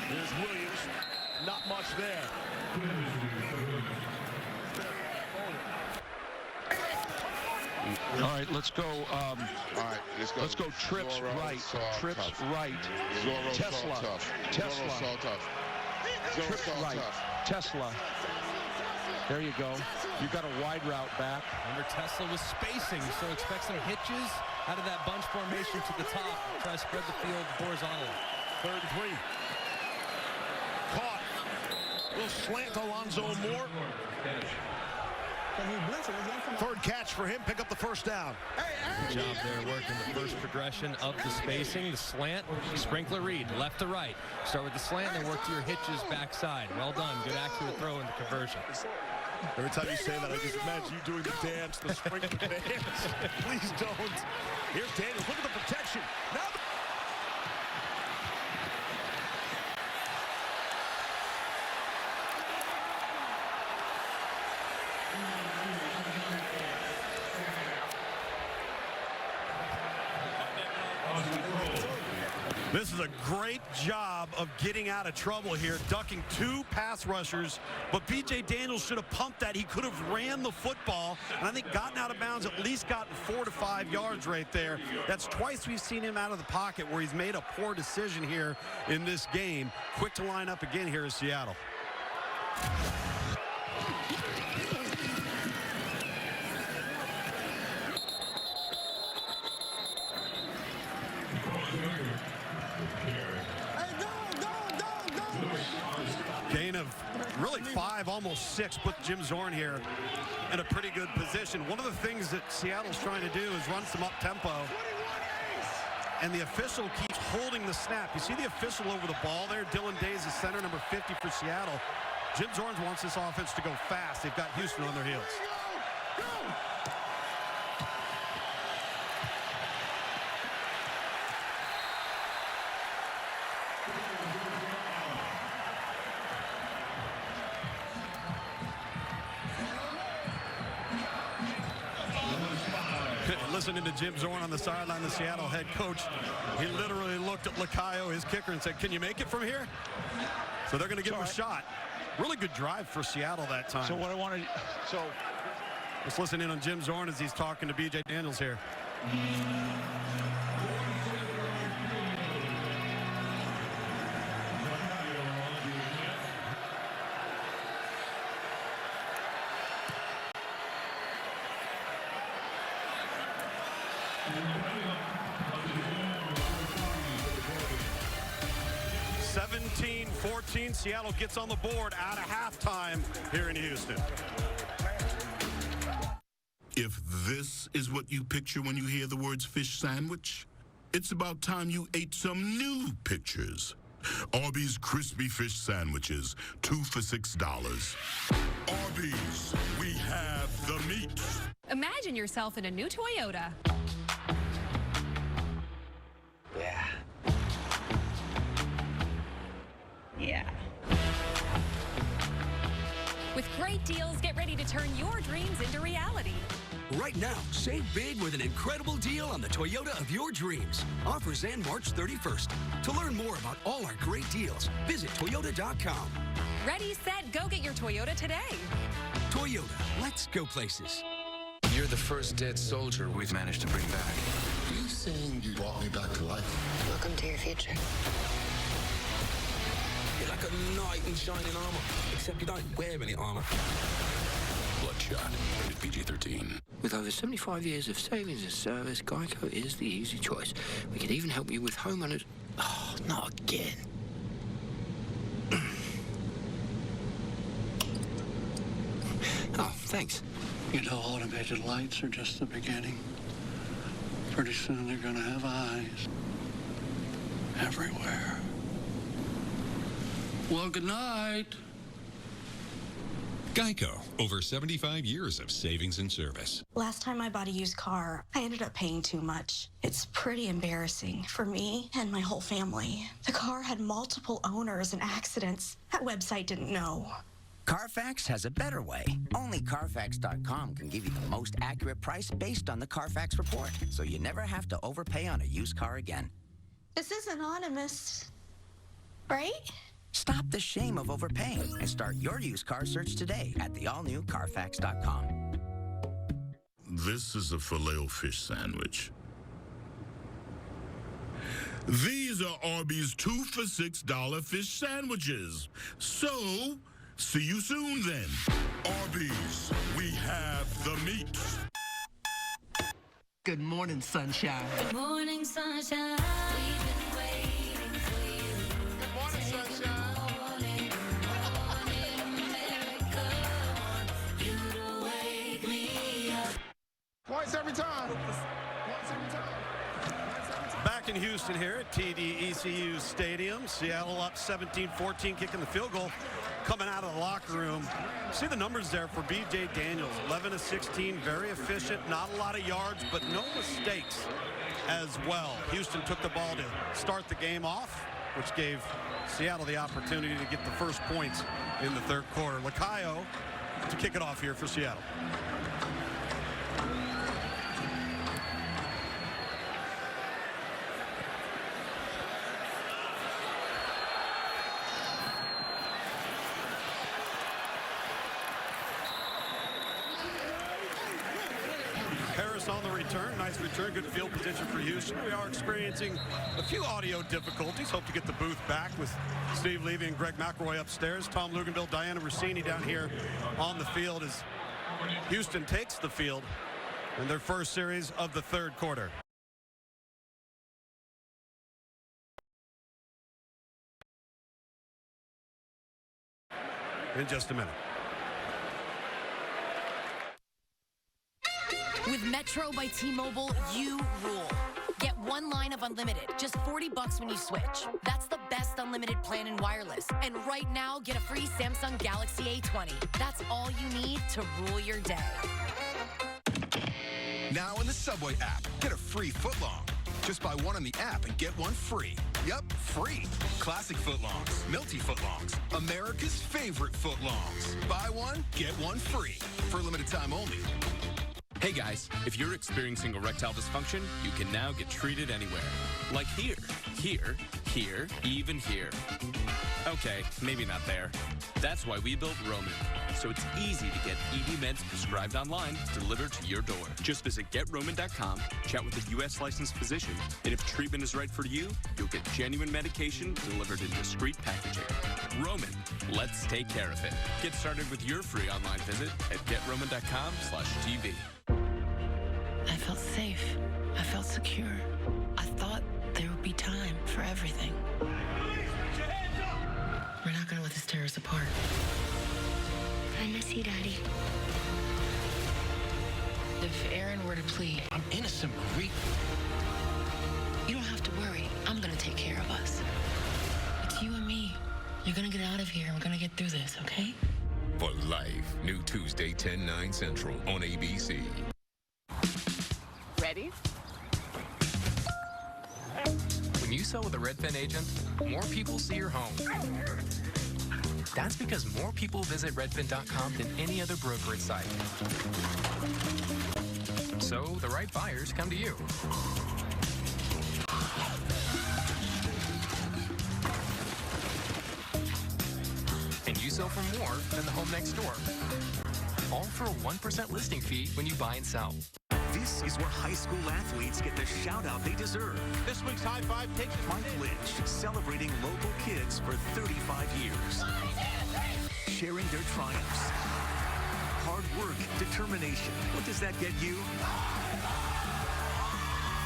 Here's Williams. Not much there. All right, let's go. All right, let's go. Trips Zorro, right. Trips tough. right. Zorro, Tesla. tough. Tesla. Zorro, tough. Zorro, Trips right. tough. Tesla. There you go. You got a wide route back. Under Tesla with spacing, so expect some hitches out of that bunch formation to the top. Try to spread the field horizontally. 3rd and 3. Caught. Little slant Alonzo Moore. 3rd catch for him. Pick up the 1st down. Good job there working the first progression of the spacing, the slant, sprinkler read, left to right. Start with the slant, then work to your hitches backside. Well done. Good accurate throw in the conversion. Every time you say that, I just imagine you doing the dance, the sprinkler dance. Please don't. Here's Daniels. Look at the protection. Now This is a great job of getting out of trouble here, ducking 2 pass rushers, but B.J. Daniels should have pumped that. He could have ran the football, and I think gotten out of bounds, at least gotten 4 to 5 yards right there. That's twice we've seen him out of the pocket where he's made a poor decision here in this game. Quick to line up again here is Seattle. Gain of really 5, almost 6, put Jim Zorn here in a pretty good position. One of the things that Seattle's trying to do is run some up-tempo, and the official keeps holding the snap. You see the official over the ball there? Dylan Days is center, number 50 for Seattle. Jim Zorn wants this offense to go fast. They've got Houston on their heels. Listening to Jim Zorn on the sideline, the Seattle head coach, he literally looked at Lacayo, his kicker, and said, can you make it from here? So they're going to give him a shot. Really good drive for Seattle that time. So what I wanted, let's listen in on Jim Zorn as he's talking to B.J. Daniels here. Seattle gets on the board out of halftime here in Houston. If this is what you picture when you hear the words fish sandwich, it's about time you ate some new pictures. Arby's crispy fish sandwiches, 2 for $6. Arby's, we have the meat. Imagine yourself in a new Toyota. Yeah. Yeah. With great deals, get ready to turn your dreams into reality. Right now, save big with an incredible deal on the Toyota of your dreams. Offers end March 31st. To learn more about all our great deals, visit Toyota.com. Ready, set, go get your Toyota today. Toyota, let's go places. You're the first dead soldier we've managed to bring back. Are you saying you brought me back to life? Welcome to your future. You're like a knight in shining armor, except you don't wear any armor. Bloodshot, rated PG-13. With over 75 years of savings and service, Geico is the easy choice. We can even help you with homeowners. Oh, not again. Oh, thanks. You know, automated lights are just the beginning. Pretty soon they're gonna have eyes everywhere. Well, good night. Geico, over 75 years of savings and service. Last time I bought a used car, I ended up paying too much. It's pretty embarrassing for me and my whole family. The car had multiple owners and accidents. That website didn't know. Carfax has a better way. Only Carfax.com can give you the most accurate price based on the Carfax report, so you never have to overpay on a used car again. This is anonymous, right? Stop the shame of overpaying and start your used car search today at the all-new Carfax.com. This is a filet-o-fish sandwich. These are Arby's 2 for $6 fish sandwiches. So, see you soon then. Arby's, we have the meat. Good morning, sunshine. Good morning, sunshine. We've been waiting for you. Good morning, sunshine. Points every time. Points every time. Back in Houston here at TD-ECU Stadium. Seattle up 17-14, kicking the field goal. Coming out of the locker room. See the numbers there for B.J. Daniels. 11 of 16, very efficient. Not a lot of yards, but no mistakes as well. Houston took the ball to start the game off, which gave Seattle the opportunity to get the first points in the third quarter. Lacayo to kick it off here for Seattle. On the return, nice return, good field position for Houston. We are experiencing a few audio difficulties. Hope to get the booth back with Steve Levy and Greg McElroy upstairs. Tom Luganville, Diana Rossini down here on the field as Houston takes the field in their first series of the third quarter. In just a minute. With Metro by T-Mobile, you rule. Get one line of unlimited, just $40 when you switch. That's the best unlimited plan in wireless. And right now, get a free Samsung Galaxy A20. That's all you need to rule your day. Now in the Subway app, get a free footlong. Just buy one on the app and get one free. Yup, free. Classic footlongs, Milty footlongs, America's favorite footlongs. Buy one, get one free. For a limited time only. Hey guys, if you're experiencing erectile dysfunction, you can now get treated anywhere. Like here, here, here, even here. Okay, maybe not there. That's why we built Roman. So it's easy to get ED meds prescribed online, delivered to your door. Just visit GetRoman.com, chat with a U.S. licensed physician, and if treatment is right for you, you'll get genuine medication delivered in discreet packaging. Roman, let's take care of it. Get started with your free online visit at GetRoman.com/TV. I felt safe. I felt secure. I thought there would be time for everything. We're not gonna let this tear us apart. I miss you, Daddy. If Aaron were to plead, I'm innocent, Marie. you don't have to worry. I'm gonna take care of us. It's you and me. You're gonna get out of here and we're gonna get through this, okay? For life, new Tuesday, 10/9 Central on ABC. Ready? When you sell with a Redfin agent, more people see your home. That's because more people visit Redfin.com than any other brokerage site. So the right buyers come to you. And you sell for more than the home next door. All for a 1% listing fee when you buy and sell. This is where high school athletes get the shout-out they deserve. This week's High Five takes us Mike Lynch, celebrating local kids for 35 years. Sharing their triumphs. Hard work, determination. What does that get you?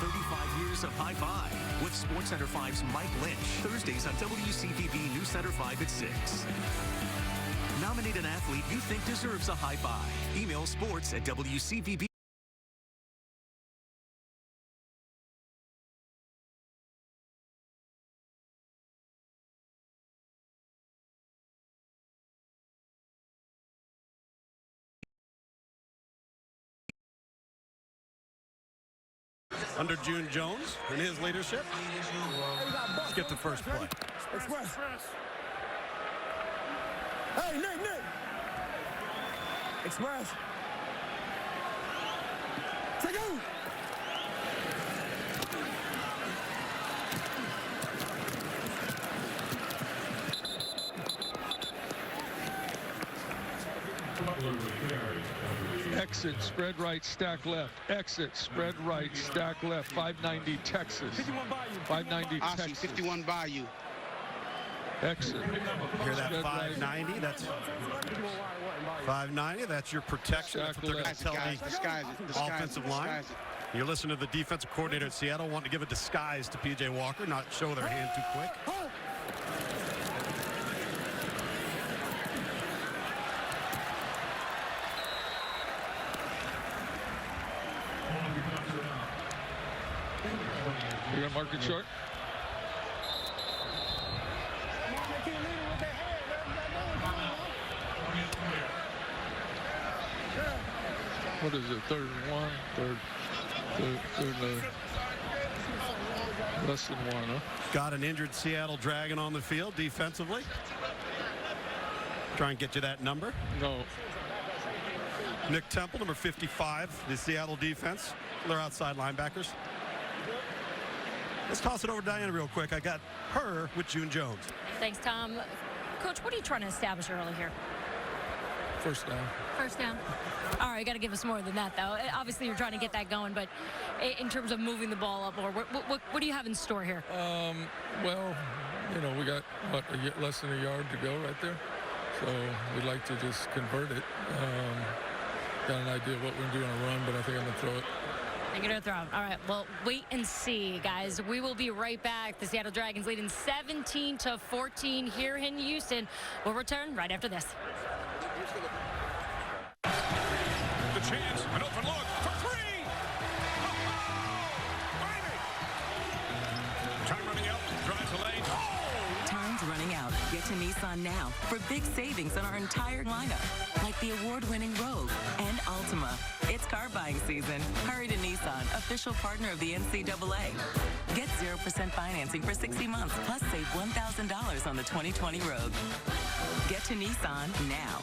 35 years of High Five with SportsCenter 5's Mike Lynch. Thursdays on WCVB News Center 5 at 6. Nominate an athlete you think deserves a high five. Email sports@WCVB. under June Jones and his leadership. Let's get to first play. Express. Hey, Nick. Express. Take out. Exit, spread right, stack left. Exit, spread right, stack left. 590 Texas. 590 Texas. 51 Bayou. Exit. Hear that 590? That's 590. That's your protection. That's what they're going to tell the offensive line. You're listening to the defensive coordinator at Seattle wanting to give a disguise to P.J. Walker, not show their hand too quick. You're going to mark it short? What is it, 3rd and 1? Third, less than 1, huh? Got an injured Seattle Dragon on the field defensively. Try and get you that number. No. Nick Temple, number 55, the Seattle defense. They're outside linebackers. Let's toss it over to Diana real quick. I got her with June Jones. Thanks, Tom. Coach, what are you trying to establish early here? First down. First down. All right, you got to give us more than that, though. Obviously, you're trying to get that going, but in terms of moving the ball up, or what do you have in store here? Well, you know, we got, less than a yard to go right there. So we'd like to just convert it. Got an idea of what we're going to do on a run, but I think I'm going to throw it. You're going to throw it. All right, well, wait and see, guys. We will be right back. The Seattle Dragons leading 17-14 here in Houston. We'll return right after this. The chance, an open look for 3. Time running out, drives the lane. Time's running out. Get to Nissan now for big savings on our entire lineup, like the award-winning Rogue and Altima. It's car buying season. Hurry to Nissan, official partner of the NCAA. Get 0% financing for 60 months, plus save $1,000 on the 2020 Rogue. Get to Nissan now.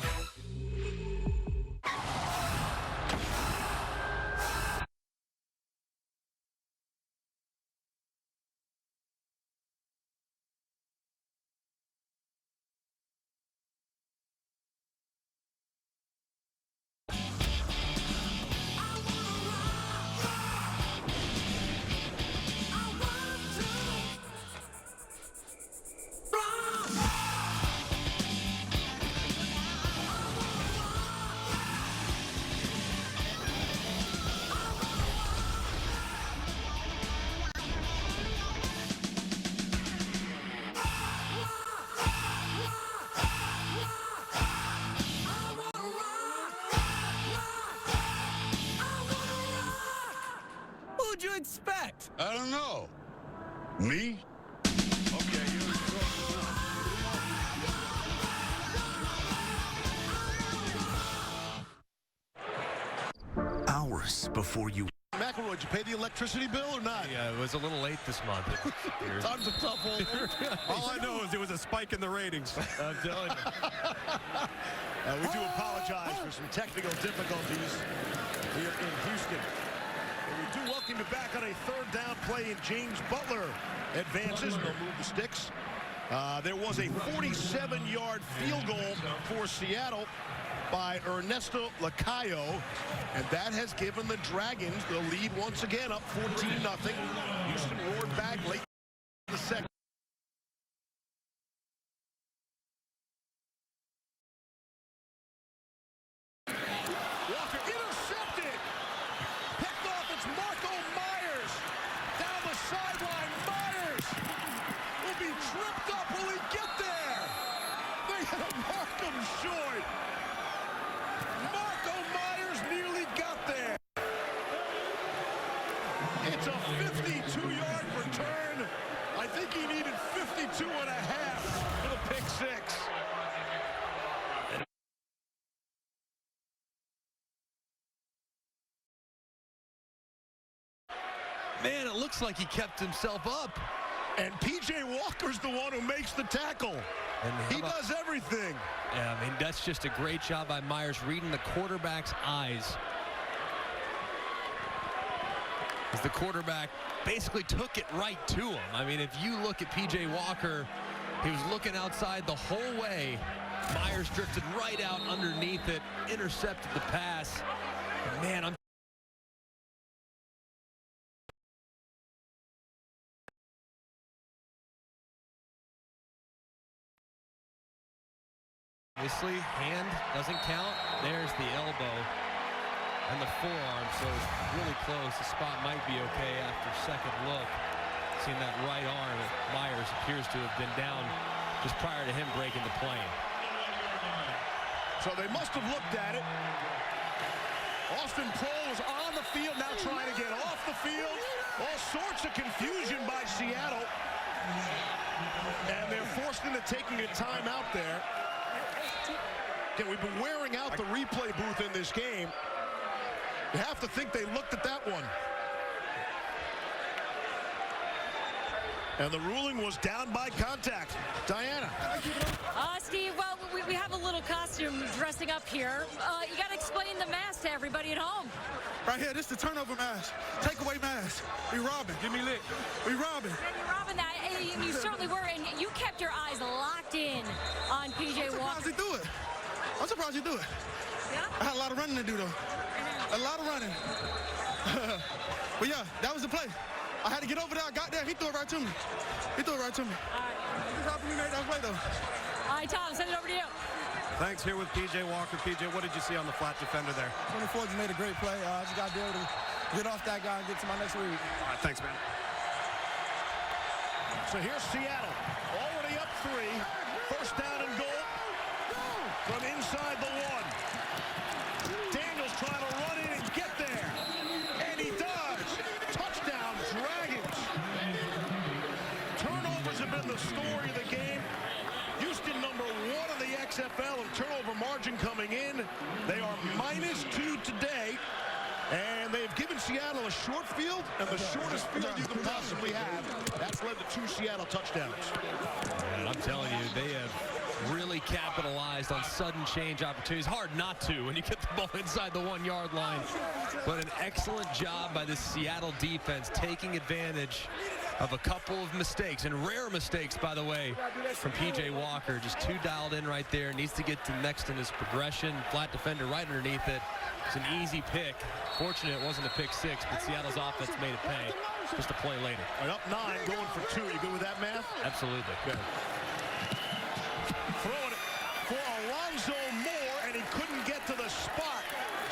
Who'd you expect? I don't know. Me? Hours before you... McElroy, did you pay the electricity bill or not? Yeah, it was a little late this month. Time's a tough one. All I know is there was a spike in the ratings. I'm telling you. We do apologize for some technical difficulties here in Houston. And we do welcome you back on a 3rd down play, and James Butler advances. They'll move the sticks. There was a 47-yard field goal for Seattle by Ernesto Lacayo, and that has given the Dragons the lead once again, up 14-0. Houston roared back late in the second. Walker intercepted. Picked off. It's Marco Myers. Down the sideline. Myers will be tripped up. Will he get there? They had to mark him short. Marco Myers nearly got there. It's a 52-yard return. I think he Man, it looks like he kept himself up. And P.J. Walker's the one who makes the tackle. And he does everything. Yeah, I mean, that's just a great job by Myers reading the quarterback's eyes. As the quarterback basically took it right to him. I mean, if you look at P.J. Walker, he was looking outside the whole way. Myers drifted right out underneath it, intercepted the pass. Man, I'm obviously, hand doesn't count. There's the elbow and the forearm, so really close. The spot might be okay after second look. Seeing that right arm, Myers appears to have been down just prior to him breaking the plane. So they must have looked at it. Austin Proehl was on the field, now trying to get off the field. All sorts of confusion by Seattle. And they're forced into taking a timeout there. Again, we've been wearing out the replay booth in this game. You have to think they looked at that one. And the ruling was down by contact. Diana. Steve, well, we have a little costume dressing up here. You got to explain the mask to everybody at home. Right here, this is the turnover mask. Takeaway mask. We robbing. Give me lit. We robbing. And you're robbing that. And you certainly were. And you kept your eyes locked in on P.J. Walker. I'm surprised he do it. I'm surprised he do it. Yeah? I had a lot of running to do, though. A lot of running. But, yeah, that was the play. I had to get over there. I got there. He threw it right to me. He threw it right to me. All right. He's helping me make that play, though. All right, Tom, send it over to you. Thanks. Here with P.J. Walker. P.J., what did you see on the flat defender there? 24 just made a great play. I just got to be able to get off that guy and get to my next read. All right, thanks, man. So here's Seattle, already up 3. First down and goal from inside the 1. Daniels trying to run in and get there. And he does. Touchdown, Dragons. Turnovers have been the story of the game. Houston number 1 in the XFL in turnover margin coming in. They are -2 today. And they've given Seattle a short field, and the shortest field you can possibly have. That's led to 2 Seattle touchdowns. And I'm telling you, they have really capitalized on sudden change opportunities. Hard not to when you get the ball inside the 1-yard line. But an excellent job by the Seattle defense taking advantage of a couple of mistakes, and rare mistakes, by the way, from P.J. Walker. Just too dialed in right there. Needs to get to next in his progression. Flat defender right underneath it. It's an easy pick. Fortunate it wasn't a pick 6, but Seattle's offense made it pay. Just a play later. And up 9, going for 2. You good with that math? Absolutely. Good. Throwing it for Alonzo Moore, and he couldn't get to the spot.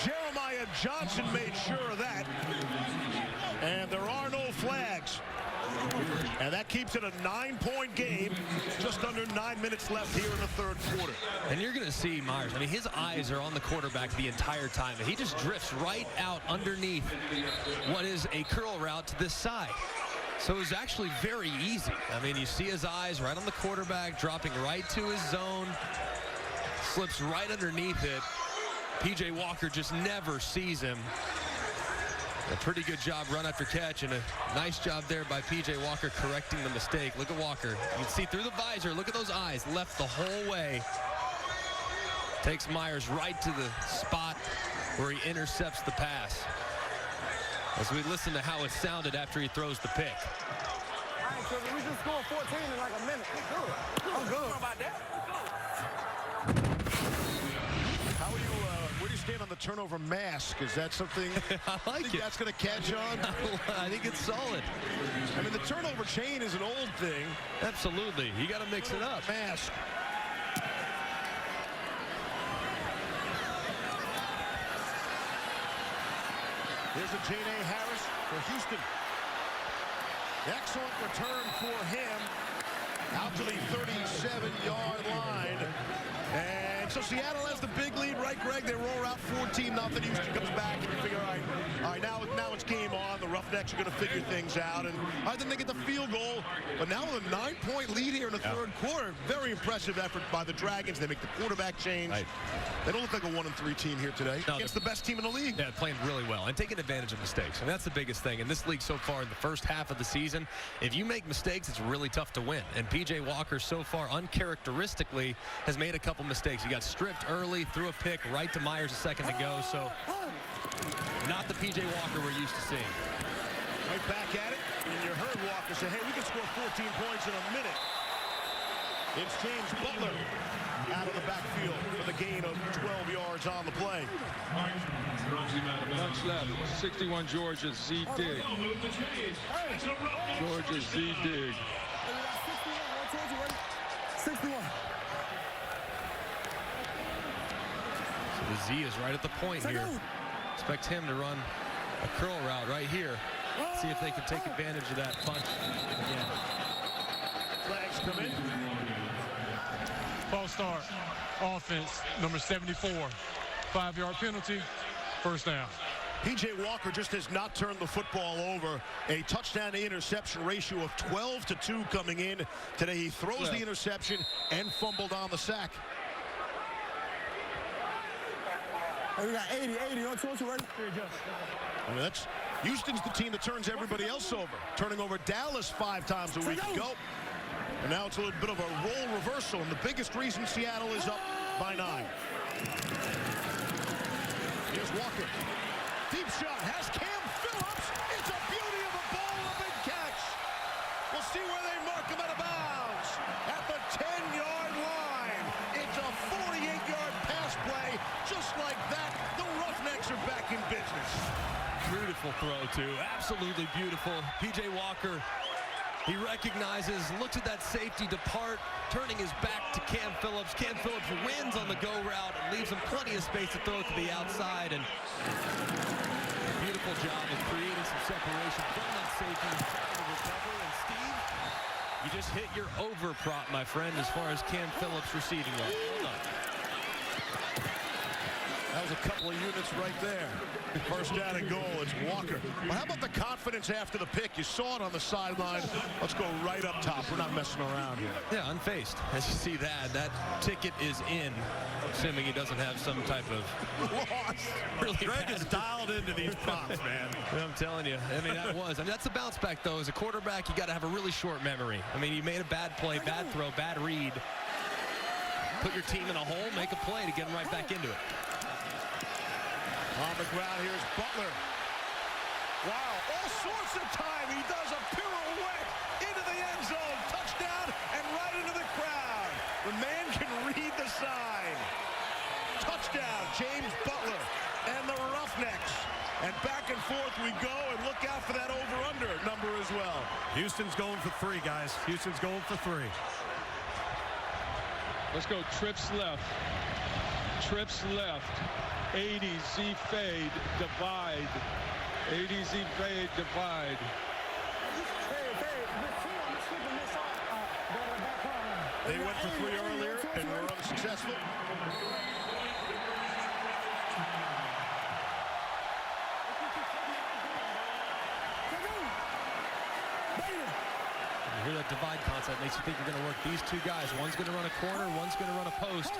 Jeremiah Johnson made sure of that. And there are no flags. And that keeps it a 9-point game. Just under 9 minutes left here in the 3rd quarter. And you're going to see Myers. I mean, his eyes are on the quarterback the entire time. And he just drifts right out underneath what is a curl route to this side. So it was actually very easy. I mean, you see his eyes right on the quarterback, dropping right to his zone. Slips right underneath it. P.J. Walker just never sees him. A pretty good job run after catch, and a nice job there by P.J. Walker correcting the mistake. Look at Walker. You can see through the visor. Look at those eyes. Left the whole way. Takes Myers right to the spot where he intercepts the pass. As we listen to how it sounded after he throws the pick. All right, Trevor, we just scored 14 in like a minute. I'm good. About that. How are you, where do you stand on the turnover mask? Is that something I like it. That's going to catch on? I think it's solid. I mean, the turnover chain is an old thing. Absolutely. You got to mix it up. Mask. Here's a J.A. Harris for Houston. Excellent return for him. out to the 37-yard line. And so Seattle has the big lead, right, Greg? They roll out 14-0. Houston comes back, and you figure, all right, now it's game on. The Roughnecks are going to figure things out. And I think they get the field goal. But now with a 9-point lead here in the third quarter, very impressive effort by the Dragons. They make the quarterback change. Right. They don't look like a 1-3 team here today. No, it's the best team in the league. Yeah, playing really well and taking advantage of mistakes. And that's the biggest thing in this league so far in the first half of the season. If you make mistakes, it's really tough to win. And P.J. Walker so far uncharacteristically has made a couple mistakes. He got stripped early, threw a pick right to Myers a second to go. So not the P.J. Walker we're used to seeing. Right back at it, and you heard Walker say, hey, we can score 14 points in a minute. It's James Butler out of the backfield for the gain of 12 yards on the play. Much left. 61 Georgia Z Dig. Georgia Z Dig. 61. So the Z is right at the point here. Expect him to run a curl route right here. See if they can take advantage of that punch again. Flags come in. False start. Offense, number 74. 5-yard penalty. First down. P.J. Walker just has not turned the football over. A touchdown to interception ratio of 12-2 coming in. Today he throws the interception and fumbled on the sack. Hey, we got 80 on 2 right? I mean, that's Houston's the team that turns everybody else over. Turning over Dallas 5 times a week ago. And now it's a little bit of a role reversal, and the biggest reason Seattle is up by 9. Here's Walker. Deep shot, has Cam Phillips. It's a beauty of a ball, a big catch. We'll see where they mark him out of bounds. At the 10-yard line. It's a 48-yard pass play. Just like that, the Roughnecks are back in business. Beautiful throw, too. Absolutely beautiful. P.J. Walker, he recognizes, looks at that safety depart, turning his back to Cam Phillips. Cam Phillips wins on the go route and leaves him plenty of space to throw it to the outside. And beautiful job of creating some separation from that safety to recover. And Steve, you just hit your over prop, my friend, as far as Cam Phillips receiving that. Hold on. That was a couple of units right there. First down and goal, it's Walker. Well, how about the confidence after the pick? You saw it on the sideline. Let's go right up top. We're not messing around here. Yeah, unfazed. As you see that ticket is in, assuming he doesn't have some type of loss. Really Greg is dialed into these props, man. I'm telling you. I mean, that's a bounce back, though. As a quarterback, you got to have a really short memory. I mean, you made a bad play, bad throw, bad read. Put your team in a hole, make a play to get them right back into it. On the ground, here's Butler. Wow, all sorts of time. He does a pirouette into the end zone. Touchdown and right into the crowd. The man can read the sign. Touchdown, James Butler and the Roughnecks. And back and forth we go, and look out for that over-under number as well. Houston's going for 3, guys. Houston's going for 3. Let's go. Trips left. Trips left. 80 Z fade divide. 80 Z fade divide. They went for 3 earlier and were unsuccessful. You hear that divide concept, makes you think you're going to work these 2 guys. One's going to run a corner, one's going to run a post.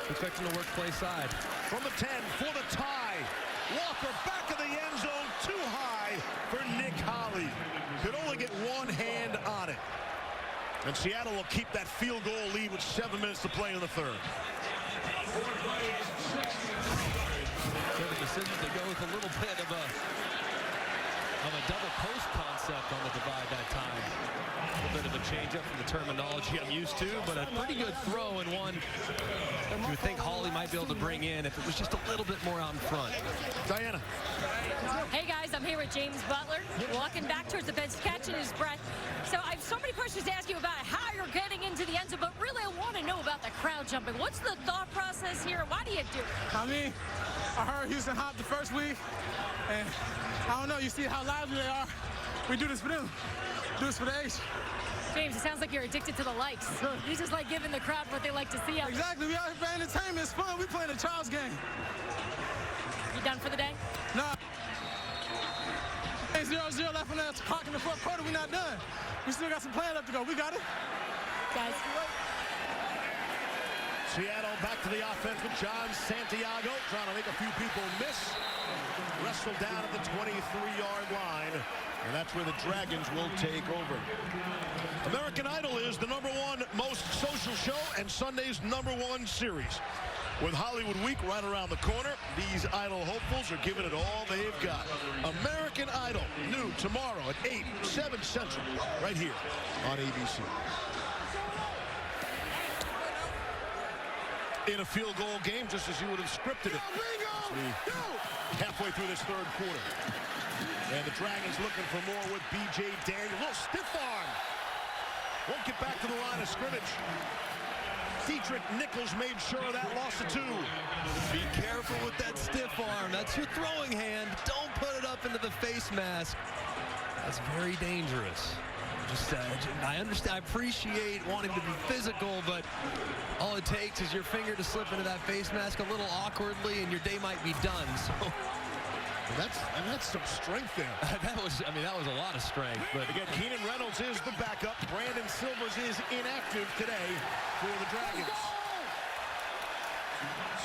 Expect them to work play side. From the 10 for the tie. Walker back of the end zone, too high for Nick Holley. Could only get one hand on it. And Seattle will keep that field goal lead with 7 minutes to play in the third. So the decision to go with a little bit of a double post concept on the divide that time. A little bit of a change up from the terminology I'm used to, but a pretty good throw and one you would think Holley might be able to bring in if it was just a little bit more out in front. Diana. Hey guys, I'm here with James Butler, walking back towards the bench, catching his breath. So I have so many questions to ask you about how you're getting into the end zone, but really I want to know about the crowd jumping. What's the thought process here? Why do you do it? I mean, I heard Houston hopped the first week, and I don't know, you see how lively they are. We do this for them. Do this for the H. James, it sounds like you're addicted to the likes. You just like giving the crowd what they like to see. Exactly. We out here for entertainment. It's fun. We playing a Charles game. You done for the day? Nah. 0-0 left on that clock in the fourth quarter. We're not done. We still got some playing left to go. We got it. Guys. Seattle back to the offense with John Santiago trying to make a few people miss. Wrestled down at the 23-yard line. And that's where the Dragons will take over. American Idol is the #1 most social show and Sunday's #1 series. With Hollywood Week right around the corner, these Idol hopefuls are giving it all they've got. American Idol, new tomorrow at 8, 7 Central, right here on ABC. In a field goal game, just as you would have scripted it. Halfway through this third quarter. And the Dragons looking for more with B.J. Daniels. A little stiff arm. Won't get back to the line of scrimmage. Dietrich Nichols made sure of that, loss of 2. Be careful with that stiff arm. That's your throwing hand. Don't put it up into the face mask. That's very dangerous. I understand, I appreciate wanting to be physical, but all it takes is your finger to slip into that face mask a little awkwardly and your day might be done. So that's some strength there. that was a lot of strength. But again, Keenan Reynolds is the backup. Brandon Silvers is inactive today for the Dragons.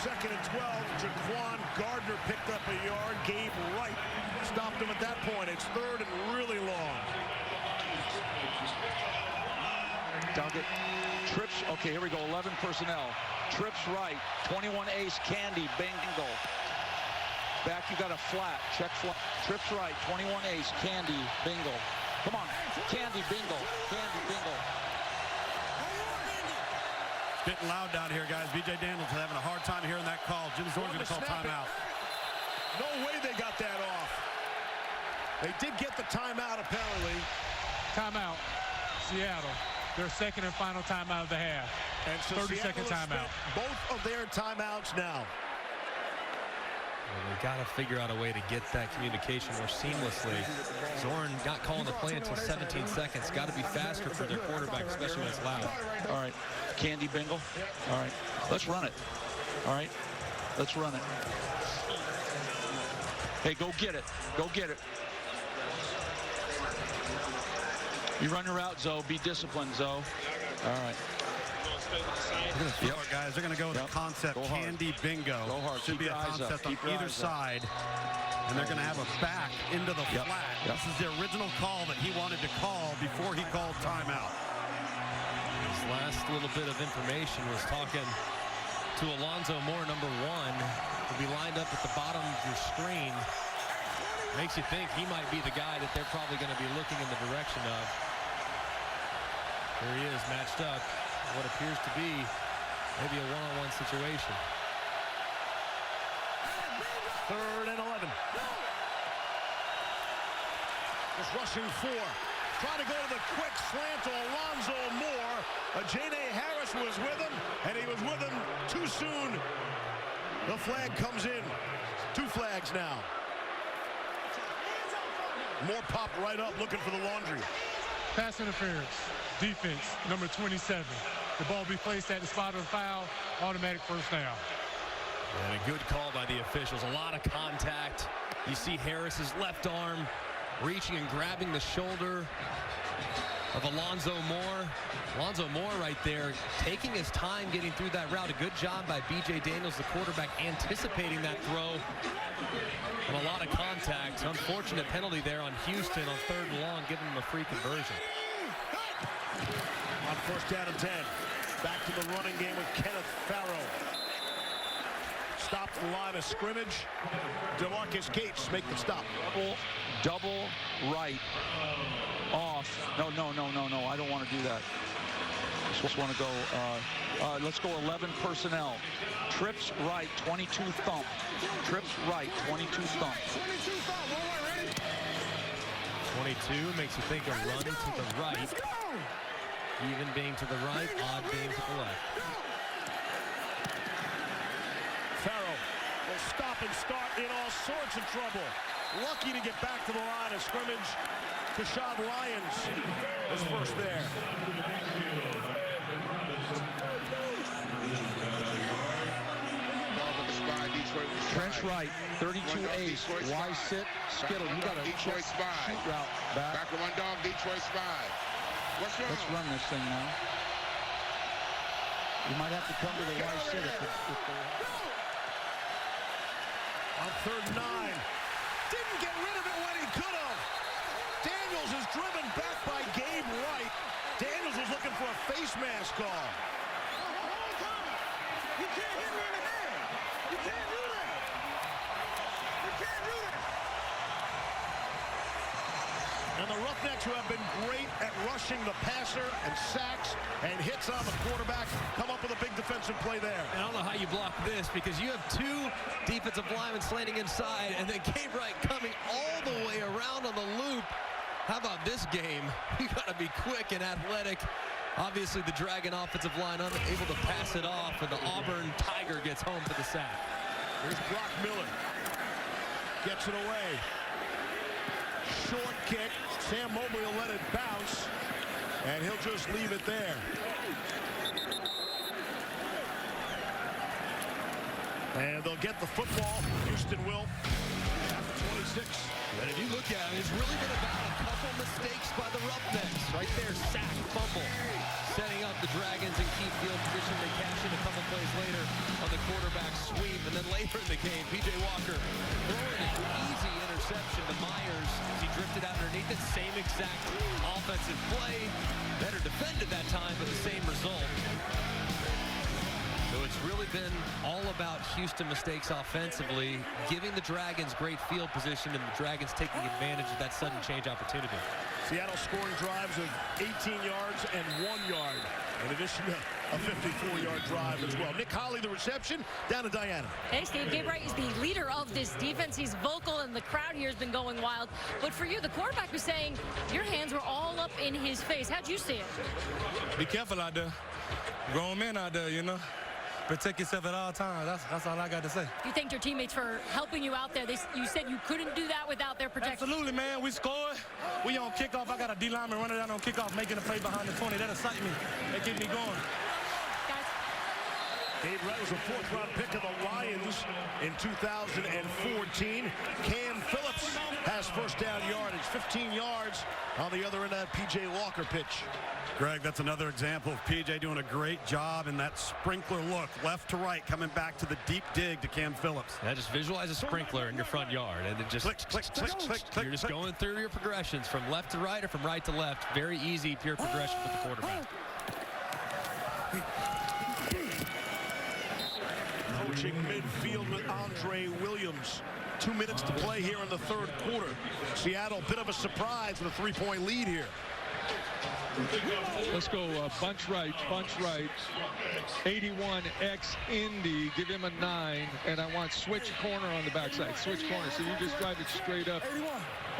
2nd and 12. Jaquan Gardner picked up a yard. Gabe Wright stopped him at that point. It's 3rd and really long. Doggett trips. Okay, here we go. 11 personnel. Trips right. 21 ace. Candy Bingle. Back, you got a flat. Check flat. Trips right. 21 ace. Candy Bingle. Come on. Candy Bingle. Candy Bingle. Getting loud down here, guys. B.J. Daniels is having a hard time hearing that call. Jim Zorn's going to call timeout. No way they got that off. They did get the timeout, apparently. Timeout. Seattle. Their 2nd and final timeout of the half. And so 30-second timeout. Both of their timeouts now. Well, they got to figure out a way to get that communication more seamlessly. Zorn not calling the play until 17 seconds. Got to be faster for their quarterback, especially when it's loud. All right. Candy Bingle. All right. Let's run it. All right. Let's run it. Hey, go get it. Go get it. You run your route, Zoe. Be disciplined, Zoe. All right. Guys, they're going to go with the concept Candy Bingo. Go hard. Should be a concept on either side. And they're going to have a back into the flat. This is the original call that he wanted to call before he called timeout. His last little bit of information was talking to Alonzo Moore, #1, to be lined up at the bottom of your screen. Makes you think he might be the guy that they're probably going to be looking in the direction of. There he is, matched up. What appears to be maybe a one-on-one situation. 3rd and 11. Just rushing 4. Trying to go to the quick slant to Alonzo Moore. Ajane Harris was with him, and he was with him too soon. The flag comes in. 2 flags now. Moore popped right up looking for the laundry. Pass interference. Defense, number 27. The ball be placed at the spot of the foul. Automatic first down. And a good call by the officials. A lot of contact. You see Harris's left arm reaching and grabbing the shoulder of Alonzo Moore. Alonzo Moore right there taking his time getting through that route. A good job by B.J. Daniels, the quarterback, anticipating that throw. And a lot of contact. Unfortunate penalty there on Houston on 3rd and long, giving him a free conversion. On 1st down and 10. Back to the running game with Kenneth Farrow. Stopped the line of scrimmage. DeMarcus Gates make the stop. Double right. Off. No. I don't want to do that. I just want to go. Let's go 11 personnel. Trips right, 22 thump. Trips right, 22 thump. 22 makes you think a run to the right. Even being to the right, odd being to the left. Farrow will stop and start in all sorts of trouble. lucky to get back to the line of scrimmage. Rashad Lyons was first there. Trench right, 32 ace, wide sit, skittle. You got a Detroit Spy. Route back. Back to one dog, Detroit Spy. What's wrong? Let's run this thing now. You might have to come to the wide sit if On 3rd and 9. Didn't get rid of it when he could have. Daniels is driven back by Gabe Wright. Daniels was looking for a face mask call. You can't hit me in the head. You can't do that. You can't do that. And the Roughnecks, who have been great at rushing the passer and sacks and hits on the quarterback, come up with a big defensive play there. I don't know how you block this because you have 2 defensive linemen slanting inside and then Gabe Wright coming all the way around on the loop. How about this game? You got to be quick and athletic. Obviously, the Dragon offensive line unable to pass it off, and the Auburn Tiger gets home for the sack. Here's Brock Miller. Gets it away. Short kick. Sam Mobley will let it bounce, and he'll just leave it there. And they'll get the football. Houston will. After 26. And if you look at it, it's really been about a couple mistakes by the Roughnecks. Right there, sack, fumble. Setting up the Dragons in key field position. They cash in a couple plays later on the quarterback sweep. And then later in the game, P.J. Walker throwing an easy interception to Myers. He drifted out underneath it. Same exact offensive play. Better defended that time, but the same result. So it's really been all about Houston mistakes offensively, giving the Dragons great field position, and the Dragons taking advantage of that sudden change opportunity. Seattle scoring drives of 18 yards and 1 yard, in addition to a 54-yard drive as well. Nick Holley, the reception, down to Diana. Hey, Steve, Gabe Wright is the leader of this defense. He's vocal, and the crowd here has been going wild. But for you, the quarterback was saying your hands were all up in his face. How'd you see it? Be careful out there. Grown men out there, you know. Protect yourself at all times. That's all I got to say. You thanked your teammates for helping you out there. You said you couldn't do that without their protection. Absolutely, man. We scored. We on kickoff. I got a D lineman running down on kickoff, making a play behind the 20. That excites me. That keep me going. Gabe Wright was a 4th-round pick of the Lions in 2014. Cam Phillips has first down yardage, 15 yards on the other end of that P.J. Walker pitch. Greg, that's another example of P.J. doing a great job in that sprinkler look, left to right, coming back to the deep dig to Cam Phillips. Yeah, just visualize a sprinkler in your front yard, and it just click, click, click, click, click. You're just going through your progressions from left to right or from right to left. Very easy, pure progression for the quarterback. Coaching midfield with Andre Williams. 2 minutes to play here in the 3rd quarter. Seattle, bit of a surprise with a 3-point lead here. Let's go bunch right. 81X Indy, give him a 9, and I want switch corner on the backside. Switch corner, so you just drive it straight up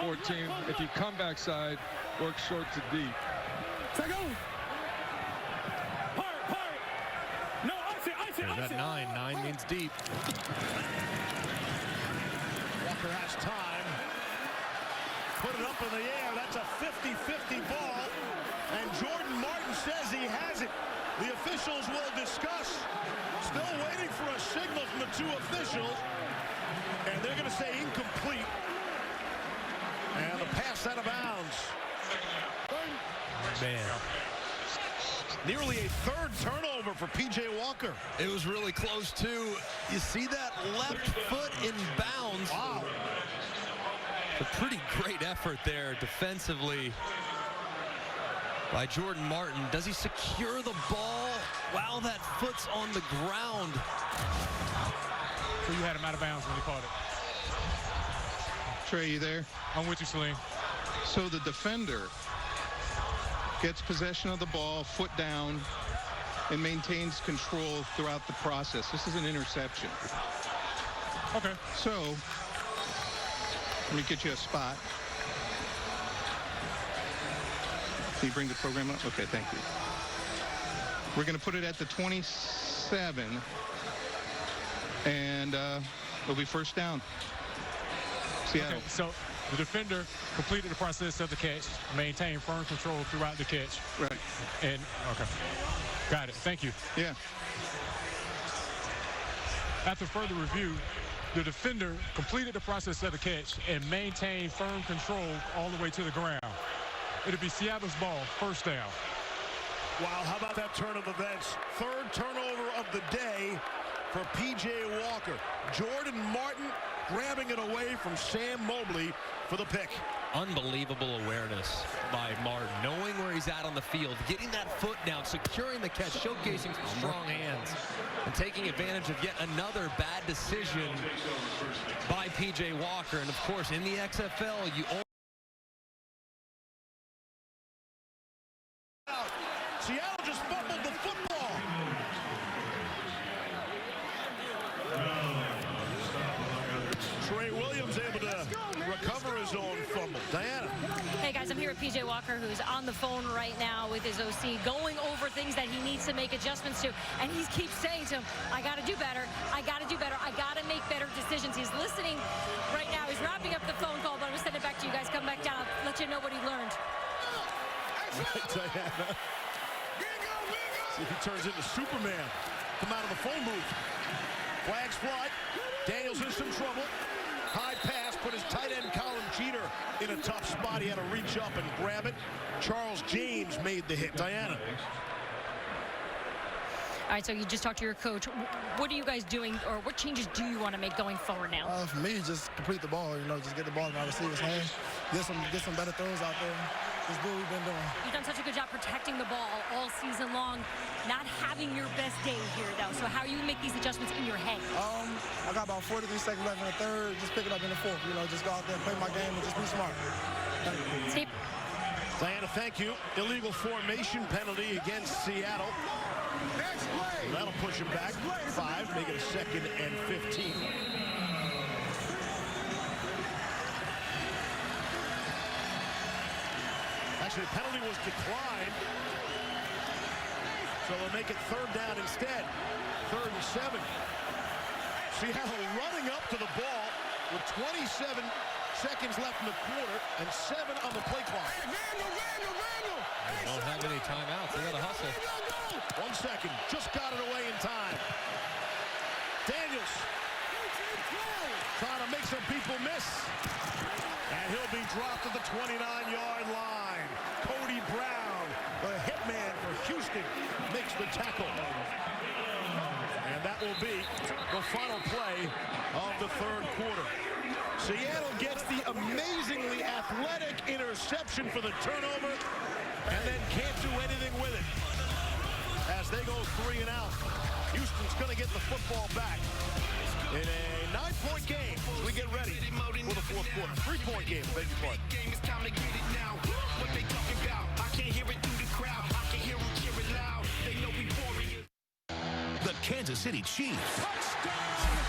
14. If you come backside, work short to deep. There's that 9. 9 means deep. Walker has time. Put it up in the air. That's a 50-50 ball. And Jordan Martin says he has it. The officials will discuss. Still waiting for a signal from the 2 officials. And they're going to say incomplete. And the pass out of bounds. Man. Nearly a 3rd turnover for P.J. Walker. It was really close, too. You see that left foot in bounds. Wow. A pretty great effort there defensively by Jordan Martin. Does he secure the ball while that foot's on the ground? So you had him out of bounds when he caught it. Trey, you there? I'm with you, Salim. So the defender gets possession of the ball, foot down, and maintains control throughout the process. This is an interception. Okay. So, let me get you a spot. Can you bring the program up? Okay, thank you. We're going to put it at the 27, and it'll be first down. Okay, so the defender completed the process of the catch, maintained firm control throughout the catch. Right. And, okay. Got it. Thank you. Yeah. After further review, the defender completed the process of the catch and maintained firm control all the way to the ground. It'll be Seattle's ball, first down. Wow, how about that turn of events? Third turnover of the day for P.J. Walker. Jordan Martin grabbing it away from Sam Mobley for the pick. Unbelievable awareness by Martin, knowing where he's at on the field, getting that foot down, securing the catch, showcasing some strong hands, and taking advantage of yet another bad decision by P.J. Walker. And, of course, in the XFL, you only Seattle just fumbled the football. Trey Williams able to recover his own fumble. Diana. Hey guys, I'm here with PJ Walker, who's on the phone right now with his OC, going over things that he needs to make adjustments to, and he keeps saying to him, I got to do better, I got to do better, I got to make better decisions. He's listening right now. He's wrapping up the phone call, but I'm going to send it back to you guys. Come back down, I'll let you know what he learned. Right, Diana. See if he turns into Superman. Come out of the phone booth. Flags fly. Daniels in some trouble. High pass, put his tight end Colin Cheater in a tough spot. He had to reach up and grab it. Charles James made the hit. Diana. All right, so you just talked to your coach. What are you guys doing, or what changes do you want to make going forward now? For me, just complete the ball, just get the ball in our receiver's hands. Get some better throws out there. Just do what we've been doing. You've done such a good job protecting the ball all season long, not having your best day here, though. So how are you going to make these adjustments in your head? I got about 43 seconds left in the third. Just pick it up in the fourth. Just go out there and play my game and just be smart. Steve. Diana, thank you. Illegal formation penalty against Seattle. That'll push him back 5, make it a 2nd and 15. Actually, the penalty was declined. So they'll make it 3rd down instead. 3rd and 7. Seattle running up to the ball with 27 seconds left in the quarter and 7 on the play clock. don't have any timeouts. They got to hustle. 1 second. Just got it away in time. Daniels trying to make some people miss. And he'll be dropped at the 29-yard line. Cody Brown, the hitman for Houston, makes the tackle. And that will be the final play of the 3rd quarter. Seattle gets the amazingly athletic interception for the turnover and then can't do anything with it. As they go 3 and out, Houston's going to get the football back in a 9-point game as we get ready for the 4th quarter. 3-point game, beg your pardon. The Kansas City Chiefs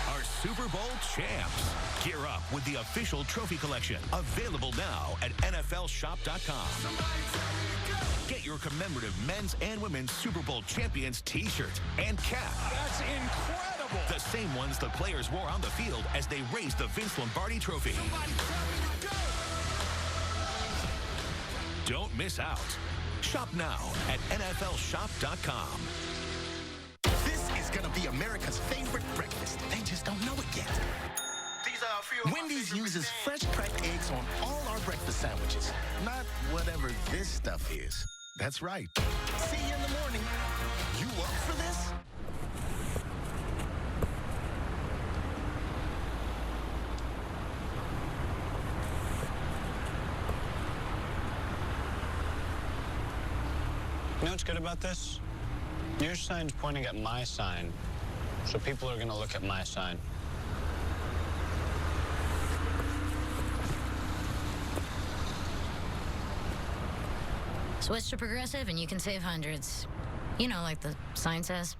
are Super Bowl champs. Gear up with the official trophy collection, available now at NFLShop.com. Get your commemorative men's and women's Super Bowl champions t-shirt and cap. That's incredible. The same ones the players wore on the field as they raised the Vince Lombardi trophy. Don't miss out. Shop now at NFLShop.com. This is going to be America's favorite breakfast. They just don't know it yet. Wendy's uses fresh cracked eggs on all our breakfast sandwiches. Not whatever this stuff is. That's right. See you in the morning. You up for this? You know what's good about this? Your sign's pointing at my sign, so people are going to look at my sign. Switch to Progressive and you can save hundreds. You know, like the sign says.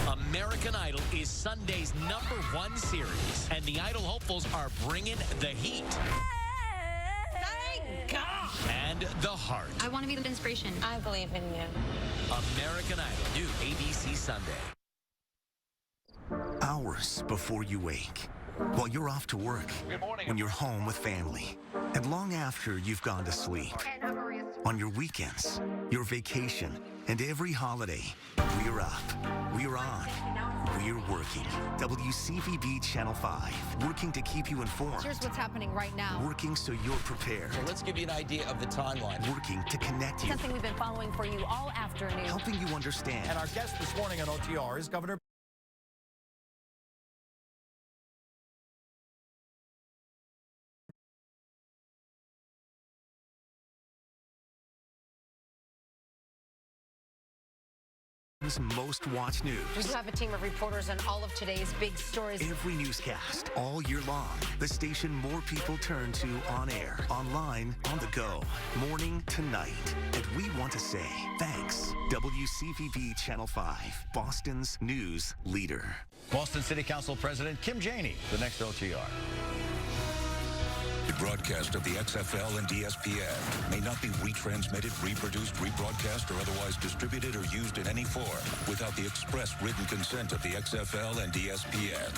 American Idol is Sunday's #1 series, and the Idol hopefuls are bringing the heat. Thank God! And the heart. I want to be the inspiration. I believe in you. American Idol, new ABC Sunday. Hours before you wake, while you're off to work, when you're home with family, and long after you've gone to sleep. On your weekends, your vacation, and every holiday, we're up, we're on, we're working. WCVB Channel 5, working to keep you informed. Here's what's happening right now. Working so you're prepared. So let's give you an idea of the timeline. Working to connect you. Something we've been following for you all afternoon. Helping you understand. And our guest this morning on OTR is Governor most watched news. We do have a team of reporters on all of today's big stories. Every newscast, all year long. The station more people turn to on air, online, on the go, morning to night. And we want to say thanks. WCVB Channel 5, Boston's news leader. Boston City Council President Kim Janey, the next OTR. The broadcast of the XFL and ESPN may not be retransmitted, reproduced, rebroadcast, or otherwise distributed or used in any form without the express written consent of the XFL and ESPN.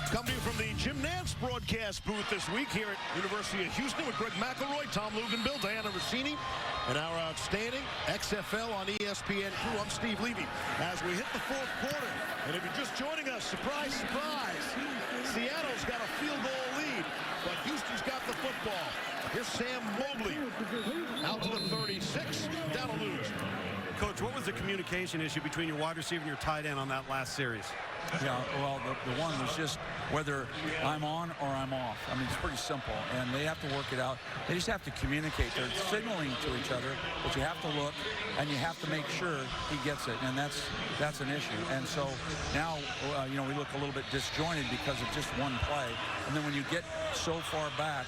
Coming to you from the Jim Nantz broadcast booth this week here at University of Houston with Greg McElroy, Tom Luganbill, Diana Rossini, and our outstanding XFL on ESPN crew. I'm Steve Levy as we hit the fourth quarter. And if you're just joining us, surprise, surprise, Seattle's got a field goal lead, but Houston's got the football. Here's Sam Mobley out to the 36, down to lose. Coach, what was the communication issue between your wide receiver and your tight end on that last series? Yeah, well, the one was just whether I'm on or I'm off. I mean, it's pretty simple, and they have to work it out. They just have to communicate. They're signaling to each other, but you have to look, and you have to make sure he gets it, and that's an issue. And so now, you know, we look a little bit disjointed because of just one play. And then when you get so far back,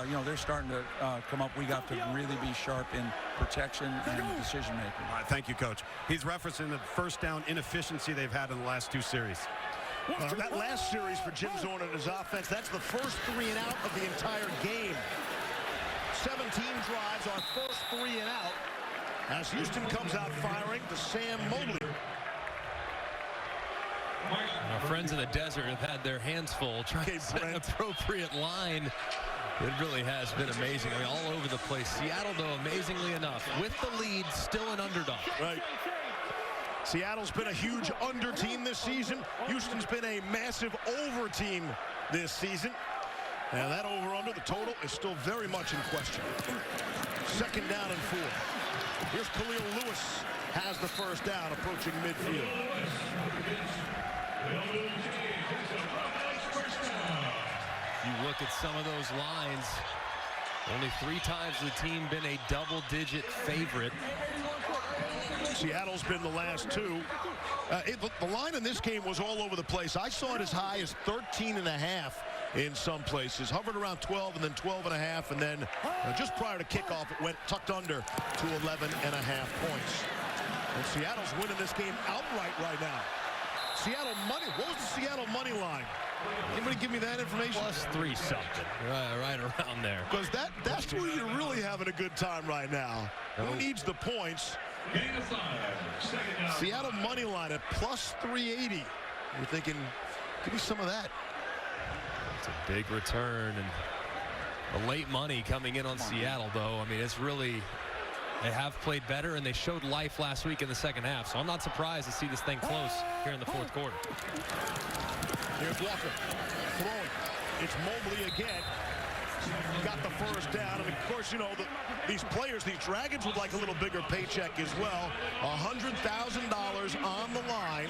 you know, they're starting to come up. We got to really be sharp in protection and decision-making. All right, thank you, Coach. He's referencing the first down inefficiency they've had in the last two series. That last series for Jim Zorn and his offense, that's the first 3 and out of the entire game. 17 drives, our first 3 and out, as Houston comes out firing to Sam Mobley. Our friends in the desert have had their hands full trying to set an appropriate line. It really has been amazing. I mean, all over the place. Seattle, though, amazingly enough, with the lead, still an underdog. Right. Seattle's been a huge under team this season. Houston's been a massive over team this season. And that over-under, the total, is still very much in question. Second down and 4. Here's Khalil Lewis, has the first down, approaching midfield. You look at some of those lines, only 3 times the team been a double-digit favorite. Seattle's been the last 2. The line in this game was all over the place. I saw it as high as 13.5 in some places. Hovered around 12 and then 12.5, and then just prior to kickoff, it went tucked under to 11.5 points. And Seattle's winning this game outright right now. Seattle money. What was the Seattle money line? Anybody give me that information? +3 something, right around there. Because that's where you're really having a good time right now. Who needs the points? Seattle money line at +380. You're thinking, give me some of that. It's a big return, and the late money coming in on Seattle, though. I mean, it's really, they have played better, and they showed life last week in the second half. So I'm not surprised to see this thing close here in the fourth quarter. Here's Walker throwing. It's Mobley again. Got the first down, and of course, you know, these players, these Dragons would like a little bigger paycheck as well. $100,000 on the line,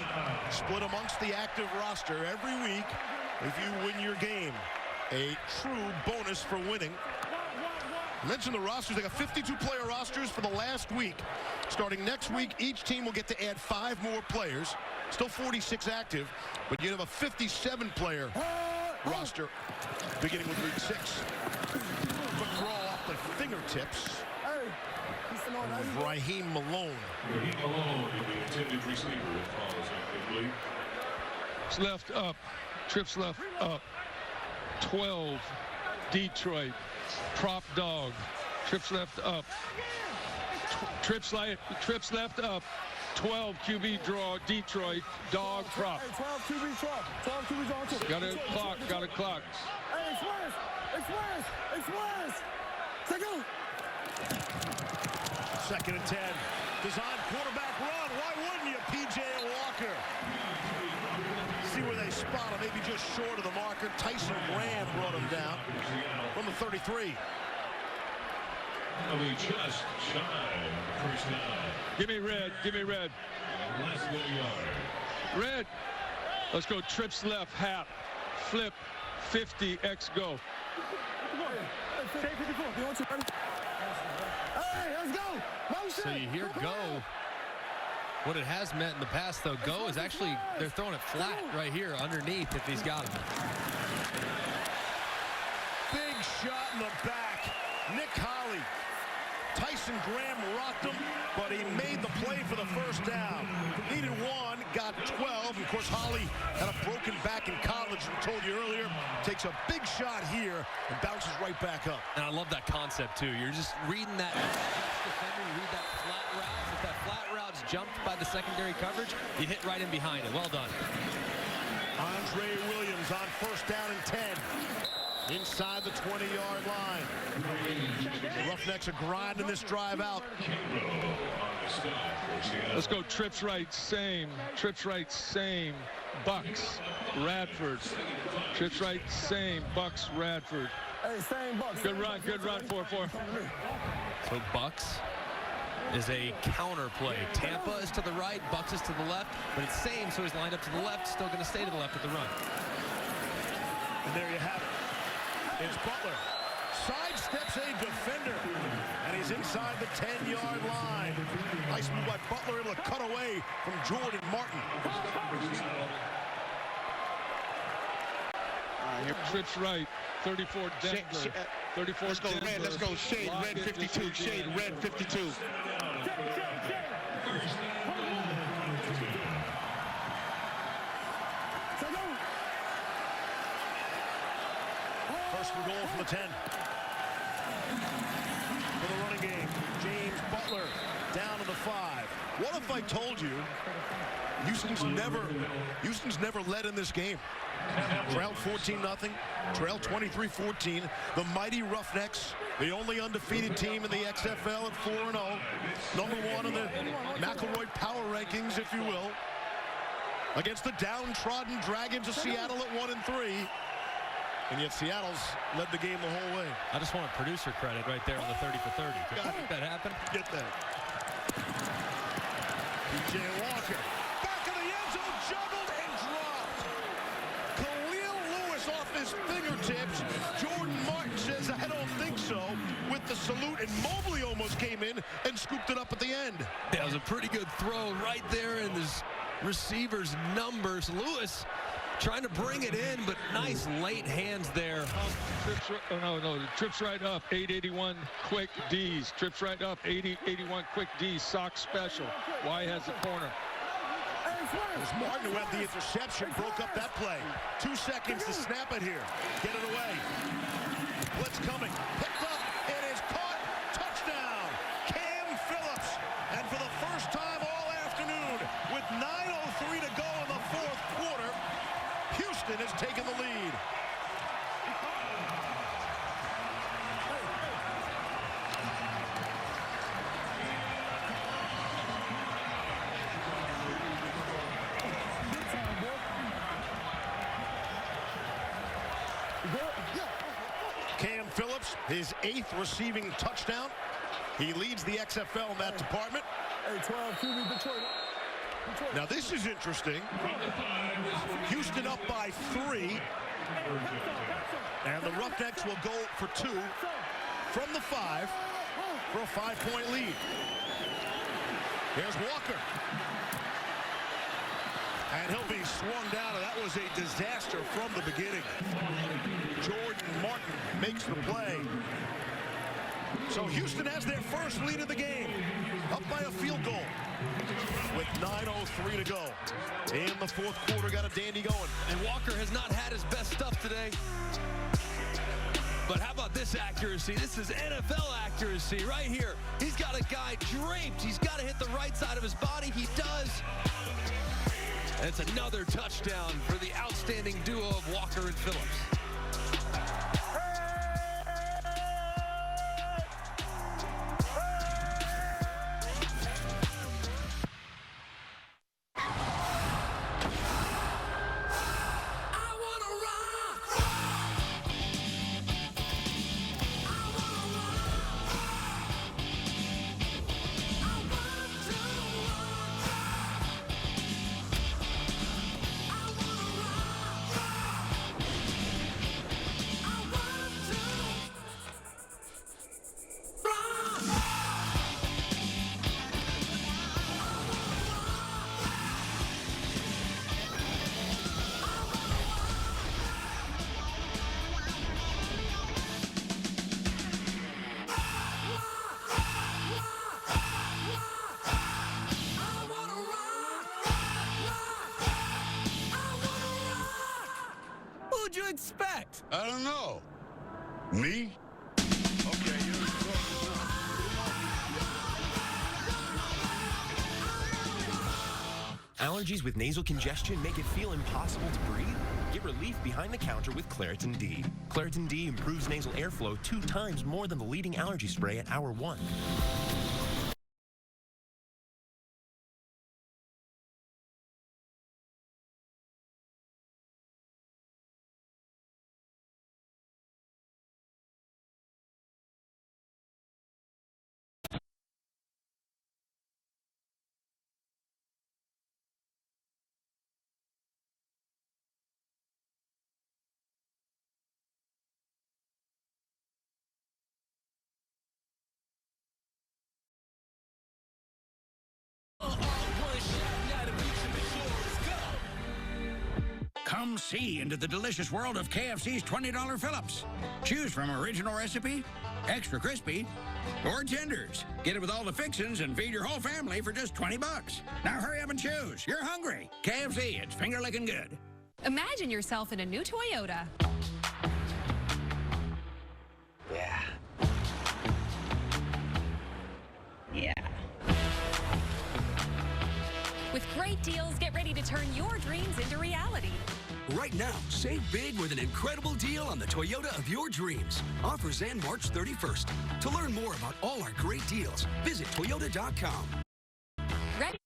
split amongst the active roster every week if you win your game. A true bonus for winning. I mentioned the rosters. They got 52-player rosters for the last week. Starting next week, each team will get to add 5 more players. Still 46 active, but you have a 57-player roster beginning with week 6. Quick throw off the fingertips. With Raheem Malone. Raheem Malone, the intended receiver, follows left up, trips left up. 12, Detroit, prop dog, trips left up. Trips left up. 12 QB draw, Detroit, dog prop. 12 QB draw. 12 QB draw. Got a clock. Got a clock. Hey, it's West. It's West. It's West. Take go. 2nd and 10. Design quarterback run. Why wouldn't you, P.J. Walker? See where they spot him. Maybe just short of the marker. Tyson Graham brought him down from the 33. Just shy first down. Give me red. Give me red. Red. Let's go. Trips left. Hap. Flip. 50. X go. Hey, let's go. So you hear go. What it has meant in the past, though, go is actually, they're throwing it flat right here underneath if he's got him. Big shot in the back. Nick Holly. Tyson Graham rocked him, but he made the play for the first down. Needed 1, got 12. Of course, Holly had a broken back in college, we told you earlier. Takes a big shot here and bounces right back up. And I love that concept, too. You're just reading that defender, you read that flat route. If that flat route's jumped by the secondary coverage, you hit right in behind it. Well done. Andre Williams on 1st down and 10. Inside the 20-yard line. The Roughnecks are grinding this drive out. Let's go. Trips right, same. Trips right, same. Bucks, Radford. Trips right, same. Bucks, Radford. Hey, same Bucks. Good run, 4-4. So Bucks is a counter play. Tampa is to the right, Bucks is to the left, but it's same, so he's lined up to the left, still going to stay to the left with the run. And there you have it. It's Butler. Sidesteps a defender. And he's inside the 10-yard line. Nice move by Butler, able to cut away from Jordan Martin. Trips right, 34 Denver. 34 Let's go Denver. red. Let's go shade red 52. Shade red 52. First and goal from the 10. For the running game, James Butler down to the 5. What if I told you Houston's never led in this game? Trailed 14-0, trailed 23-14. The mighty Roughnecks, the only undefeated team in the XFL at 4-0. Number 1 in the McElroy power rankings, if you will. Against the downtrodden Dragons of Seattle at 1-3. And yet Seattle's led the game the whole way. I just want a producer credit right there on the 30 for 30. Could you make that happen? Get that. P.J. Walker. Back of the end zone, juggled and dropped. Khalil Lewis off his fingertips. Jordan Martin says, I don't think so, with the salute. And Mobley almost came in and scooped it up at the end. That was a pretty good throw right there in his receiver's numbers. Lewis trying to bring it in, but nice late hands there. Trips right up, 881 quick D's. Trips right up, 81 quick D's. Sock special. Y has the corner. It was Martin who had the interception, broke up that play. 2 seconds to snap it here. Get it away. Blitz coming. Picked up. It is caught. Touchdown. Cam Phillips. And for the first time all afternoon, with 9:03 to go in the 4th quarter, Houston has taken the lead. Cam Phillips, his 8th receiving touchdown. He leads the XFL in that department. Hey, 12, QB Detroit. Now this is interesting. Houston up by 3. And the Roughnecks will go for 2 from the 5 for a 5-point lead. Here's Walker. And he'll be swung down, and that was a disaster from the beginning. Jordan Martin makes the play. So Houston has their first lead of the game, up by a field goal with 9:03 to go. In the 4th quarter, got a dandy going. And Walker has not had his best stuff today. But how about this accuracy? This is NFL accuracy right here. He's got a guy draped. He's got to hit the right side of his body. He does. And it's another touchdown for the outstanding duo of Walker and Phillips. Who'd you expect? I don't know. Me? Okay, you're Allergies with nasal congestion make it feel impossible to breathe? Get relief behind the counter with Claritin D. Claritin D improves nasal airflow 2 times more than the leading allergy spray at hour 1. Come see into the delicious world of KFC's $20 Phillips. Choose from original recipe, extra crispy, or tenders. Get it with all the fixings and feed your whole family for just $20. Now hurry up and choose. You're hungry. KFC, it's finger licking good. Imagine yourself in a new Toyota. Yeah. Yeah. With great deals, get ready to turn your dreams into reality. Right now, save big with an incredible deal on the Toyota of your dreams. Offers end March 31st. To learn more about all our great deals, visit Toyota.com. Ready?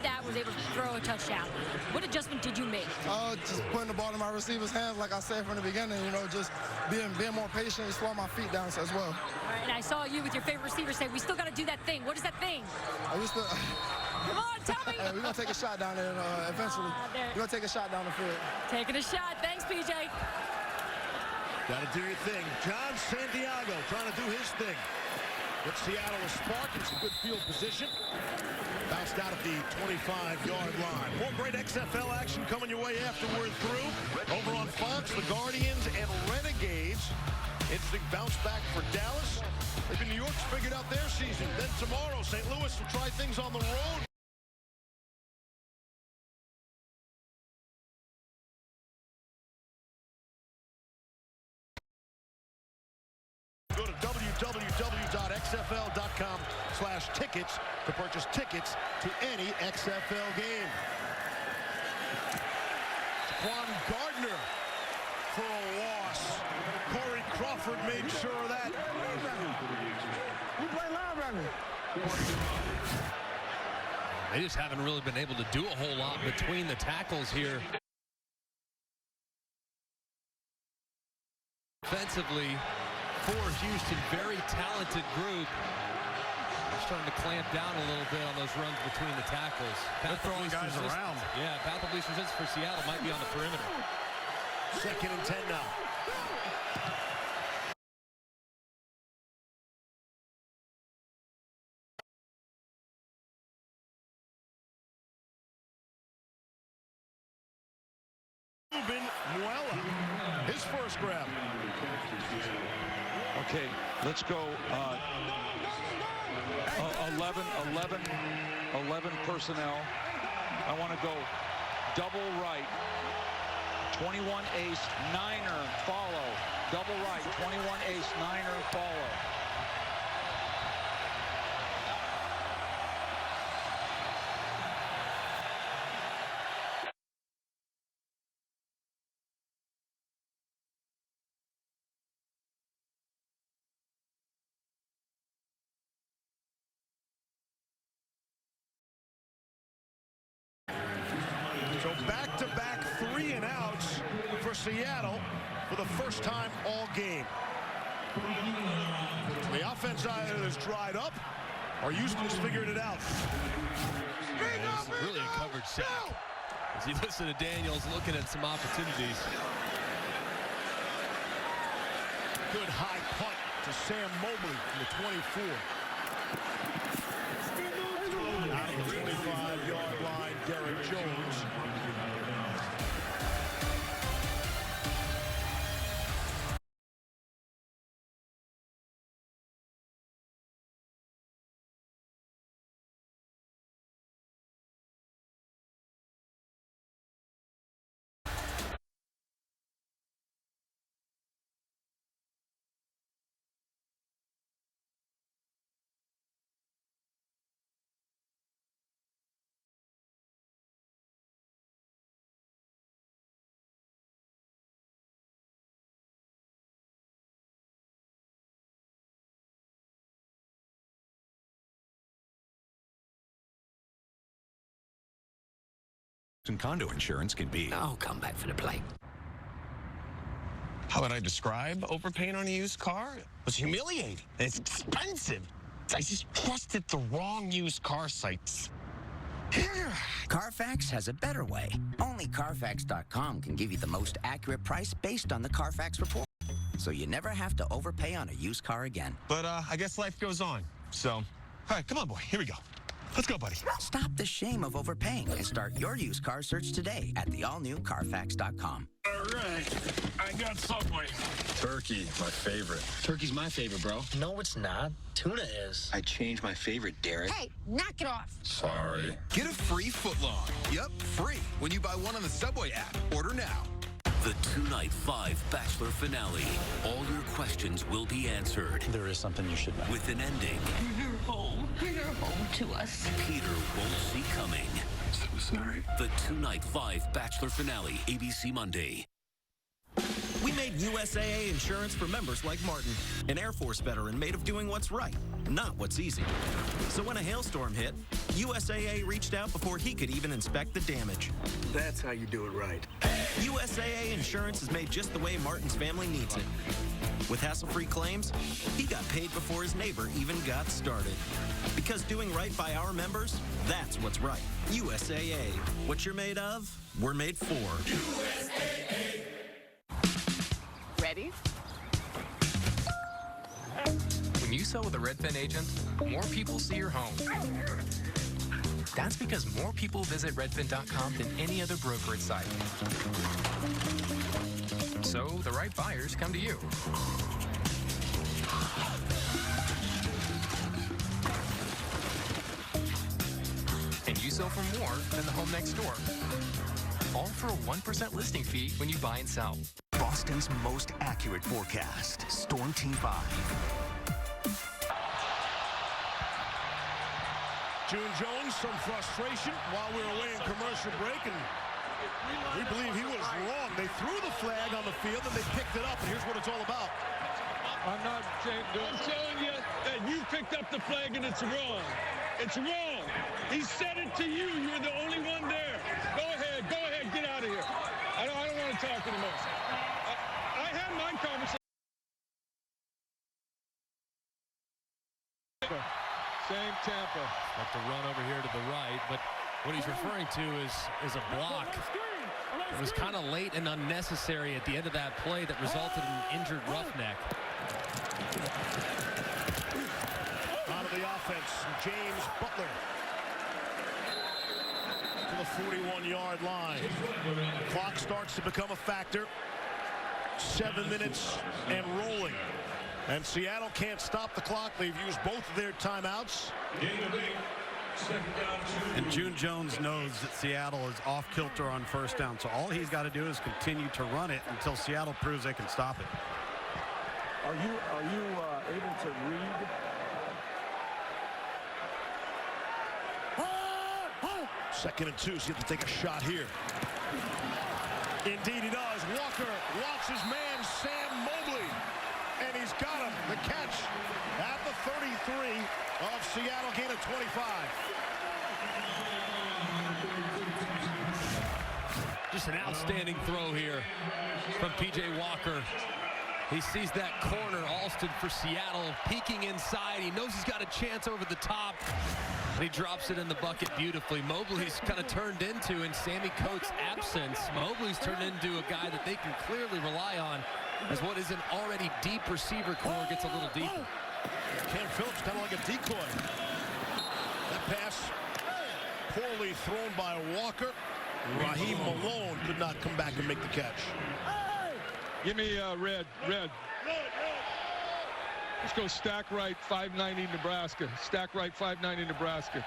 That was able to throw a touchdown. What adjustment did you make? Just putting the ball in my receiver's hands, like I said from the beginning, just being more patient and slow my feet down as well. All right, and I saw you with your favorite receiver say, we still got to do that thing. What is that thing? Come on, tell me. Hey, we're going to take a shot down there eventually. We're going to take a shot down the field. Taking a shot. Thanks, PJ. Got to do your thing. John Santiago trying to do his thing. Get Seattle a spark and some good field position. Bounced out at the 25-yard line. More great XFL action coming your way after we're through. Over on Fox, the Guardians and Renegades. Interesting bounce back for Dallas. Maybe New York's figured out their season. Then tomorrow, St. Louis will try things on the road. Go to www.xfl.com/tickets to purchase tickets to any XFL game. Quan Gardner for a loss. Corey Crawford made sure of that. We play linebacker. They just haven't really been able to do a whole lot between the tackles here. Offensively, for Houston, very talented group. They're starting to clamp down a little bit on those runs between the tackles. They're throwing guys around. Yeah, path of least resistance for Seattle might be on the perimeter. 2nd and 10 now. Ruben Muella, his first grab. Okay, let's go. 11 personnel. I want to go double right. 21 ace, niner, follow. Double right, 21 ace, niner, follow. So back-to-back 3 and outs for Seattle for the first time all game. The offense either is dried up or Houston's figured it out. It's really a covered sack. As you listen to Daniels looking at some opportunities. Good high punt to Sam Mobley from the 24. Out of the 25-yard line, Derek Jones. And condo insurance can be. I'll come back for the plate. How would I describe overpaying on a used car? It was humiliating. It's expensive. I just trusted the wrong used car sites. Carfax has a better way. Only Carfax.com can give you the most accurate price based on the Carfax report. So you never have to overpay on a used car again. But I guess life goes on. So, all right, come on, boy. Here we go. Let's go, buddy. Stop the shame of overpaying and start your used car search today at the all-new Carfax.com. All right, I got Subway. Turkey, my favorite. Turkey's my favorite, bro. No, it's not. Tuna is. I changed my favorite, Derek. Hey, knock it off. Sorry. Get a free footlong. Yep, free. When you buy one on the Subway app. Order now. The two-night 5 Bachelor finale. All your questions will be answered. There is something you should know. With an ending You're home. You're home to us. Peter won't see coming. So sorry. The two-night 5 Bachelor finale. ABC Monday. We made USAA insurance for members like Martin, an Air Force veteran made of doing what's right, not what's easy. So when a hailstorm hit, USAA reached out before he could even inspect the damage. That's how you do it right. USAA insurance is made just the way Martin's family needs it. With hassle-free claims, he got paid before his neighbor even got started. Because doing right by our members, that's what's right. USAA. What you're made of, we're made for. USAA. Ready? When you sell with a Redfin agent, more people see your home. That's because more people visit Redfin.com than any other brokerage site. So the right buyers come to you. And you sell for more than the home next door. All for a 1% listing fee when you buy and sell. Boston's most accurate forecast. Storm Team 5. June Jones, some frustration while we were away in commercial break, and we believe he was wrong. They threw the flag on the field, and they picked it up, and here's what it's all about. I'm telling you that you picked up the flag, and it's wrong. It's wrong. He said it to you. You're the only one there. Go ahead, get out of here. I don't want to talk anymore. I had my conversation. Same Tampa. Got to run over here to the right, but what he's referring to is a block. It was kind of late and unnecessary at the end of that play that resulted in an injured roughneck. Out of the offense, James Butler to the 41-yard line. Clock starts to become a factor. 7 minutes and rolling. And Seattle can't stop the clock. They've used both of their timeouts. And June Jones knows that Seattle is off kilter on first down, so all he's got to do is continue to run it until Seattle proves they can stop it. Are you able to read? Second and 2, so you have to take a shot here. Indeed he does. Walker wants his man, Sam Mobley. And he's got him. The catch at the 33 of Seattle, gain of 25. Just an outstanding throw here from P.J. Walker. He sees that corner, Alston for Seattle, peeking inside. He knows he's got a chance over the top. And he drops it in the bucket beautifully. Mobley's kind of turned into, in Sammy Coates' absence, Mobley's turned into a guy that they can clearly rely on as what is an already deep receiver core gets a little deeper. Cam Phillips kind of like a decoy. That pass poorly thrown by Walker. Raheem Malone could not come back and make the catch. Give me red. Let's go stack right, 590 Nebraska. Stack right, 590 Nebraska.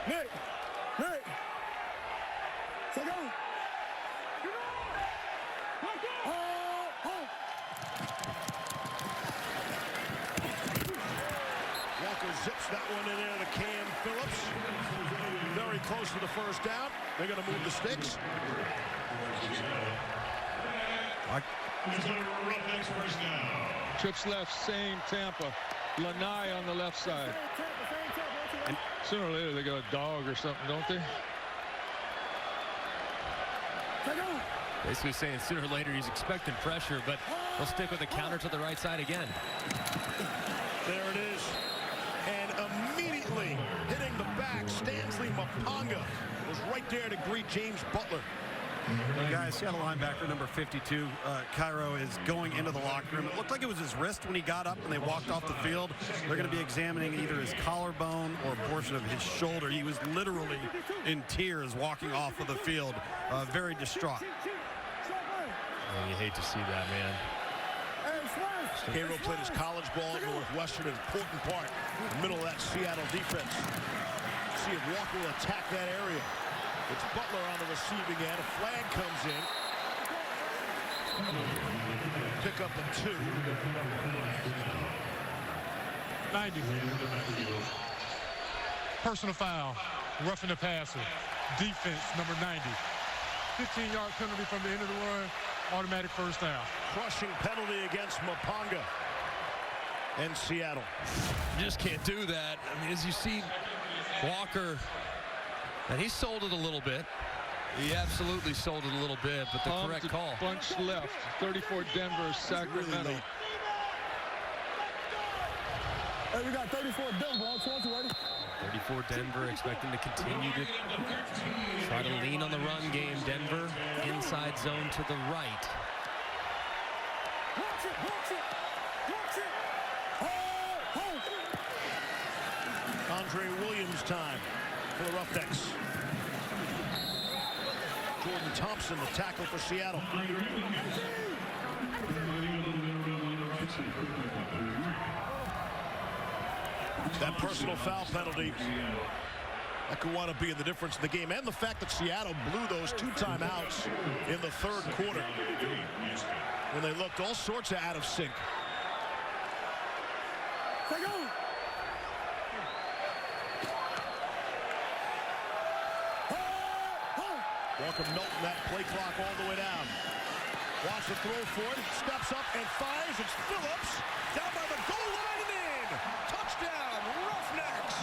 Nick. Take on. Walker zips that one in there to Cam Phillips. Very close to the first down. They're going to move the sticks. Trips left, same Tampa. Lanai on the left side. And sooner or later they got a dog or something, don't they? Basically saying sooner or later he's expecting pressure, but he'll stick with the counter to the right side again. There it is. And immediately hitting the back, Stanley Mapanga was right there to greet James Butler. Guys, Seattle linebacker number 52, Cairo, is going into the locker room. It looked like it was his wrist when he got up and they walked off the field. They're going to be examining either his collarbone or a portion of his shoulder. He was literally in tears walking off of the field, very distraught. Oh, you hate to see that, man. Cairo played his college ball at Northwestern, an important part in the middle of that Seattle defense. See if Walker will attack that area. It's Butler on the receiving end. A flag comes in. Pick up a 2. 90. Personal foul. Roughing the passer. Defense, number 90. 15-yard penalty from the end of the run. Automatic first down. Crushing penalty against Mapanga and Seattle. You just can't do that. I mean, as you see Walker, and he sold it a little bit. He absolutely sold it a little bit, but the correct call. Bunch left. 34 Denver, Sacramento. Hey, we got 34 Denver on 20, ready? 34 Denver, expecting to continue to try to lean on the run game. Denver inside zone to the right. Andre Williams time for the Roughnecks. Jordan Thompson, the tackle for Seattle. That personal foul penalty, that could want to be the difference in the game, and the fact that Seattle blew those 2 timeouts in the third quarter when they looked all sorts of out of sync. Walker melting that play clock all the way down. Wants to throw for it, steps up and fires. It's Phillips down by the goal line and in. Touchdown, Roughnecks.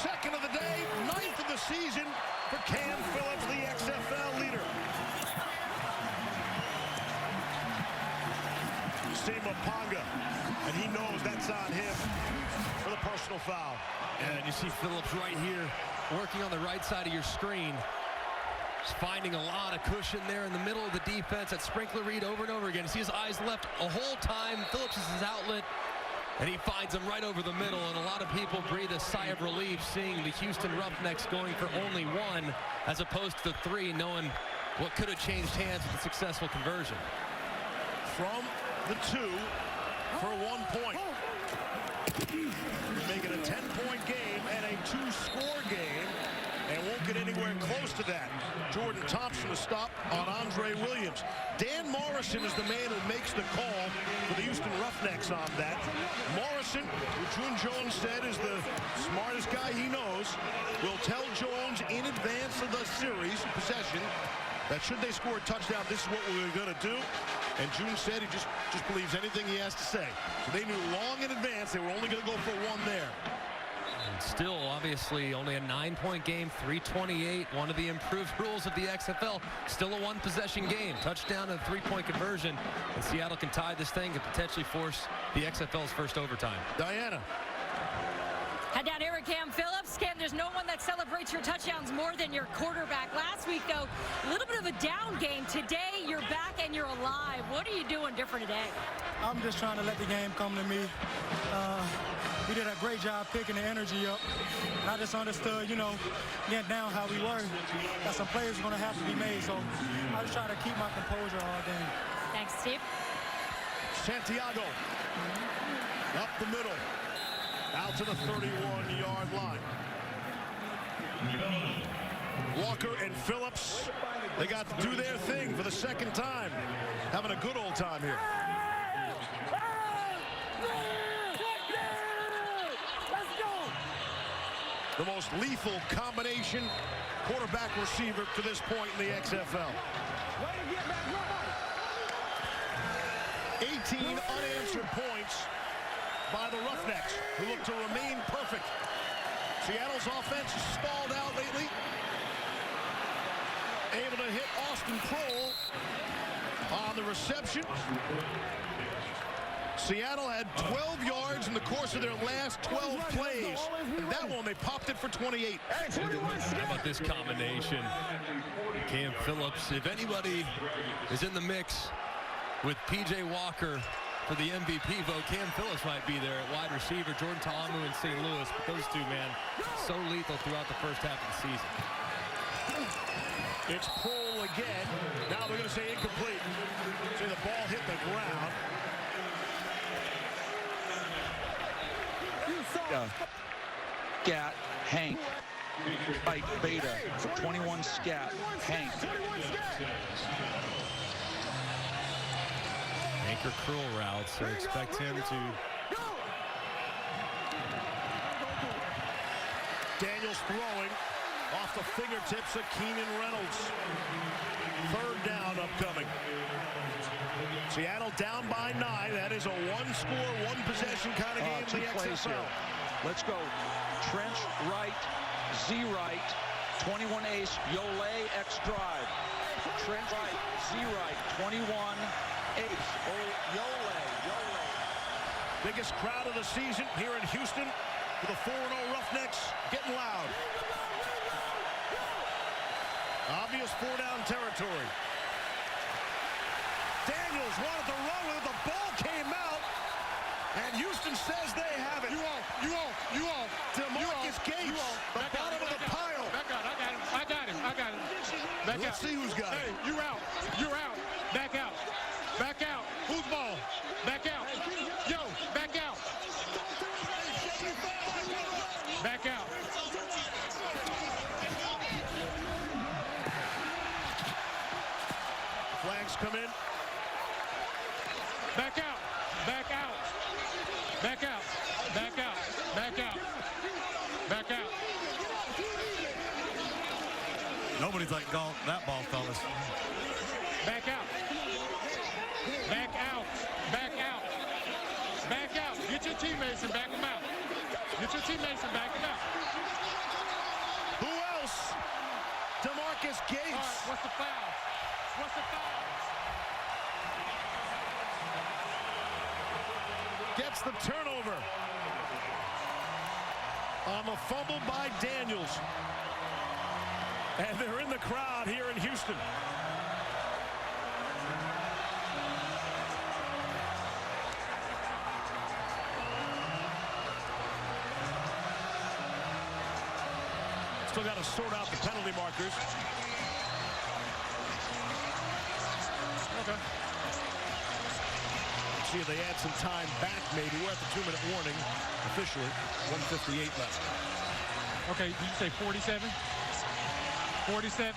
Second of the day, 9th of the season for Cam Phillips, the XFL leader. You see Mapanga, and he knows that's on him for the personal foul. And you see Phillips right here working on the right side of your screen. Just finding a lot of cushion there in the middle of the defense. That sprinkler read over and over again. You see his eyes left a whole time. Phillips is his outlet. And he finds him right over the middle, and a lot of people breathe a sigh of relief seeing the Houston Roughnecks going for only one as opposed to the three, knowing what could have changed hands with a successful conversion. From the 2 for 1 point. Make it a 10-point game and a 2-score game, and won't get anywhere close to that. Jordan Thompson a stop on Andre Williams. Dan Morrison is the man who makes the call for the Houston Roughnecks on that. Morrison, who June Jones said is the smartest guy he knows, will tell Jones in advance of the series possession that should they score a touchdown, this is what we're going to do. And June said he just believes anything he has to say. So they knew long in advance they were only going to go for one there. And still, obviously, only a 9-point game, 328, one of the improved rules of the XFL. Still a one-possession game, touchdown and a 3-point conversion. And Seattle can tie this thing and potentially force the XFL's first overtime. Diana. Head down here with Cam Phillips. Cam, there's no one that celebrates your touchdowns more than your quarterback. Last week, though, a little bit of a down game. Today, you're back and you're alive. What are you doing different today? I'm just trying to let the game come to me. We did a great job picking the energy up. And I just understood, getting down how we were, that some plays are going to have to be made. So I just try to keep my composure all game. Thanks, Steve. Santiago. Up the middle. Out to the 31-yard line. Walker and Phillips, they got to do their thing for the second time. Having a good old time here. The most lethal combination quarterback receiver to this point in the XFL. 18 unanswered points by the Roughnecks, who look to remain perfect. Seattle's offense has stalled out lately. Able to hit Austin Kroll on the reception. Seattle had 12 yards in the course of their last 12 plays. And that one, they popped it for 28. How about this combination? Cam Phillips, if anybody is in the mix with P.J. Walker for the MVP vote, Cam Phillips might be there at wide receiver. Jordan Ta'amu in St. Louis, but those two, man, so lethal throughout the first half of the season. It's Kroll again. Now they're going to say incomplete. See the ball hit the ground. Scat, Hank. Right, Beta. 21 Scat, Hank. Anchor curl route, so expect him to. Daniels throwing off the fingertips of Keenan Reynolds. Third down upcoming. Seattle down by 9. That is a one-score, one-possession kind of game in the XFL. Here. Let's go. Trench right, Z right, 21 ace, Yole X drive. Trench right, Z right, 21 ace, Yole. Biggest crowd of the season here in Houston for the 4-0 Roughnecks, getting loud. Obvious 4-down territory. Daniels wanted to run with it. The ball came out, and Houston says they have it. You off. DeMarcus Gates, the bottom of the pile. Back out. I got him. Back Let's out. see who's got it. Hey, you're out. Back out. Whose ball? Back out. Yo, back out. Back out. Flags come in. Back out. Nobody's like that ball, fellas. Back out. Get your teammates and back them out. Who else? DeMarcus Gates. All right, what's the foul? Gets the turnover on the fumble by Daniels. And they're in the crowd here in Houston. Still got to sort out the penalty markers. Okay. See if they add some time back, maybe. We're at the 2-minute warning, officially. 1:58 left. Okay, did you say 47? 47,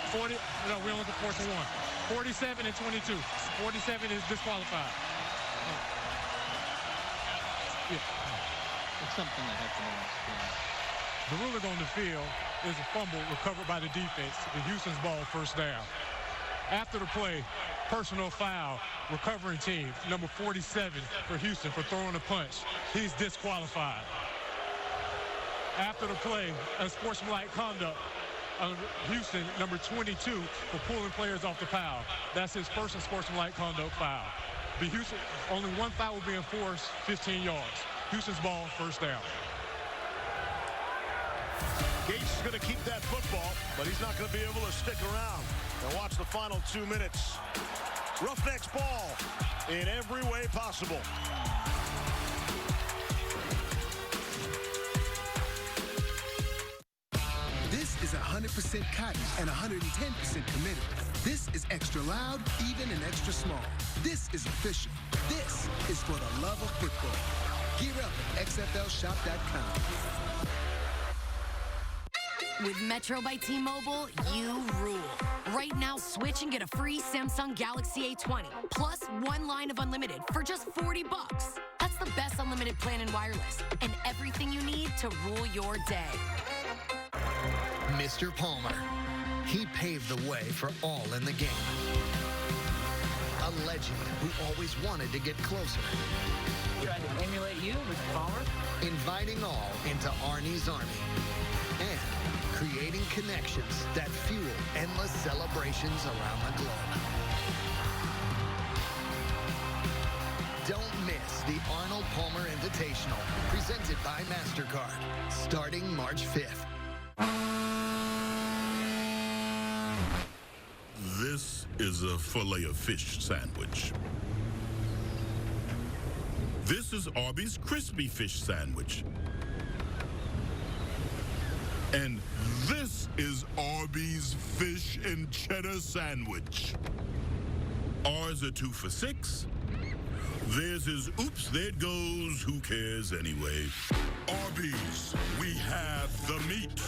40, no, we only got 4 to 1. 47 and 22. 47 is disqualified. Yeah. It's something that happened. The ruling on the field is a fumble recovered by the defense. The Houston's ball, first down. After the play, personal foul, recovering team, number 47 for Houston for throwing a punch. He's disqualified. After the play, unsportsmanlike conduct on Houston, number 22, for pulling players off the foul. That's his first unsportsmanlike conduct foul. The Houston, only one foul will be enforced, 15 yards. Houston's ball, first down. Gates is going to keep that football, but he's not going to be able to stick around. Now watch the final 2 minutes. Roughnecks ball in every way possible. This is 100% cotton and 110% committed. This is extra loud, even and extra small. This is official. This is for the love of football. Gear up at XFLShop.com. With Metro by T-Mobile, you rule. Right now, switch and get a free Samsung Galaxy A20, plus 1 line of unlimited for just $40. That's the best unlimited plan in wireless, and everything you need to rule your day. Mr. Palmer. He paved the way for all in the game. A legend who always wanted to get closer. Trying to emulate you, Mr. Palmer? Inviting all into Arnie's Army. And creating connections that fuel endless celebrations around the globe. Don't miss the Arnold Palmer Invitational, presented by MasterCard, starting March 5th. This is a Filet-O-Fish sandwich. This is Arby's Crispy Fish Sandwich. And this is Arby's Fish and Cheddar Sandwich. Ours are 2 for $6. Theirs is, oops, there it goes, who cares anyway. Arby's, we have the meat.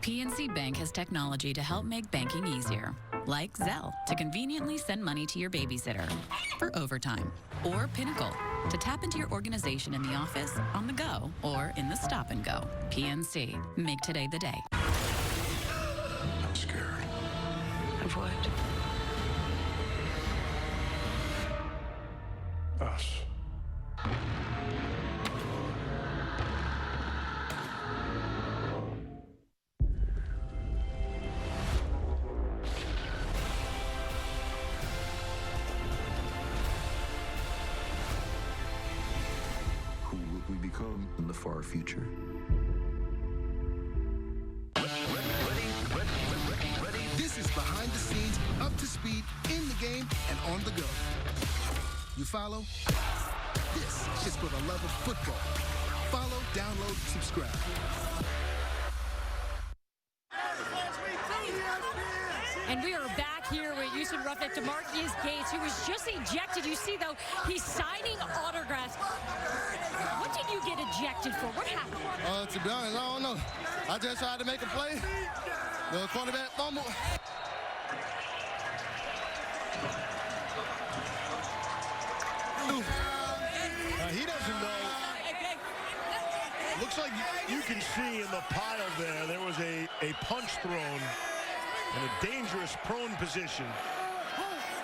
PNC Bank has technology to help make banking easier, like Zelle to conveniently send money to your babysitter for overtime, or Pinnacle to tap into your organization in the office, on the go, or in the stop and go. PNC, make today the day. I'm scared. Of what? Us. Who will we become in the far future? This is behind the scenes, up to speed, in the game, and on the go. You follow? This is for the love of football. Follow, download, subscribe. And we are back here with Houston Roughneck DeMarcus Gates, who was just ejected. You see, though, he's signing autographs. What did you get ejected for? What happened? To be honest, I don't know. I just tried to make a play. The quarterback fumble. He doesn't know. Looks like you can see in the pile there was a punch thrown in a dangerous prone position.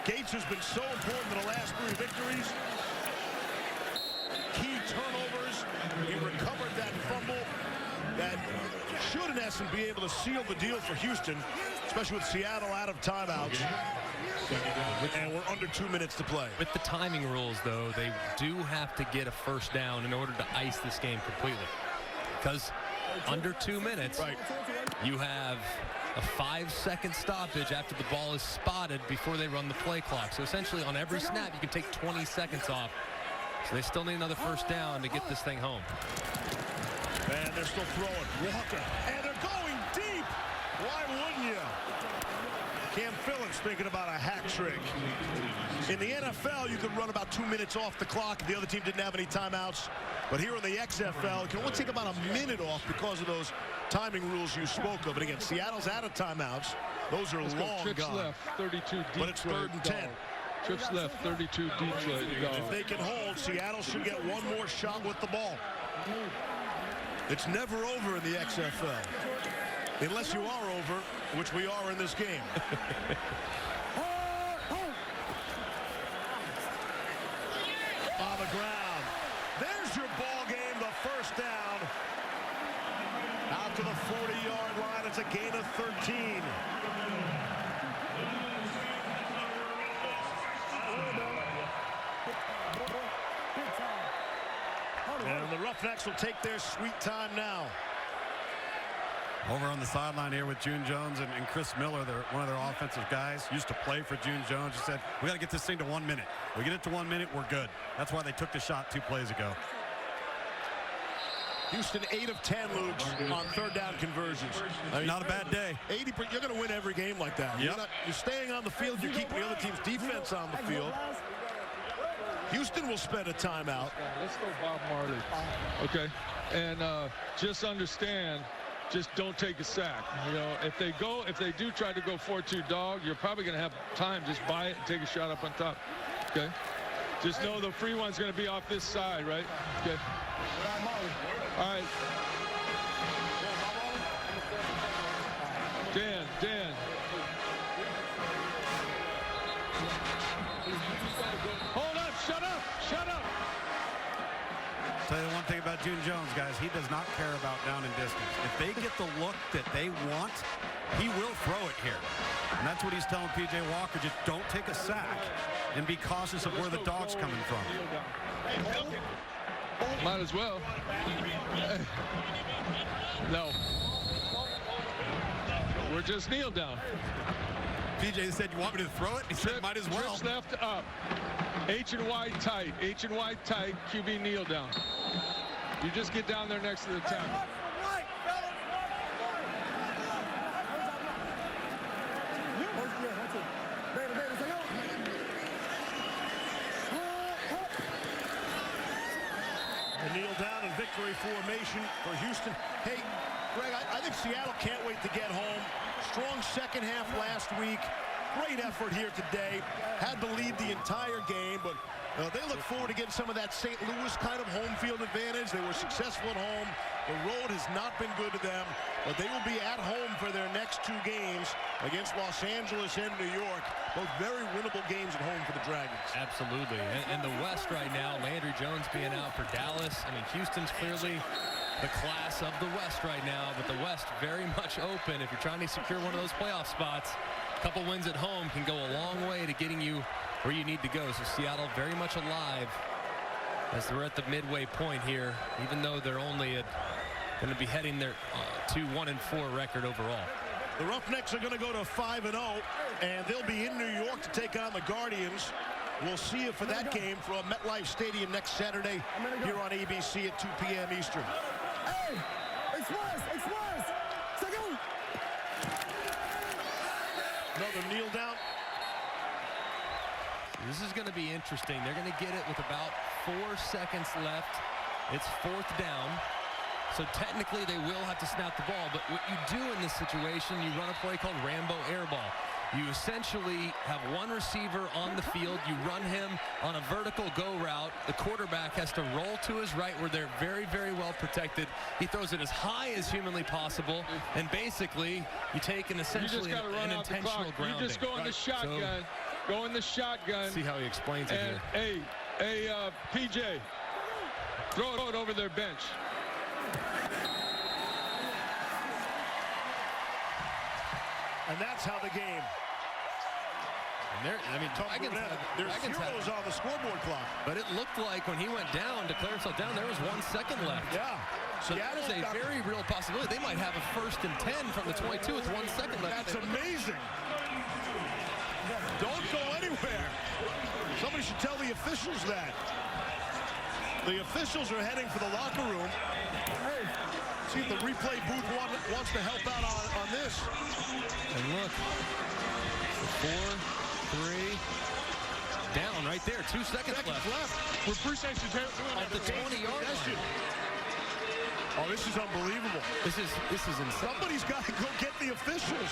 Gates has been so important in the last 3 victories. Key turnovers. He recovered that fumble that should, in essence, be able to seal the deal for Houston, especially with Seattle out of timeouts. And we're under 2 minutes to play. With the timing rules, though, they do have to get a first down in order to ice this game completely. Because under 2 minutes, you have a 5-second stoppage after the ball is spotted before they run the play clock. So essentially, on every snap, you can take 20 seconds off. So they still need another first down to get this thing home. And they're still throwing. Walker. And they're going Phillips thinking about a hat trick. In the NFL, you could run about 2 minutes off the clock. The other team didn't have any timeouts. But here in the XFL, it can only take about a minute off because of those timing rules you spoke of. And again, Seattle's out of timeouts. Those are long Trips gone. left, 32 Detroit. But it's 3rd and 10. Trips left, 32 Detroit. If they can hold, Seattle should get one more shot with the ball. It's never over in the XFL. Unless you are over, which we are in this game. On the ground. There's your ball game, the first down. Out to the 40-yard line. It's a gain of 13. And the Roughnecks will take their sweet time now. Over on the sideline here with June Jones and Chris Miller, they're one of their offensive guys, used to play for June Jones. He said, we got to get this thing to 1 minute. We get it to 1 minute, we're good. That's why they took the shot 2 plays ago. Houston 8 of 10, Luke, on 3rd down conversions. I mean, not a bad day. 80%. You're going to win every game like that. Yep. You're staying on the field. You're keeping the other team's defense on the field. Houston will spend a timeout. Let's go Bob Marley. Okay, and just understand, just don't take a sack. You know, if they do try to go 4-2 dog, you're probably going to have time. Just buy it and take a shot up on top. Okay. Just know the free one's going to be off this side, right? Okay. All right. Dan. Hold up, shut up. Tell you one thing about June Jones, guys, he does not care about down and distance. If they get the look that they want, he will throw it here. And that's what he's telling P.J. Walker. Just don't take a sack and be cautious of where the dog's coming from. Might as well. No. We're just kneel down. PJ said, you want me to throw it? He said, might as well. Trips left up. H and wide tight. QB kneel down. You just get down there next to the tackle. The kneel down in victory formation for Houston. Hey, Greg, I think Seattle can't wait to get home. Strong second half last week. Great effort here today. Had to lead the entire game, but they look forward to getting some of that St. Louis kind of home field advantage. They were successful at home. The road has not been good to them, but they will be at home for their next 2 games against Los Angeles and New York. Both very winnable games at home for the Dragons. Absolutely. And the West right now, Landry Jones being out for Dallas. I mean, Houston's clearly the class of the West right now, but the West very much open. If you're trying to secure one of those playoff spots, a couple wins at home can go a long way to getting you where you need to go. So Seattle very much alive as they're at the midway point here, even though they're only going to be heading their to 1-4 record overall. The Roughnecks are going to go to 5-0, and they'll be in New York to take on the Guardians. We'll see you for that game from MetLife Stadium next Saturday here on ABC at 2 p.m. Eastern. Hey, express. Second. Another kneel down. This is going to be interesting. They're going to get it with about 4 seconds left. It's 4th down. So technically they will have to snap the ball, but what you do in this situation, you run a play called Rambo air ball. You essentially have one receiver on the field. You run him on a vertical go route. The quarterback has to roll to his right where they're very, very well protected. He throws it as high as humanly possible, and basically you take an essentially an intentional grounding. You just go in the shotgun. Go in the shotgun. See how he explains it here. Hey, PJ, throw it over their bench. And that's how the game. And there's zeros on the scoreboard clock. But it looked like when he went down, declared himself down, there was 1 second left. Yeah. So that is a very real possibility. They might have a 1st and 10 from the 22 with 1 second left. That's amazing. Don't go anywhere. Somebody should tell the officials that. The officials are heading for the locker room. See if the replay booth wants to help out on this. And look, 4, 3. Down right there. 2 seconds left. We appreciate you doing At the 20-yard line. Oh, this is unbelievable. This is insane. Somebody's got to go get the officials.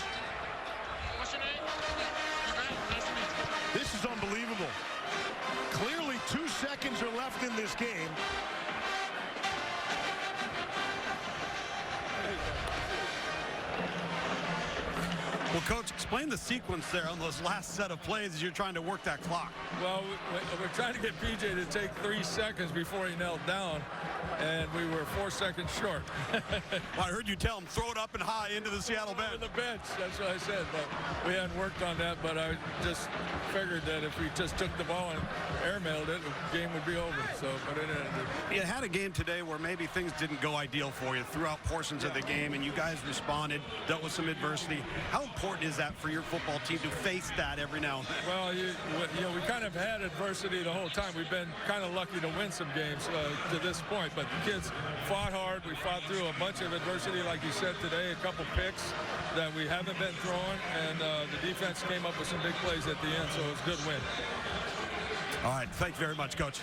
What's your name? This is unbelievable. Clearly 2 seconds are left in this game. Well, Coach, explain the sequence there on those last set of plays as you're trying to work that clock. Well, we're trying to get PJ to take 3 seconds before he knelt down, and we were 4 seconds short. Well, I heard you tell him, throw it up and high into the Seattle bench. On the bench, that's what I said, but we hadn't worked on that, but I just figured that if we just took the ball and airmailed it, the game would be over. So, but it ended. You had a game today where maybe things didn't go ideal for you throughout portions of the game, and you guys responded, dealt with some adversity. How important is that for your football team to face that every now and then? Well, you know, we kind of had adversity the whole time. We've been kind of lucky to win some games to this point, but the kids fought hard. We fought through a bunch of adversity, like you said today, a couple picks that we haven't been throwing, and the defense came up with some big plays at the end, so it was a good win. All right, thank you very much, Coach.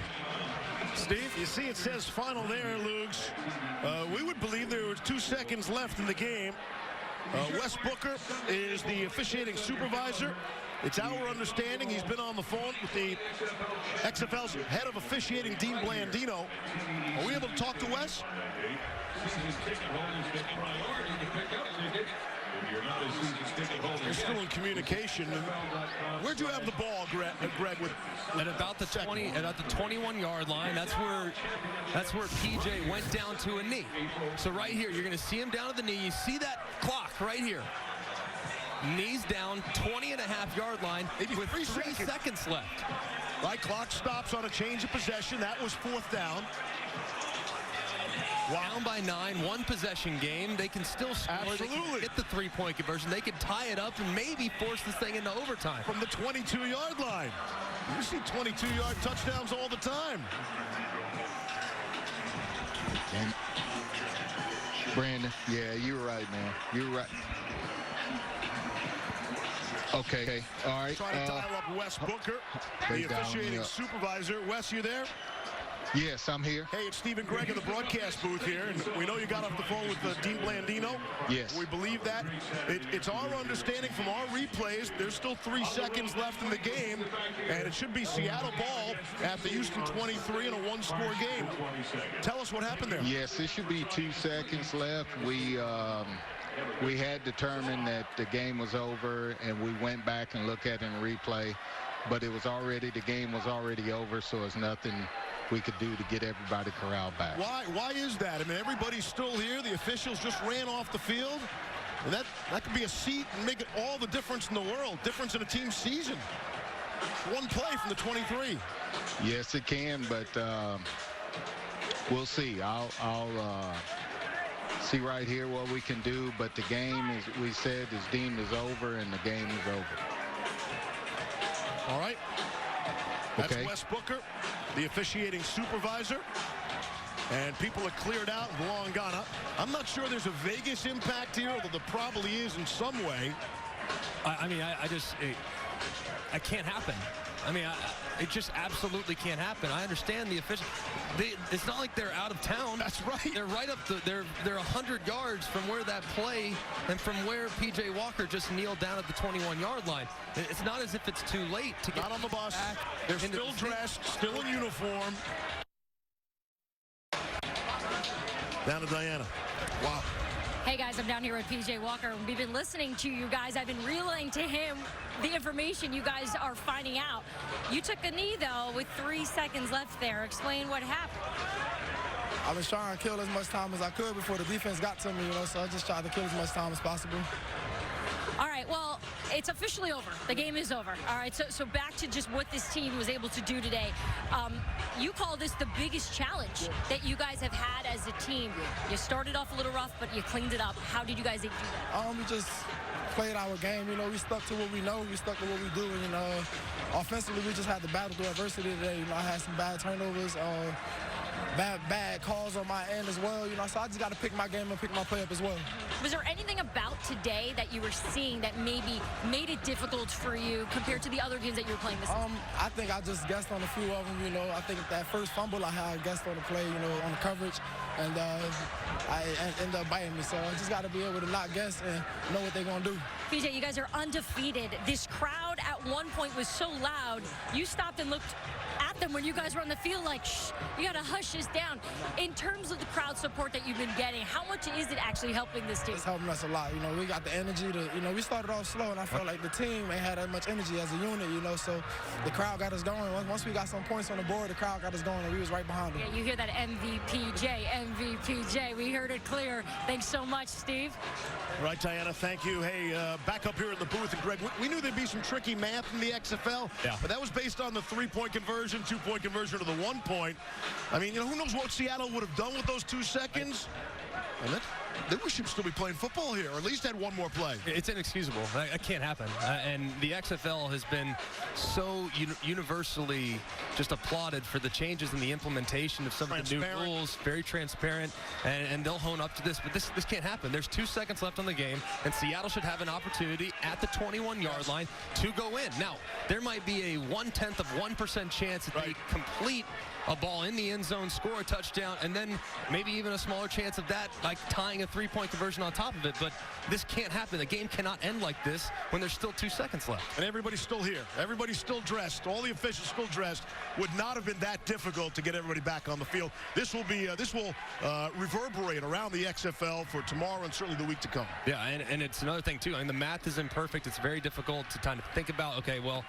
Steve, you see it says final there, Lugs. We would believe there were 2 seconds left in the game. Wes Booker is the officiating supervisor. It's our understanding he's been on the phone with the XFL's head of officiating, Dean Blandino. Are we able to talk to Wes? You're still in communication. Where'd you have the ball, Greg? At about the 20, at the 21-yard line. That's where PJ went down to a knee. So right here, you're going to see him down to the knee. You see that clock right here. Knees down, 20.5-yard line with 3 seconds left. Right, clock stops on a change of possession. That was 4th down. Down by 9, 1 possession game. They can still score. Absolutely. They can get the 3-point conversion. They can tie it up and maybe force this thing into overtime. From the 22-yard line. You see 22-yard touchdowns all the time. And Brandon, yeah, you were right, man. You were right. Okay, all right. Trying to dial up Wes Booker, the officiating supervisor. Wes, you there? Yes, I'm here. Hey, it's Steve and Greg in the broadcast booth here, and we know you got off the phone with Dean Blandino. Yes. We believe that. It's our understanding from our replays, there's still 3 seconds left in the game, and it should be Seattle ball at the Houston 23 in a 1-score game. Tell us what happened there. Yes, it should be 2 seconds left. We had determined that the game was over, and we went back and looked at it in replay, but the game was already over, so it's nothing we could do to get everybody corralled back. Why is that? I mean, everybody's still here. The officials just ran off the field. And that could be a seat and make it all the difference in the world. Difference in a team's season. 1 play from the 23. Yes, it can, but we'll see. I'll see right here what we can do. But the game, we said, is deemed as over, and the game is over. All right. That's okay. Wes Booker, the officiating supervisor. And people are cleared out and long gone up. I'm not sure there's a Vegas impact here, although there probably is in some way. I mean, it can't happen. I mean, it just absolutely can't happen. I understand the official. It's not like they're out of town. That's right. They're right up. They're 100 yards from where that play and from where P.J. Walker just kneeled down at the 21-yard line. It's not as if it's too late to get not on the bus. Back. They're still dressed, still in uniform. Down to Diana. Wow. Hey guys, I'm down here with PJ Walker. We've been listening to you guys. I've been relaying to him the information you guys are finding out. You took a knee though with 3 seconds left there. Explain what happened. I was trying to kill as much time as I could before the defense got to me, so I just tried to kill as much time as possible. All right, well, it's officially over. The game is over. All right, so back to just what this team was able to do today. You call this the biggest challenge that you guys have had as a team. You started off a little rough, but you cleaned it up. How did you guys do that? We just played our game. We stuck to what we know. We stuck to what we do. And offensively, we just had to battle through adversity today. I had some bad turnovers. bad calls on my end as well, you know, so I just got to pick my game and pick my play up as well. Was there anything about today that you were seeing that maybe made it difficult for you compared to the other games that you were playing this season? I think I just guessed on a few of them, you know. I think that first fumble I had, I guessed on the play, you know, on the coverage, and I ended up biting me. So I just got to be able to not guess and know what they're going to do. PJ, you guys are undefeated. This crowd at one point was so loud, you stopped and looked at them when you guys were on the field like, shh, you got to hush this down. In terms of the crowd support that you've been getting, how much is it actually helping this team? It's helping us a lot. You know, we got the energy to, you know, we started off slow, and I felt like the team ain't had that much energy as a unit, you know, so the crowd got us going. Once we got some points on the board, the crowd got us going, and we was right behind them. Yeah, you hear that MVPJ. We heard it clear. Thanks so much, Steve. Right, Diana, thank you. Hey, back up here in the booth, and Greg, we knew there'd be some tricky math in the XFL, but that was based on the 3-point conversion, 2-point conversion to the 1 point. I mean, you know, who knows what Seattle would have done with those 2 seconds? And then we should still be playing football here, or at least had one more play. It's inexcusable. That can't happen. And the XFL has been so universally just applauded for the changes in the implementation of some of the new rules. Very transparent, and they'll hone up to this. But this can't happen. There's 2 seconds left on the game, and Seattle should have an opportunity at the 21-yard line to go in. Now, there might be a 0.1% chance that they complete a ball in the end zone, score a touchdown, and then maybe even a smaller chance of that, like tying a 3-point conversion on top of it. But this can't happen. The game cannot end like this when there's still 2 seconds left. And everybody's still here. Everybody's still dressed. All the officials still dressed. Would not have been that difficult to get everybody back on the field. This will reverberate around the XFL for tomorrow and certainly the week to come. Yeah, and it's another thing, too. I mean, the math is imperfect. It's very difficult to kind of think about, okay, well,